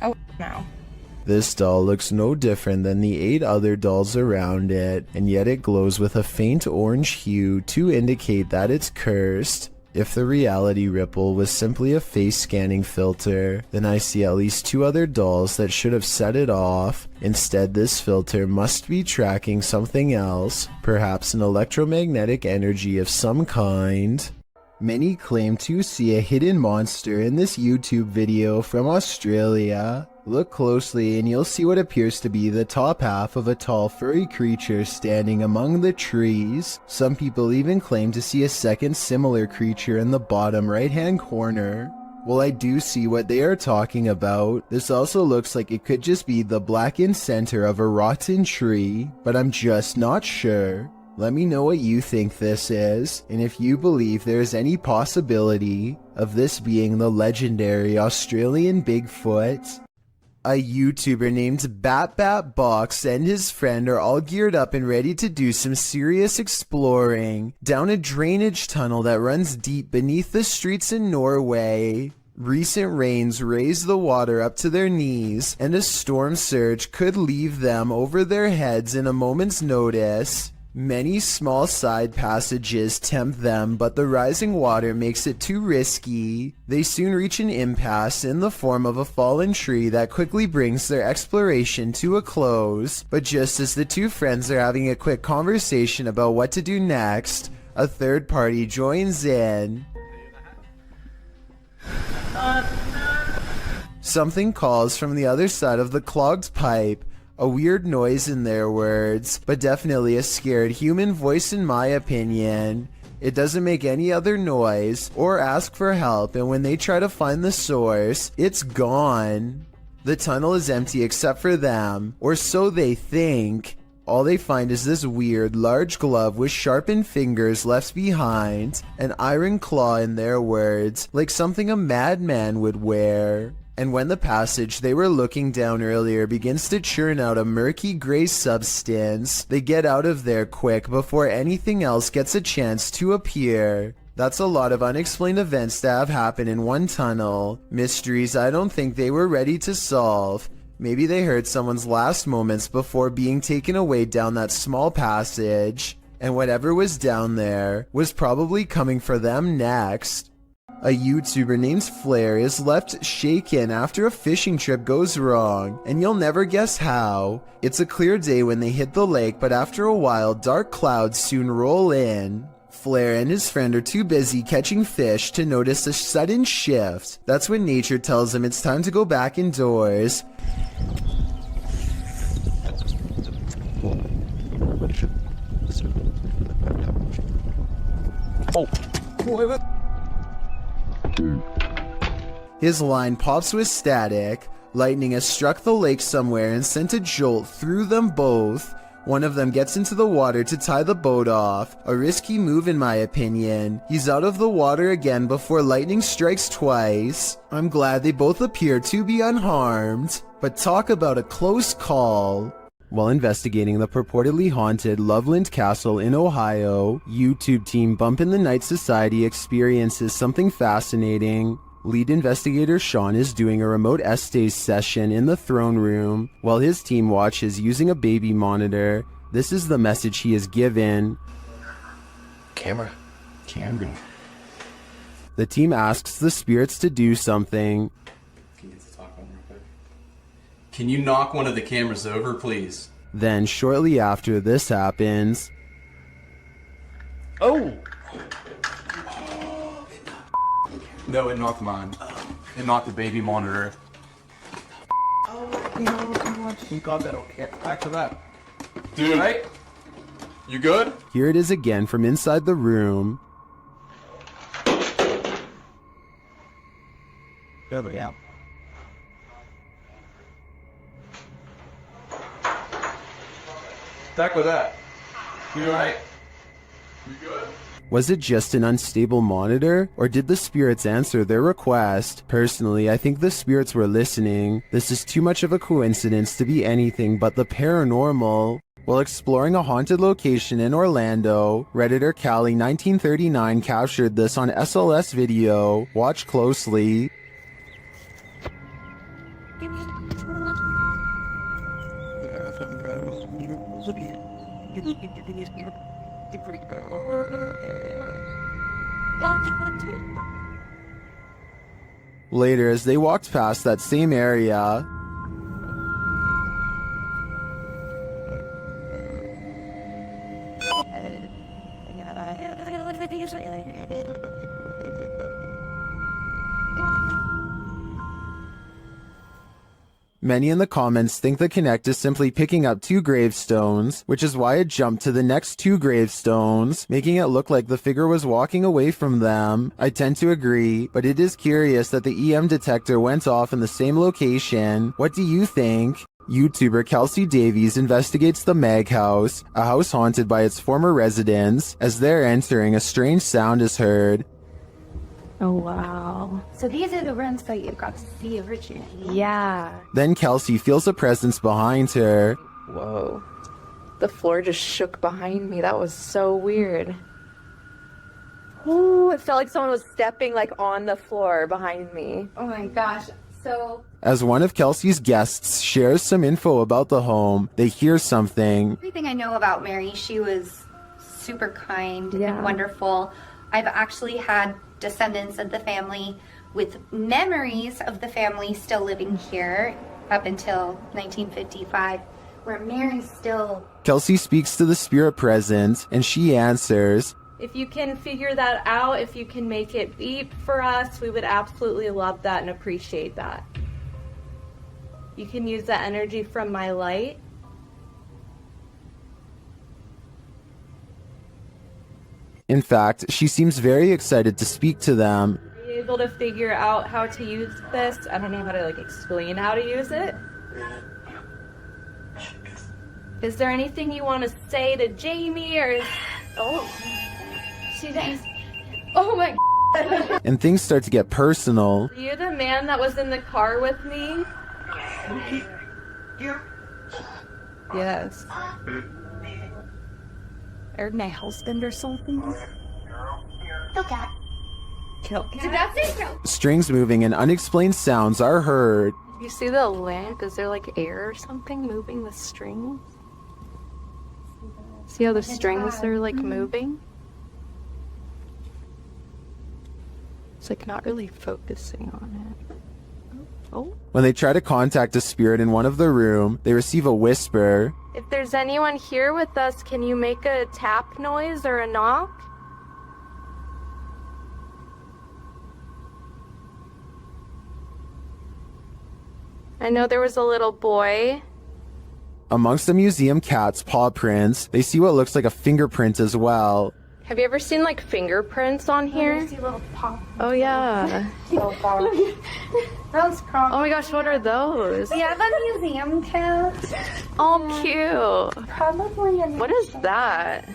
Oh, no. This doll looks no different than the 8 other dolls around it, and yet it glows with a faint orange hue to indicate that it's cursed. If the reality ripple was simply a face scanning filter, then I see at least 2 other dolls that should have set it off. Instead, this filter must be tracking something else, perhaps an electromagnetic energy of some kind. Many claim to see a hidden monster in this YouTube video from Australia. Look closely and you'll see what appears to be the top half of a tall furry creature standing among the trees. Some people even claim to see a second similar creature in the bottom right-hand corner. Well, I do see what they are talking about. This also looks like it could just be the blackened center of a rotten tree, but I'm just not sure. Let me know what you think this is, and if you believe there is any possibility of this being the legendary Australian Bigfoot. A YouTuber named BatBatBox and his friend are all geared up and ready to do some serious exploring down a drainage tunnel that runs deep beneath the streets in Norway. Recent rains raise the water up to their knees, and a storm surge could leave them over their heads in a moment's notice. Many small side passages tempt them, but the rising water makes it too risky. They soon reach an impasse in the form of a fallen tree that quickly brings their exploration to a close. But just as the 2 friends are having a quick conversation about what to do next, a third party joins in. Something calls from the other side of the clogged pipe. A weird noise in their words, but definitely a scared human voice in my opinion. It doesn't make any other noise or ask for help, and when they try to find the source, it's gone. The tunnel is empty except for them, or so they think. All they find is this weird, large glove with sharpened fingers left behind, an iron claw in their words, like something a madman would wear. And when the passage they were looking down earlier begins to churn out a murky gray substance, they get out of there quick before anything else gets a chance to appear. That's a lot of unexplained events that have happened in one tunnel. Mysteries I don't think they were ready to solve. Maybe they heard someone's last moments before being taken away down that small passage. and whatever was down there was probably coming for them next. A YouTuber named Flair is left shaken after a fishing trip goes wrong, and you'll never guess how. It's a clear day when they hit the lake, but after a while, dark clouds soon roll in. Flair and his friend are too busy catching fish to notice a sudden shift. That's when nature tells him it's time to go back indoors. His line pops with static. Lightning has struck the lake somewhere and sent a jolt through them both. One of them gets into the water to tie the boat off. A risky move in my opinion. He's out of the water again before lightning strikes twice. I'm glad they both appear to be unharmed. But talk about a close call. While investigating the purportedly haunted Loveland Castle in Ohio, YouTube team Bump in the Night Society experiences something fascinating. Lead investigator Sean is doing a remote essays session in the throne room while his team watches using a baby monitor. This is the message he is given. Camera. The team asks the spirits to do something. Can you knock one of the cameras over, please? Then, shortly after this happens... Oh! No, it knocked mine. It knocked the baby monitor. You got that, okay. Back to that. Dude, right? You good? Here it is again from inside the room. Good, yeah. Back with that. You alright? You good? Was it just an unstable monitor, or did the spirits answer their request? Personally, I think the spirits were listening. This is too much of a coincidence to be anything but the paranormal. While exploring a haunted location in Orlando, Redditor Callie1939 captured this on SLS video. Watch closely. Later, as they walked past that same area, many in the comments think the Connect is simply picking up 2 gravestones, which is why it jumped to the next 2 gravestones, making it look like the figure was walking away from them. I tend to agree, but it is curious that the EM detector went off in the same location. What do you think? YouTuber Kelsey Davies investigates the Mag House, a house haunted by its former residents. As they're entering, a strange sound is heard. Oh, wow. So these are the rooms that you got to see originally. Yeah. Then Kelsey feels a presence behind her. Whoa. The floor just shook behind me. That was so weird. Ooh, it felt like someone was stepping like on the floor behind me. Oh my gosh. So As one of Kelsey's guests shares some info about the home, they hear something. everything I know about Mary, she was super kind and wonderful. I've actually had descendants of the family with memories of the family still living here up until 1955, where Mary's still... Kelsey speaks to the spirit present, and she answers. If you can figure that out, if you can make it beep for us, we would absolutely love that and appreciate that. You can use that energy from my light. In fact, she seems very excited to speak to them. Are you able to figure out how to use this? I don't know how to explain how to use it. Is there anything you want to say to Jamie or... Oh, She does. Oh my God. And things start to get personal. are you the man that was in the car with me? Yes. Or my husband or something? Okay. Kill. Did that say Strings moving and unexplained sounds are heard. You see the lamp? Is there air or something moving the strings? See how the strings are like moving? It's like not really focusing on it. Oh. When they try to contact a spirit in one of the room, they receive a whisper. If there's anyone here with us, can you make a tap noise or a knock? I know there was a little boy. Amongst the museum cat's paw prints, they see what looks like a fingerprint as well. Have you ever seen like fingerprints on here? Oh yeah. Those crawling. Oh my gosh, what are those? We have a museum cat. Oh, cute. Probably a What is that?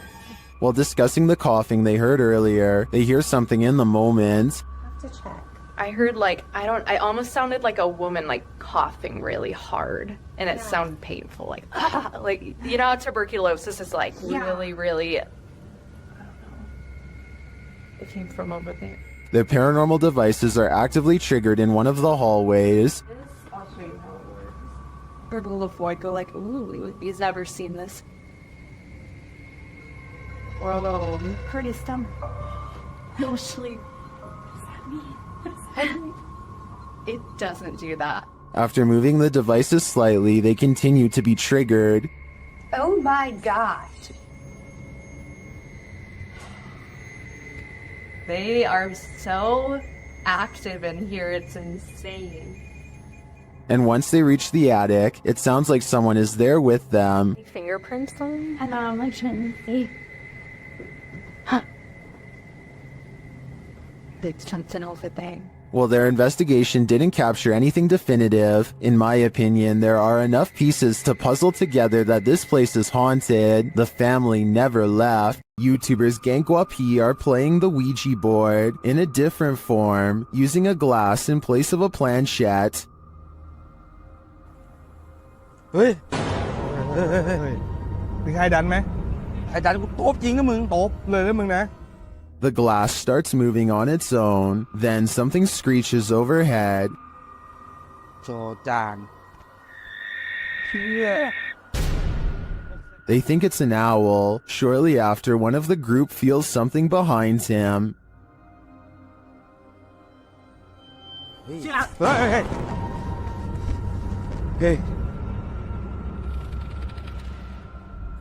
While discussing the coughing they heard earlier, they hear something in the moment. have to check. I heard like, I almost sounded like a woman like coughing really hard. And it sounded painful, like, ah, like, you know, tuberculosis is like really, really, I don't know. It came from over there. The paranormal devices are actively triggered in one of the hallways. I'll show you how it works. Purple before I go like, ooh, he's never seen this. Or Curtis, dumb. no sleep. It doesn't do that. After moving the devices slightly, they continue to be triggered. Oh my god. They are so active in here, it's insane. And once they reach the attic, it sounds like someone is there with them. Fingerprints on? And I'm like, shouldn't see. There's something over there. While their investigation didn't capture anything definitive, in my opinion, there are enough pieces to puzzle together that this place is haunted. The family never left. YouTubers Gankwa P are playing the Ouija board in a different form, using a glass in place of a planchette. เฮ้ยมีใครดันไหมใครดันกูตบจริงนะมึงตบเลยนะมึงนะ The glass starts moving on its own, then something screeches overhead. โจจานเชี่ย They think it's an owl. Shortly after, one of the group feels something behind him. เฮ้ยเฮ้ยเฮ้ย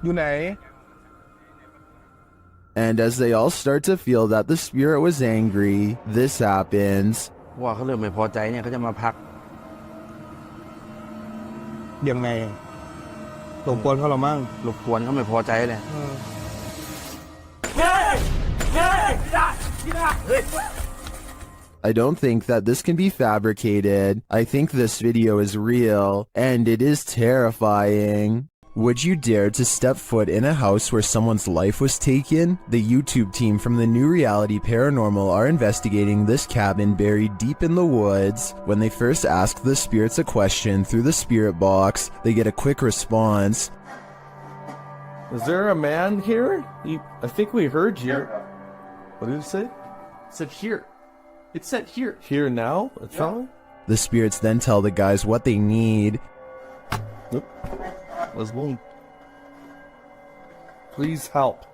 อยู่ไหน And as they all start to feel that the spirit was angry, this happens. ว่าเขาเริ่มไม่พอใจเนี่ยเขาจะมาพักยังไงหลบกวนเขาหรอมั่งหลบกวนเขาไม่พอใจเลย I don't think that this can be fabricated. I think this video is real, and it is terrifying. Would you dare to step foot in a house where someone's life was taken? The YouTube team from the New Reality Paranormal are investigating this cabin buried deep in the woods. When they first ask the spirits a question through the spirit box, they get a quick response. Is there a man here? I think we heard you. What did it say? It said here. It said here. Here now? Yeah. The spirits then tell the guys what they need. Was one. Please help.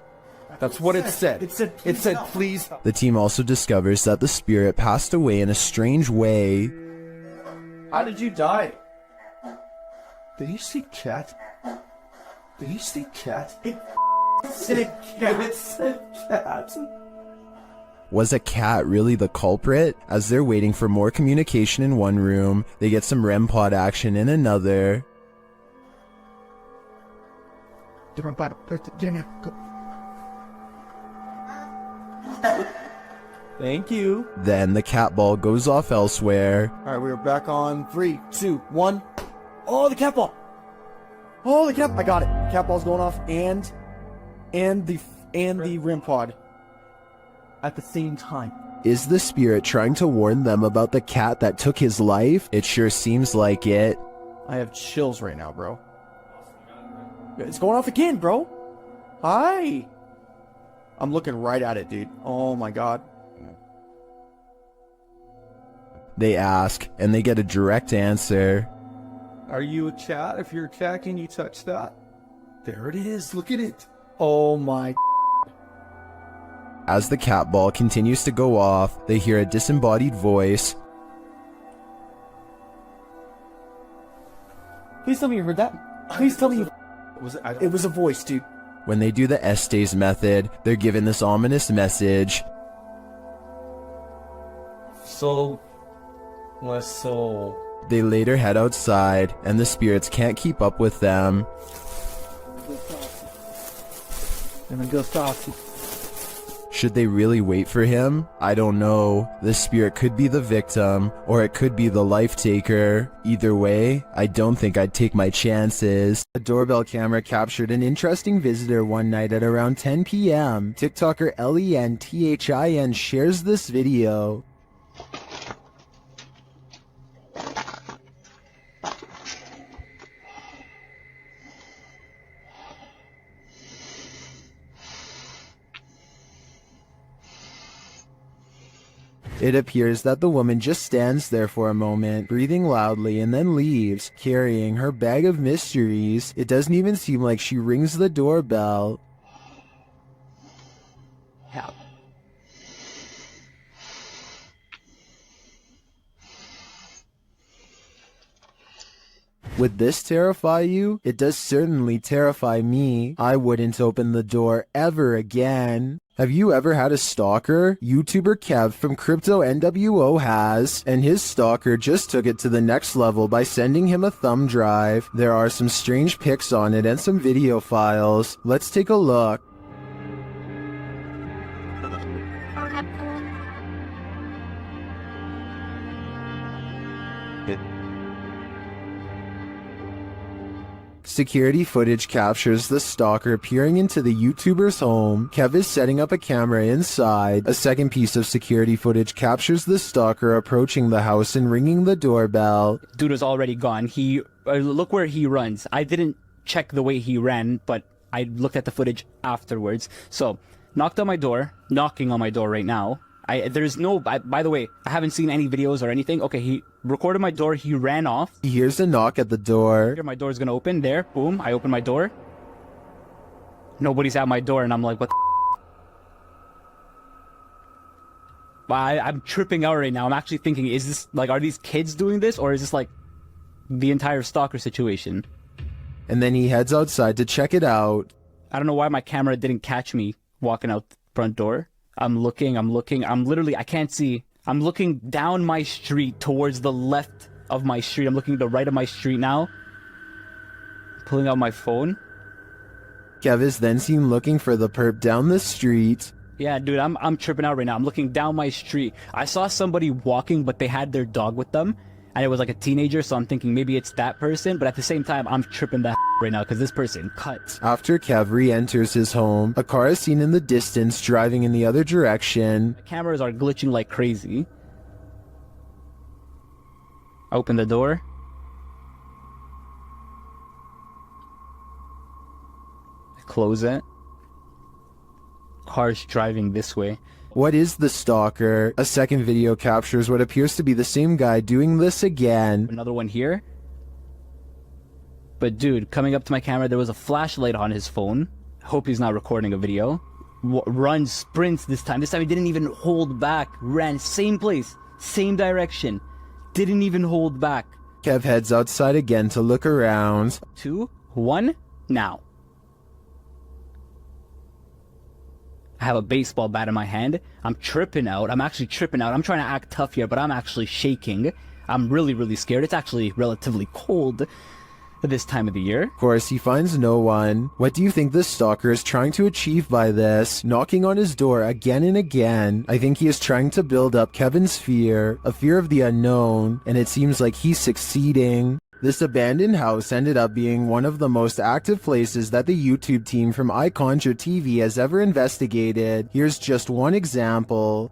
That's what it said. It said please help. The team also discovers that the spirit passed away in a strange way. How did you die? Did you see cat? Did you see cat? It said cat. It said cat. Was a cat really the culprit? As they're waiting for more communication in one room, they get some REM pod action in another. Thank you. Then the cat ball goes off elsewhere. Alright, we're back on 3, 2, 1. Oh, the cat ball! Oh, the cat! I got it. Cat ball's going off, and the REM pod at the same time. Is the spirit trying to warn them about the cat that took his life? It sure seems like it. I have chills right now, bro. It's going off again, bro. Hi. I'm looking right at it, dude. Oh my god. They ask, and they get a direct answer. Are you a cat? If you're a cat, can you touch that? There it is. Look at it. Oh my. As the cat ball continues to go off, they hear a disembodied voice. Please tell me you heard that. Please tell me you... It was a voice, dude. When they do the Estes method, they're given this ominous message. So... my soul. They later head outside, and the spirits can't keep up with them. And then goes talk. Should they really wait for him? I don't know. The spirit could be the victim, or it could be the life taker. Either way, I don't think I'd take my chances. A doorbell camera captured an interesting visitor one night at around 10 p.m. TikToker LENTHIN shares this video. It appears that the woman just stands there for a moment, breathing loudly, and then leaves, carrying her bag of mysteries. It doesn't even seem like she rings the doorbell. Help. Would this terrify you? It does certainly terrify me. I wouldn't open the door ever again. Have you ever had a stalker? YouTuber Kev from Crypto NWO has, and his stalker just took it to the next level by sending him a thumb drive. There are some strange pics on it and some video files. Let's take a look. Security footage captures the stalker peering into the YouTuber's home. Kev is setting up a camera inside. A second piece of security footage captures the stalker approaching the house and ringing the doorbell. Dude is already gone. He look where he runs. I didn't check the way he ran, but I looked at the footage afterwards. So, knocking on my door right now. There's no, by the way, I haven't seen any videos or anything. Okay, he recorded my door, he ran off. He hears a knock at the door. My door's gonna open, there, boom, I open my door. Nobody's at my door, and I'm like, what the I'm tripping out right now. I'm actually thinking, is this, like, are these kids doing this, or is this, like, the entire stalker situation? And then he heads outside to check it out. I don't know why my camera didn't catch me walking out the front door. I'm looking, I'm literally, I can't see. I'm looking down my street towards the left of my street. I'm looking to the right of my street now. Pulling out my phone. Kev is then seen looking for the perp down the street. Yeah, dude, I'm tripping out right now. I'm looking down my street. I saw somebody walking, but they had their dog with them. And it was like a teenager, so I'm thinking maybe it's that person. But at the same time, I'm tripping that right now because this person cut. After Kev re-enters his home, a car is seen in the distance driving in the other direction. The cameras are glitching like crazy. Open the door. Close it. Car's driving this way. What is the stalker? A second video captures what appears to be the same guy doing this again. Another one here. But dude, coming up to my camera, there was a flashlight on his phone. Hope he's not recording a video. Runs, sprints this time. This time he didn't even hold back. Ran, same place, same direction. Didn't even hold back. Kev heads outside again to look around. 2, 1, now. I have a baseball bat in my hand. I'm tripping out. I'm actually tripping out. I'm trying to act tough here, but I'm actually shaking. I'm really, really scared. It's actually relatively cold this time of the year. Of course, he finds no one. What do you think this stalker is trying to achieve by this? Knocking on his door again and again. I think he is trying to build up Kevin's fear, a fear of the unknown, and it seems like he's succeeding. This abandoned house ended up being one of the most active places that the YouTube team from iConjure TV has ever investigated. Here's just one example.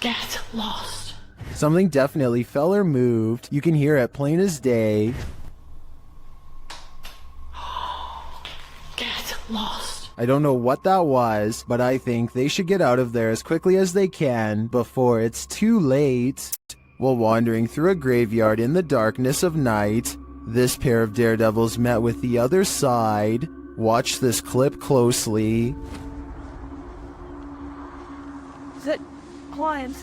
Get lost. Something definitely fell or moved. You can hear it plain as day. Get lost. I don't know what that was, but I think they should get out of there as quickly as they can before it's too late. While wandering through a graveyard in the darkness of night, this pair of daredevils met with the other side. Watch this clip closely. Is that client?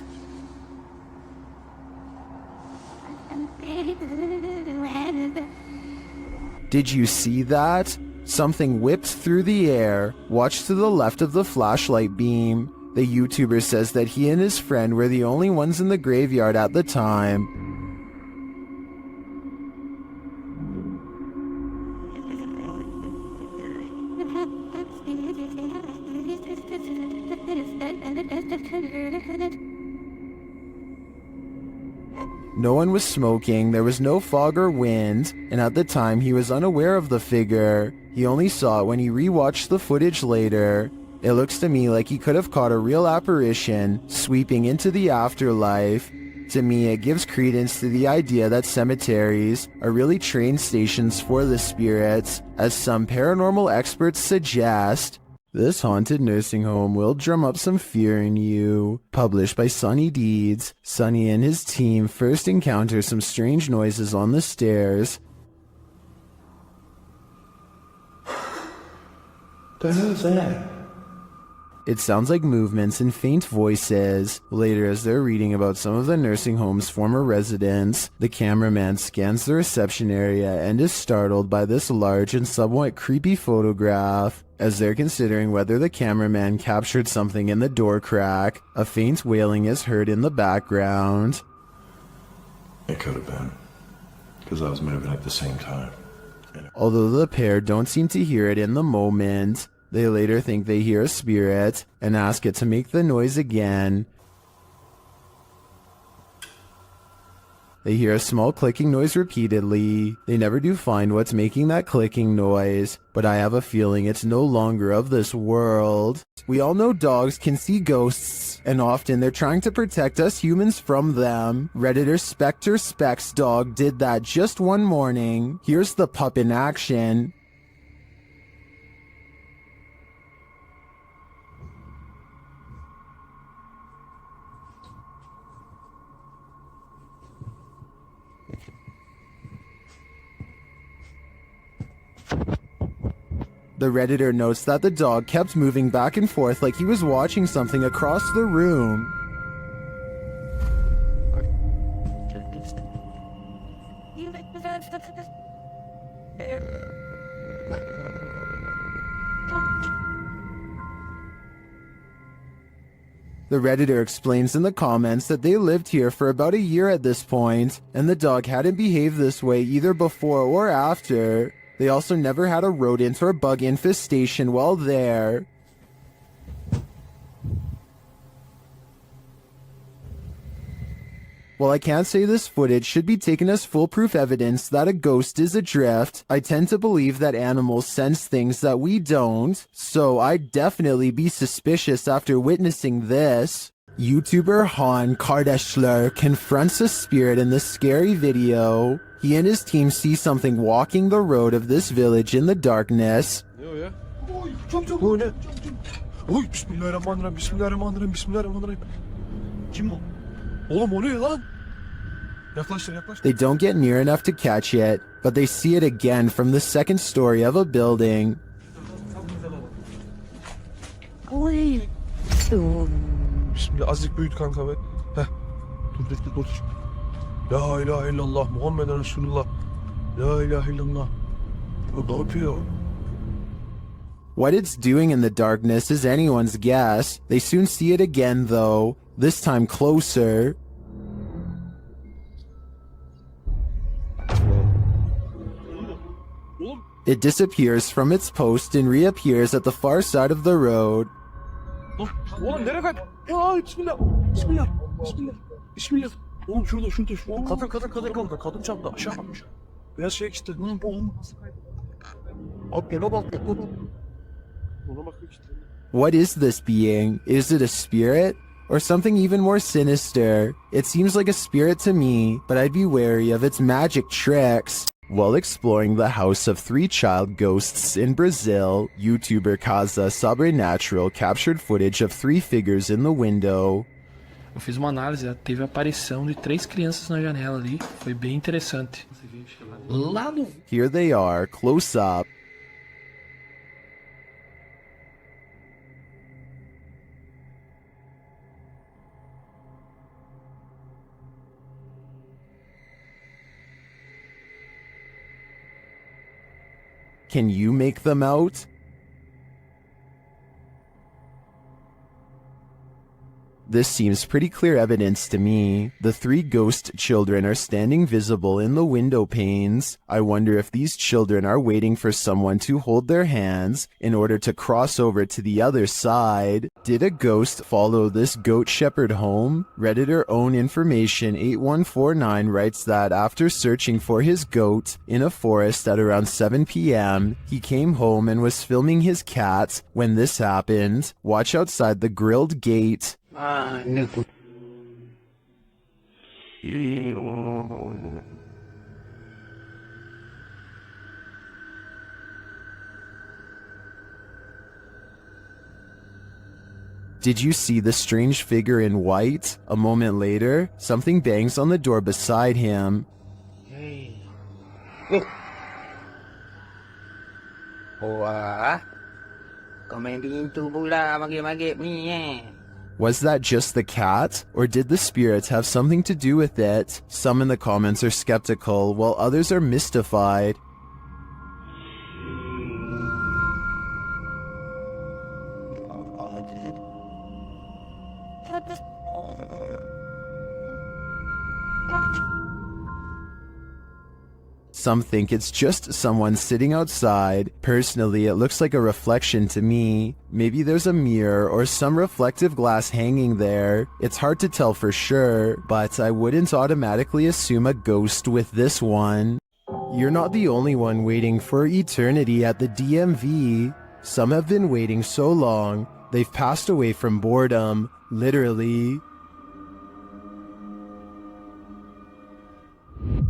Did you see that? Something whipped through the air. Watch to the left of the flashlight beam. The YouTuber says that he and his friend were the only ones in the graveyard at the time. No one was smoking, there was no fog or wind, and at the time he was unaware of the figure. He only saw it when he rewatched the footage later. It looks to me like he could have caught a real apparition sweeping into the afterlife. To me, it gives credence to the idea that cemeteries are really train stations for the spirits, as some paranormal experts suggest. This haunted nursing home will drum up some fear in you. Published by Sunny Deeds. Sunny and his team first encounter some strange noises on the stairs. The hell's that? It sounds like movements and faint voices. Later, as they're reading about some of the nursing home's former residents, the cameraman scans the reception area and is startled by this large and somewhat creepy photograph. As they're considering whether the cameraman captured something in the door crack, a faint wailing is heard in the background. It could have been, because I was moving at the same time. Although the pair don't seem to hear it in the moment, they later think they hear a spirit and ask it to make the noise again. They hear a small clicking noise repeatedly. They never do find what's making that clicking noise, but I have a feeling it's no longer of this world. We all know dogs can see ghosts, and often they're trying to protect us humans from them. Redditor Spectre Specs Dog did that just one morning. Here's the pup in action. The Redditor notes that the dog kept moving back and forth like he was watching something across the room. The Redditor explains in the comments that they lived here for about a year at this point, and the dog hadn't behaved this way either before or after. They also never had a rodent or bug infestation while there. While I can't say this footage should be taken as foolproof evidence that a ghost is adrift, I tend to believe that animals sense things that we don't, so I'd definitely be suspicious after witnessing this. YouTuber Han Kardashler confronts a spirit in this scary video. He and his team see something walking the road of this village in the darkness. Bu ne? Oy bismillahirrahmanirrahim, bismillahirrahmanirrahim, bismillahirrahmanirrahim. Kim bu? Oğlum o ne lan? Yaklaştır, yaklaştır. They don't get near enough to catch it, but they see it again from the second story of a building. Bismillah, azıcık büyüt kanka be. Heh. Dur. La ilahe illallah, Muhammeden Resulullah. La ilahe illallah. O ne yapıyor? What it's doing in the darkness is anyone's guess. They soon see it again though, this time closer. It disappears from its post and reappears at the far side of the road. Oğlum nereye kayıp? Ya bismillah. Bismillah. Bismillah. Bismillah. Oğlum şurada. Kadın çarptı aşağı. Beyaz şey gitti. Abi eve bak. Ona bakıyor işte. What is this being? Is it a spirit? Or something even more sinister? It seems like a spirit to me, but I'd be wary of its magic tricks. While exploring the house of 3 child ghosts in Brazil, YouTuber Casa Sobrenatural captured footage of 3 figures in the window. Eu fiz uma análise, teve a aparição de 3 crianças na janela ali, foi bem interessante. Lá no... Here they are, close up. Can you make them out? This seems pretty clear evidence to me. The 3 ghost children are standing visible in the window panes. I wonder if these children are waiting for someone to hold their hands in order to cross over to the other side. Did a ghost follow this goat shepherd home? Redditor Own Information 8149 writes that after searching for his goat in a forest at around 7 p.m., he came home and was filming his cat when this happened. Watch outside the grilled gate. Did you see the strange figure in white? A moment later, something bangs on the door beside him. Was that just the cat, or did the spirits have something to do with it? Some in the comments are skeptical, while others are mystified. Some think it's just someone sitting outside. Personally, it looks like a reflection to me. Maybe there's a mirror or some reflective glass hanging there. It's hard to tell for sure, but I wouldn't automatically assume a ghost with this one. You're not the only one waiting for eternity at the DMV. Some have been waiting so long, they've passed away from boredom, literally.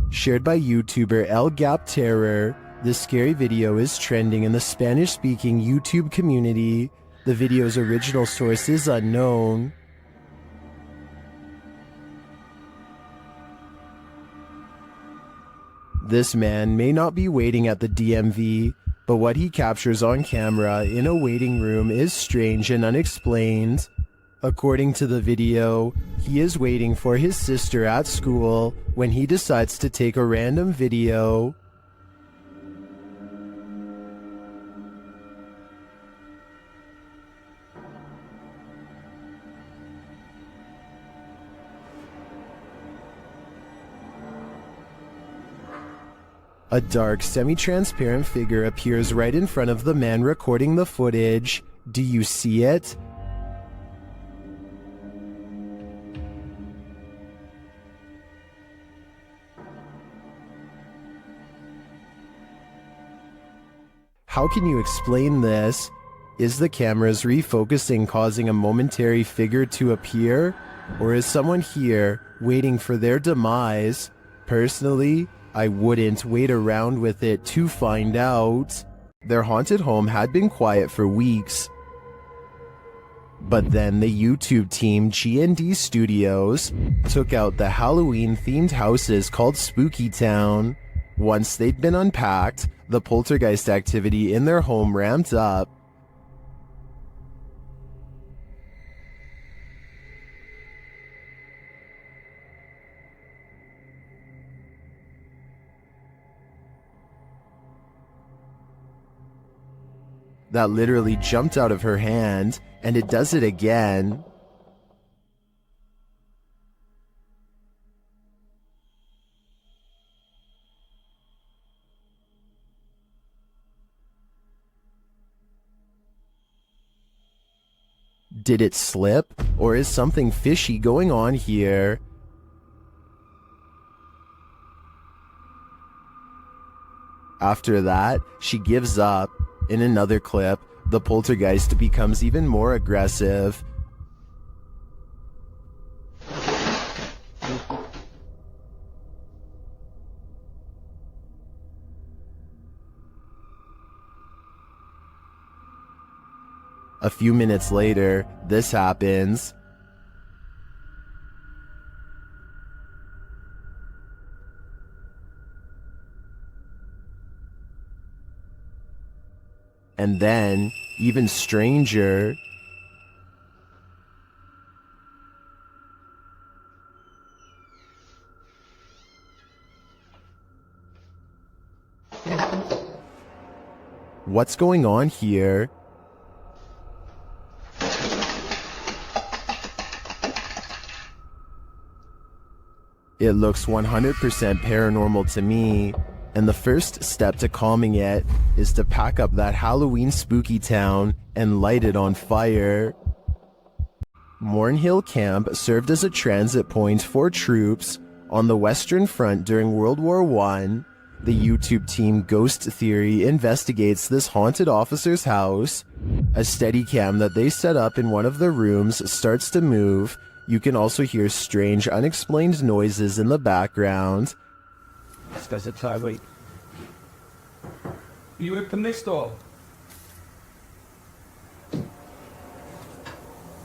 Shared by YouTuber El Gap Terror, this scary video is trending in the Spanish-speaking YouTube community. The video's original source is unknown. This man may not be waiting at the DMV, but what he captures on camera in a waiting room is strange and unexplained. According to the video, he is waiting for his sister at school when he decides to take a random video. A dark, semi-transparent figure appears right in front of the man recording the footage. Do you see it? How can you explain this? Is the camera's refocusing causing a momentary figure to appear? Or is someone here waiting for their demise? Personally, I wouldn't wait around with it to find out. Their haunted home had been quiet for weeks. But then the YouTube team G&D Studios took out the Halloween-themed houses called Spooky Town. Once they'd been unpacked, the poltergeist activity in their home ramped up. That literally jumped out of her hand, and it does it again. Did it slip, or is something fishy going on here? After that, she gives up. In another clip, the poltergeist becomes even more aggressive. A few minutes later, this happens. And then, even stranger, what's going on here? It looks 100% paranormal to me, and the first step to calming it is to pack up that Halloween spooky town and light it on fire. Mornhill Camp served as a transit point for troops on the Western Front during World War I. The YouTube team Ghost Theory investigates this haunted officer's house. A Steadicam that they set up in one of the rooms starts to move. You can also hear strange, unexplained noises in the background. Ska se try. You open this door.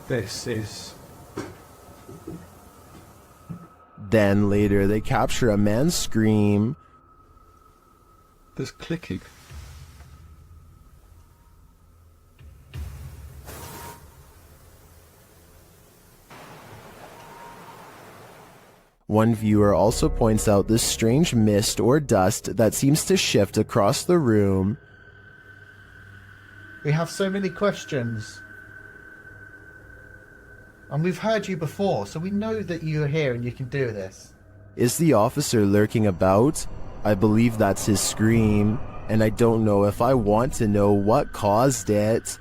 This is... Then later they capture a man's scream. There's clicking. One viewer also points out this strange mist or dust that seems to shift across the room. We have so many questions. And we've heard you before, so we know that you're here and you can do this. Is the officer lurking about? I believe that's his scream, and I don't know if I want to know what caused it.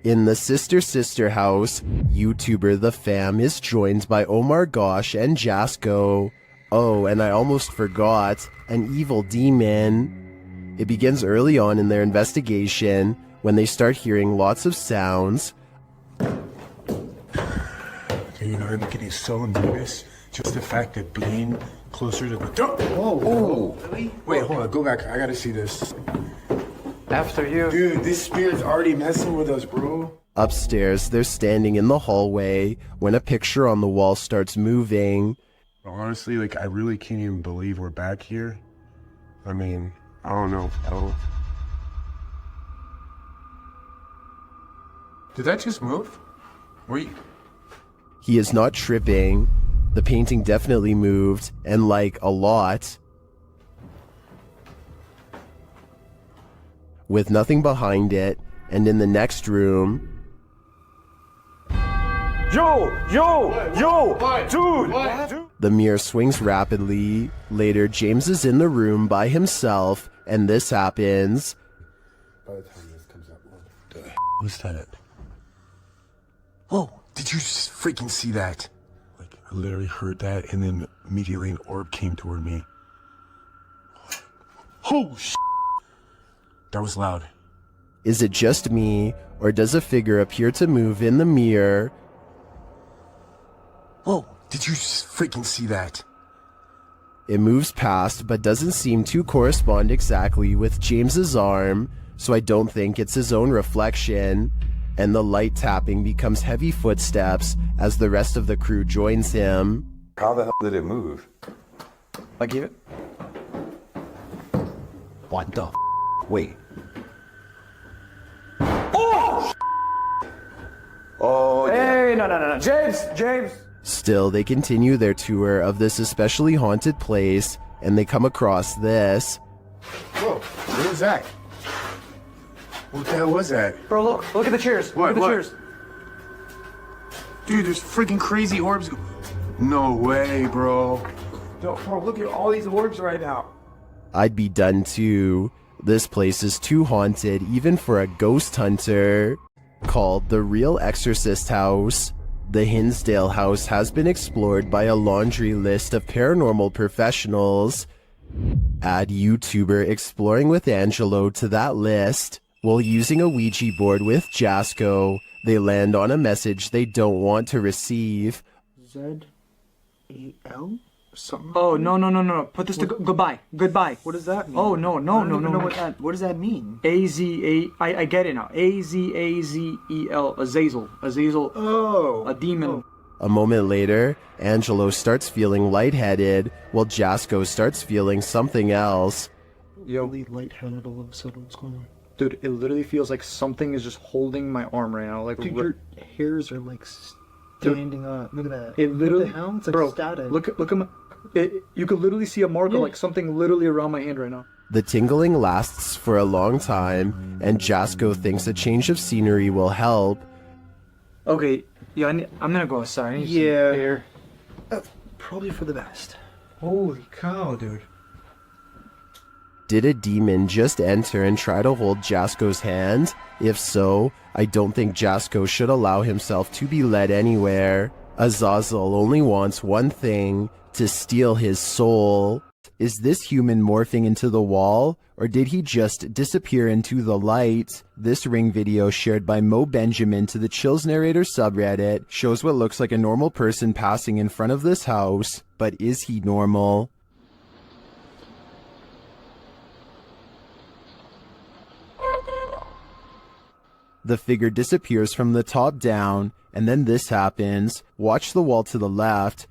In the Sister house, YouTuber The Fam is joined by Omar Gosh and Jasko. Oh, and I almost forgot, an evil demon. It begins early on in their investigation, when they start hearing lots of sounds. You know, I'm getting so nervous. Just the fact that being closer to the door. Oh, really? Wait, hold on. Go back. I gotta see this. After you. Dude, this spirit's already messing with us, bro. Upstairs, they're standing in the hallway when a picture on the wall starts moving. Honestly, like, I really can't even believe we're back here. I mean, I don't know. Did that just move? Were you... He is not tripping. The painting definitely moved, and like a lot. With nothing behind it, and in the next room... Dude! The mirror swings rapidly. Later, James is in the room by himself, and this happens. By the time this comes up, what the was that? Whoa, did you just freaking see that? Like, I literally heard that, and then immediately an orb came toward me. Oh, shit. That was loud. Is it just me, or does a figure appear to move in the mirror? Oh, did you just freaking see that? It moves past, but doesn't seem to correspond exactly with James's arm, so I don't think it's his own reflection. And the light tapping becomes heavy footsteps as the rest of the crew joins him. How the hell did it move? I give it. What the Wait. Oh, hey, no. James! Still, they continue their tour of this especially haunted place, and they come across this. Whoa, what was that? What the hell was that? Bro, look at the chairs. What? Look at the chairs. Dude, there's freaking crazy orbs. No way, bro. Bro, look at all these orbs right now. I'd be done too. This place is too haunted even for a ghost hunter. Called the Real Exorcist House, the Hinsdale house has been explored by a laundry list of paranormal professionals. Add YouTuber Exploring with Angelo to that list. While using a Ouija board with Jasko, they land on a message they don't want to receive. Z-E-L? Oh, no. Put this to goodbye. Goodbye. What does that mean? Oh, no. What does that mean? I get it now. Azazel. Azazel. Oh. A demon. A moment later, Angelo starts feeling lightheaded, while Jasko starts feeling something else. Yo. Lightheaded all of a sudden. What's going on? Dude, it literally feels like something is just holding my arm right now. Like, dude, your hairs are like standing up. Look at that. It literally, what the hell? It's like bro, static. Look at my. You could literally see a mark of like something literally around my hand right now. The tingling lasts for a long time, and Jasko thinks a change of scenery will help. Okay, yeah, I'm gonna go outside. I need some air. Probably for the best. Holy cow, dude. Did a demon just enter and try to hold Jasko's hand? If so, I don't think Jasko should allow himself to be led anywhere. Azazel only wants one thing, to steal his soul. Is this human morphing into the wall, or did he just disappear into the light? This Ring video shared by Mo Benjamin to the Chills Narrator subreddit shows what looks like a normal person passing in front of this house, but is he normal? The figure disappears from the top down, and then this happens. Watch the wall to the left.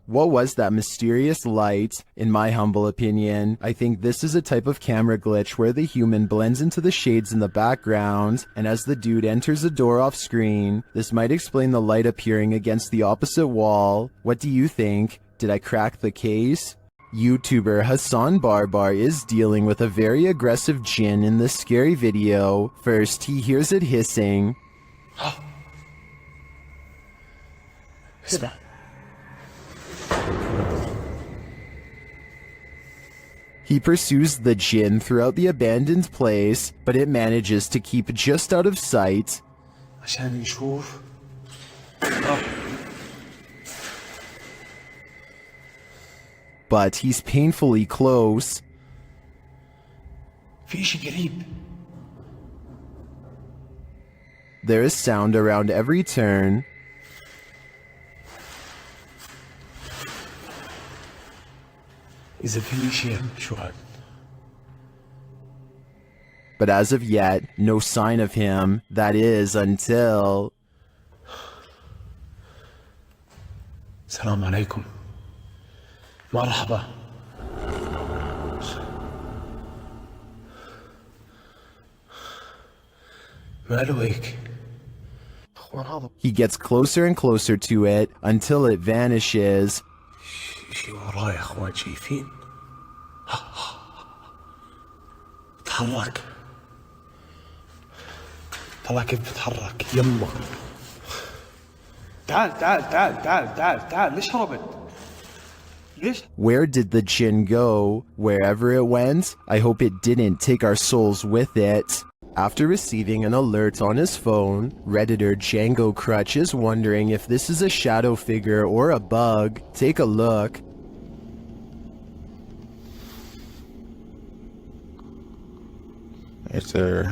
What was that mysterious light? In my humble opinion, I think this is a type of camera glitch where the human blends into the shades in the background, and as the dude enters a door off screen, this might explain the light appearing against the opposite wall. What do you think? Did I crack the case? YouTuber Hassan Barbar is dealing with a very aggressive jinn in this scary video. First, he hears it hissing. Who's that? He pursues the jinn throughout the abandoned place, but it manages to keep just out of sight. But he's painfully close. There is sound around every turn. But as of yet, no sign of him. That is, until... Salam alaikum. Marhaba. He gets closer and closer to it until it vanishes. تحرك طلع كيف بتحرك يلا تعال ليش هربت؟ Where did the jinn go? Wherever it went, I hope it didn't take our souls with it. After receiving an alert on his phone, Redditor Django Crutch is wondering if this is a shadow figure or a bug. Take a look. Hey sir.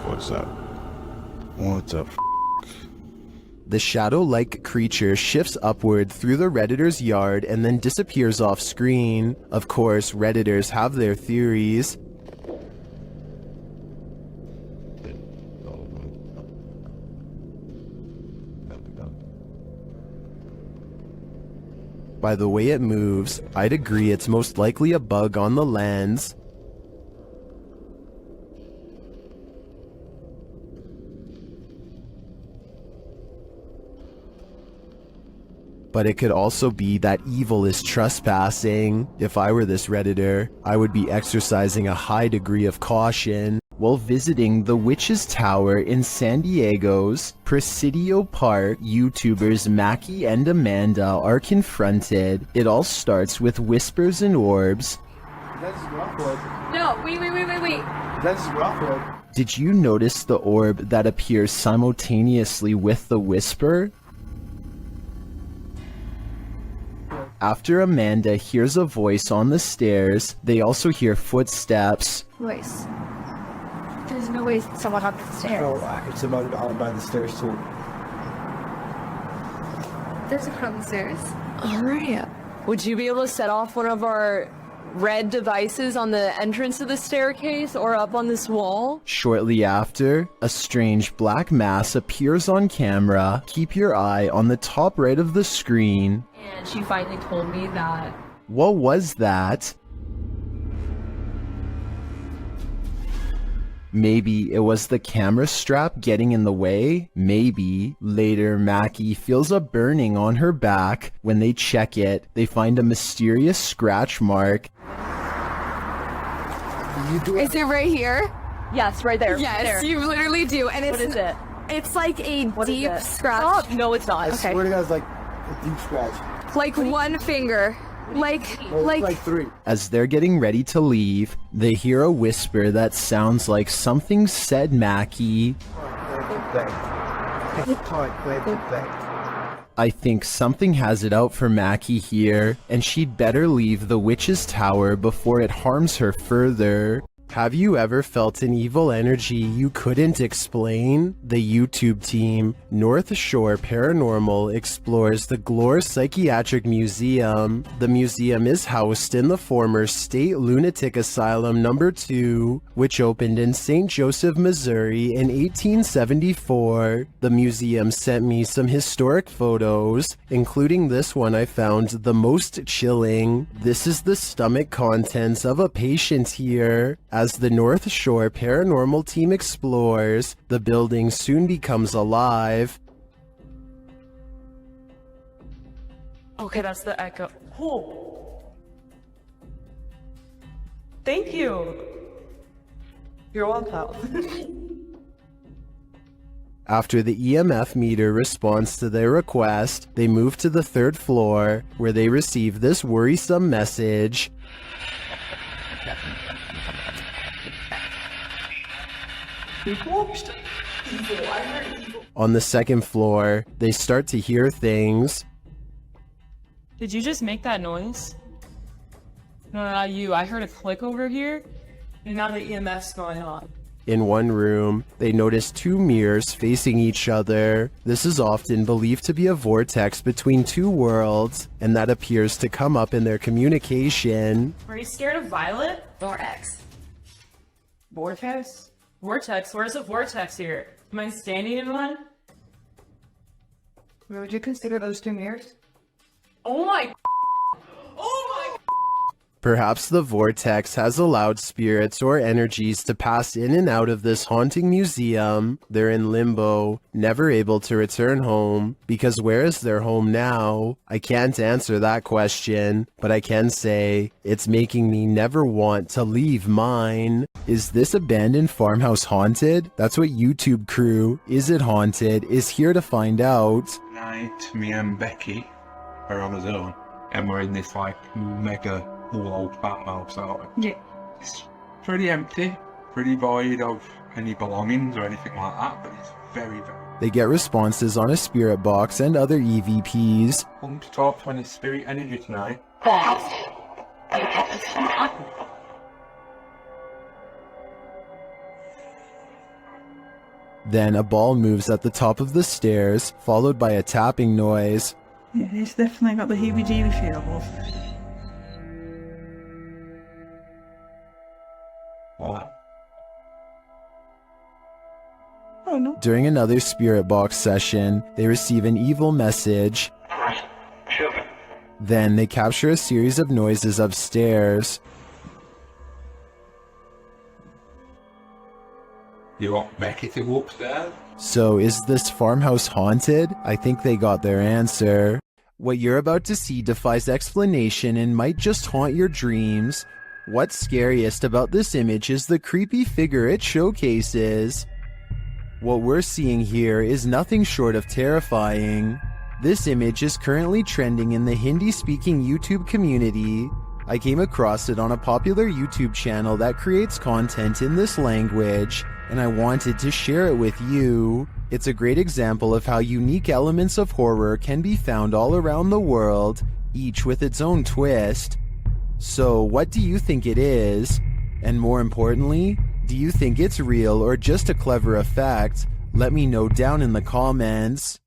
What's up? What's up? The shadow-like creature shifts upward through the Redditor's yard and then disappears off screen. Of course, Redditors have their theories. By the way it moves, I'd agree it's most likely a bug on the lens. But it could also be that evil is trespassing. If I were this Redditor, I would be exercising a high degree of caution. While visiting the Witch's Tower in San Diego's Presidio Park, YouTubers Mackie and Amanda are confronted. It all starts with whispers and orbs. That's Rockwood. No, wait. That's Rockwood. Did you notice the orb that appears simultaneously with the whisper? After Amanda hears a voice on the stairs, they also hear footsteps. Voice. There's no way someone up the stairs. No, it's about by the stairs too. There's a crowd on the stairs. All right. Would you be able to set off one of our red devices on the entrance of the staircase or up on this wall? Shortly after, a strange black mass appears on camera. Keep your eye on the top right of the screen. And she finally told me that. What was that? Maybe it was the camera strap getting in the way? Maybe. Later, Mackie feels a burning on her back. When they check it, they find a mysterious scratch mark. Is it right here? Yes, right there. Yes, there. you literally do. And it's, What is it? It's like a deep it? scratch. Oh, no, it's not. Okay. Swear to God, it's like a deep scratch. Like one finger. Like 3. As they're getting ready to leave, they hear a whisper that sounds like something said Mackie. I think something has it out for Mackie here, and she'd better leave the witch's tower before it harms her further. Have you ever felt an evil energy you couldn't explain? The YouTube team, North Shore Paranormal, explores the Glore Psychiatric Museum. The museum is housed in the former State Lunatic Asylum No. 2, which opened in St. Joseph, Missouri in 1874. The museum sent me some historic photos, including this one I found the most chilling. This is the stomach contents of a patient here. As the North Shore Paranormal team explores, the building soon becomes alive. Okay, that's the echo. Oh. Thank you. You're welcome. After the EMF meter responds to their request, they move to the 3rd floor, where they receive this worrisome message. On the 2nd floor, they start to hear things. Did you just make that noise? No, not you. I heard a click over here, and now the EMF's going on. In one room, they notice 2 mirrors facing each other. This is often believed to be a vortex between 2 worlds, and that appears to come up in their communication. Are you scared of Violet? Vortex. Vortex? Vortex? Where's the vortex here? Am I standing in one? Would you consider those 2 mirrors? Oh my. Oh my. Perhaps the vortex has allowed spirits or energies to pass in and out of this haunting museum. They're in limbo, never able to return home, because where is their home now? I can't answer that question, but I can say it's making me never want to leave mine. Is this abandoned farmhouse haunted? That's what YouTube crew, Is It Haunted, is here to find out. Tonight, me and Becky are on his own, and we're in this like mega old farmhouse out. Yeah. It's pretty empty, pretty void of any belongings or anything like that, but it's very, very. They get responses on a spirit box and other EVPs. Come to talk to any spirit energy tonight. Then a ball moves at the top of the stairs, followed by a tapping noise. Yeah, he's definitely got the heebie-jeebie feels. What? Oh no. During another spirit box session, they receive an evil message. Then they capture a series of noises upstairs. You want Becky to go upstairs? So is this farmhouse haunted? I think they got their answer. What you're about to see defies explanation and might just haunt your dreams. What's scariest about this image is the creepy figure it showcases. What we're seeing here is nothing short of terrifying. This image is currently trending in the Hindi-speaking YouTube community. I came across it on a popular YouTube channel that creates content in this language, and I wanted to share it with you. It's a great example of how unique elements of horror can be found all around the world, each with its own twist. So, what do you think it is? And more importantly, Do you think it's real or just a clever effect? Let me know down in the comments.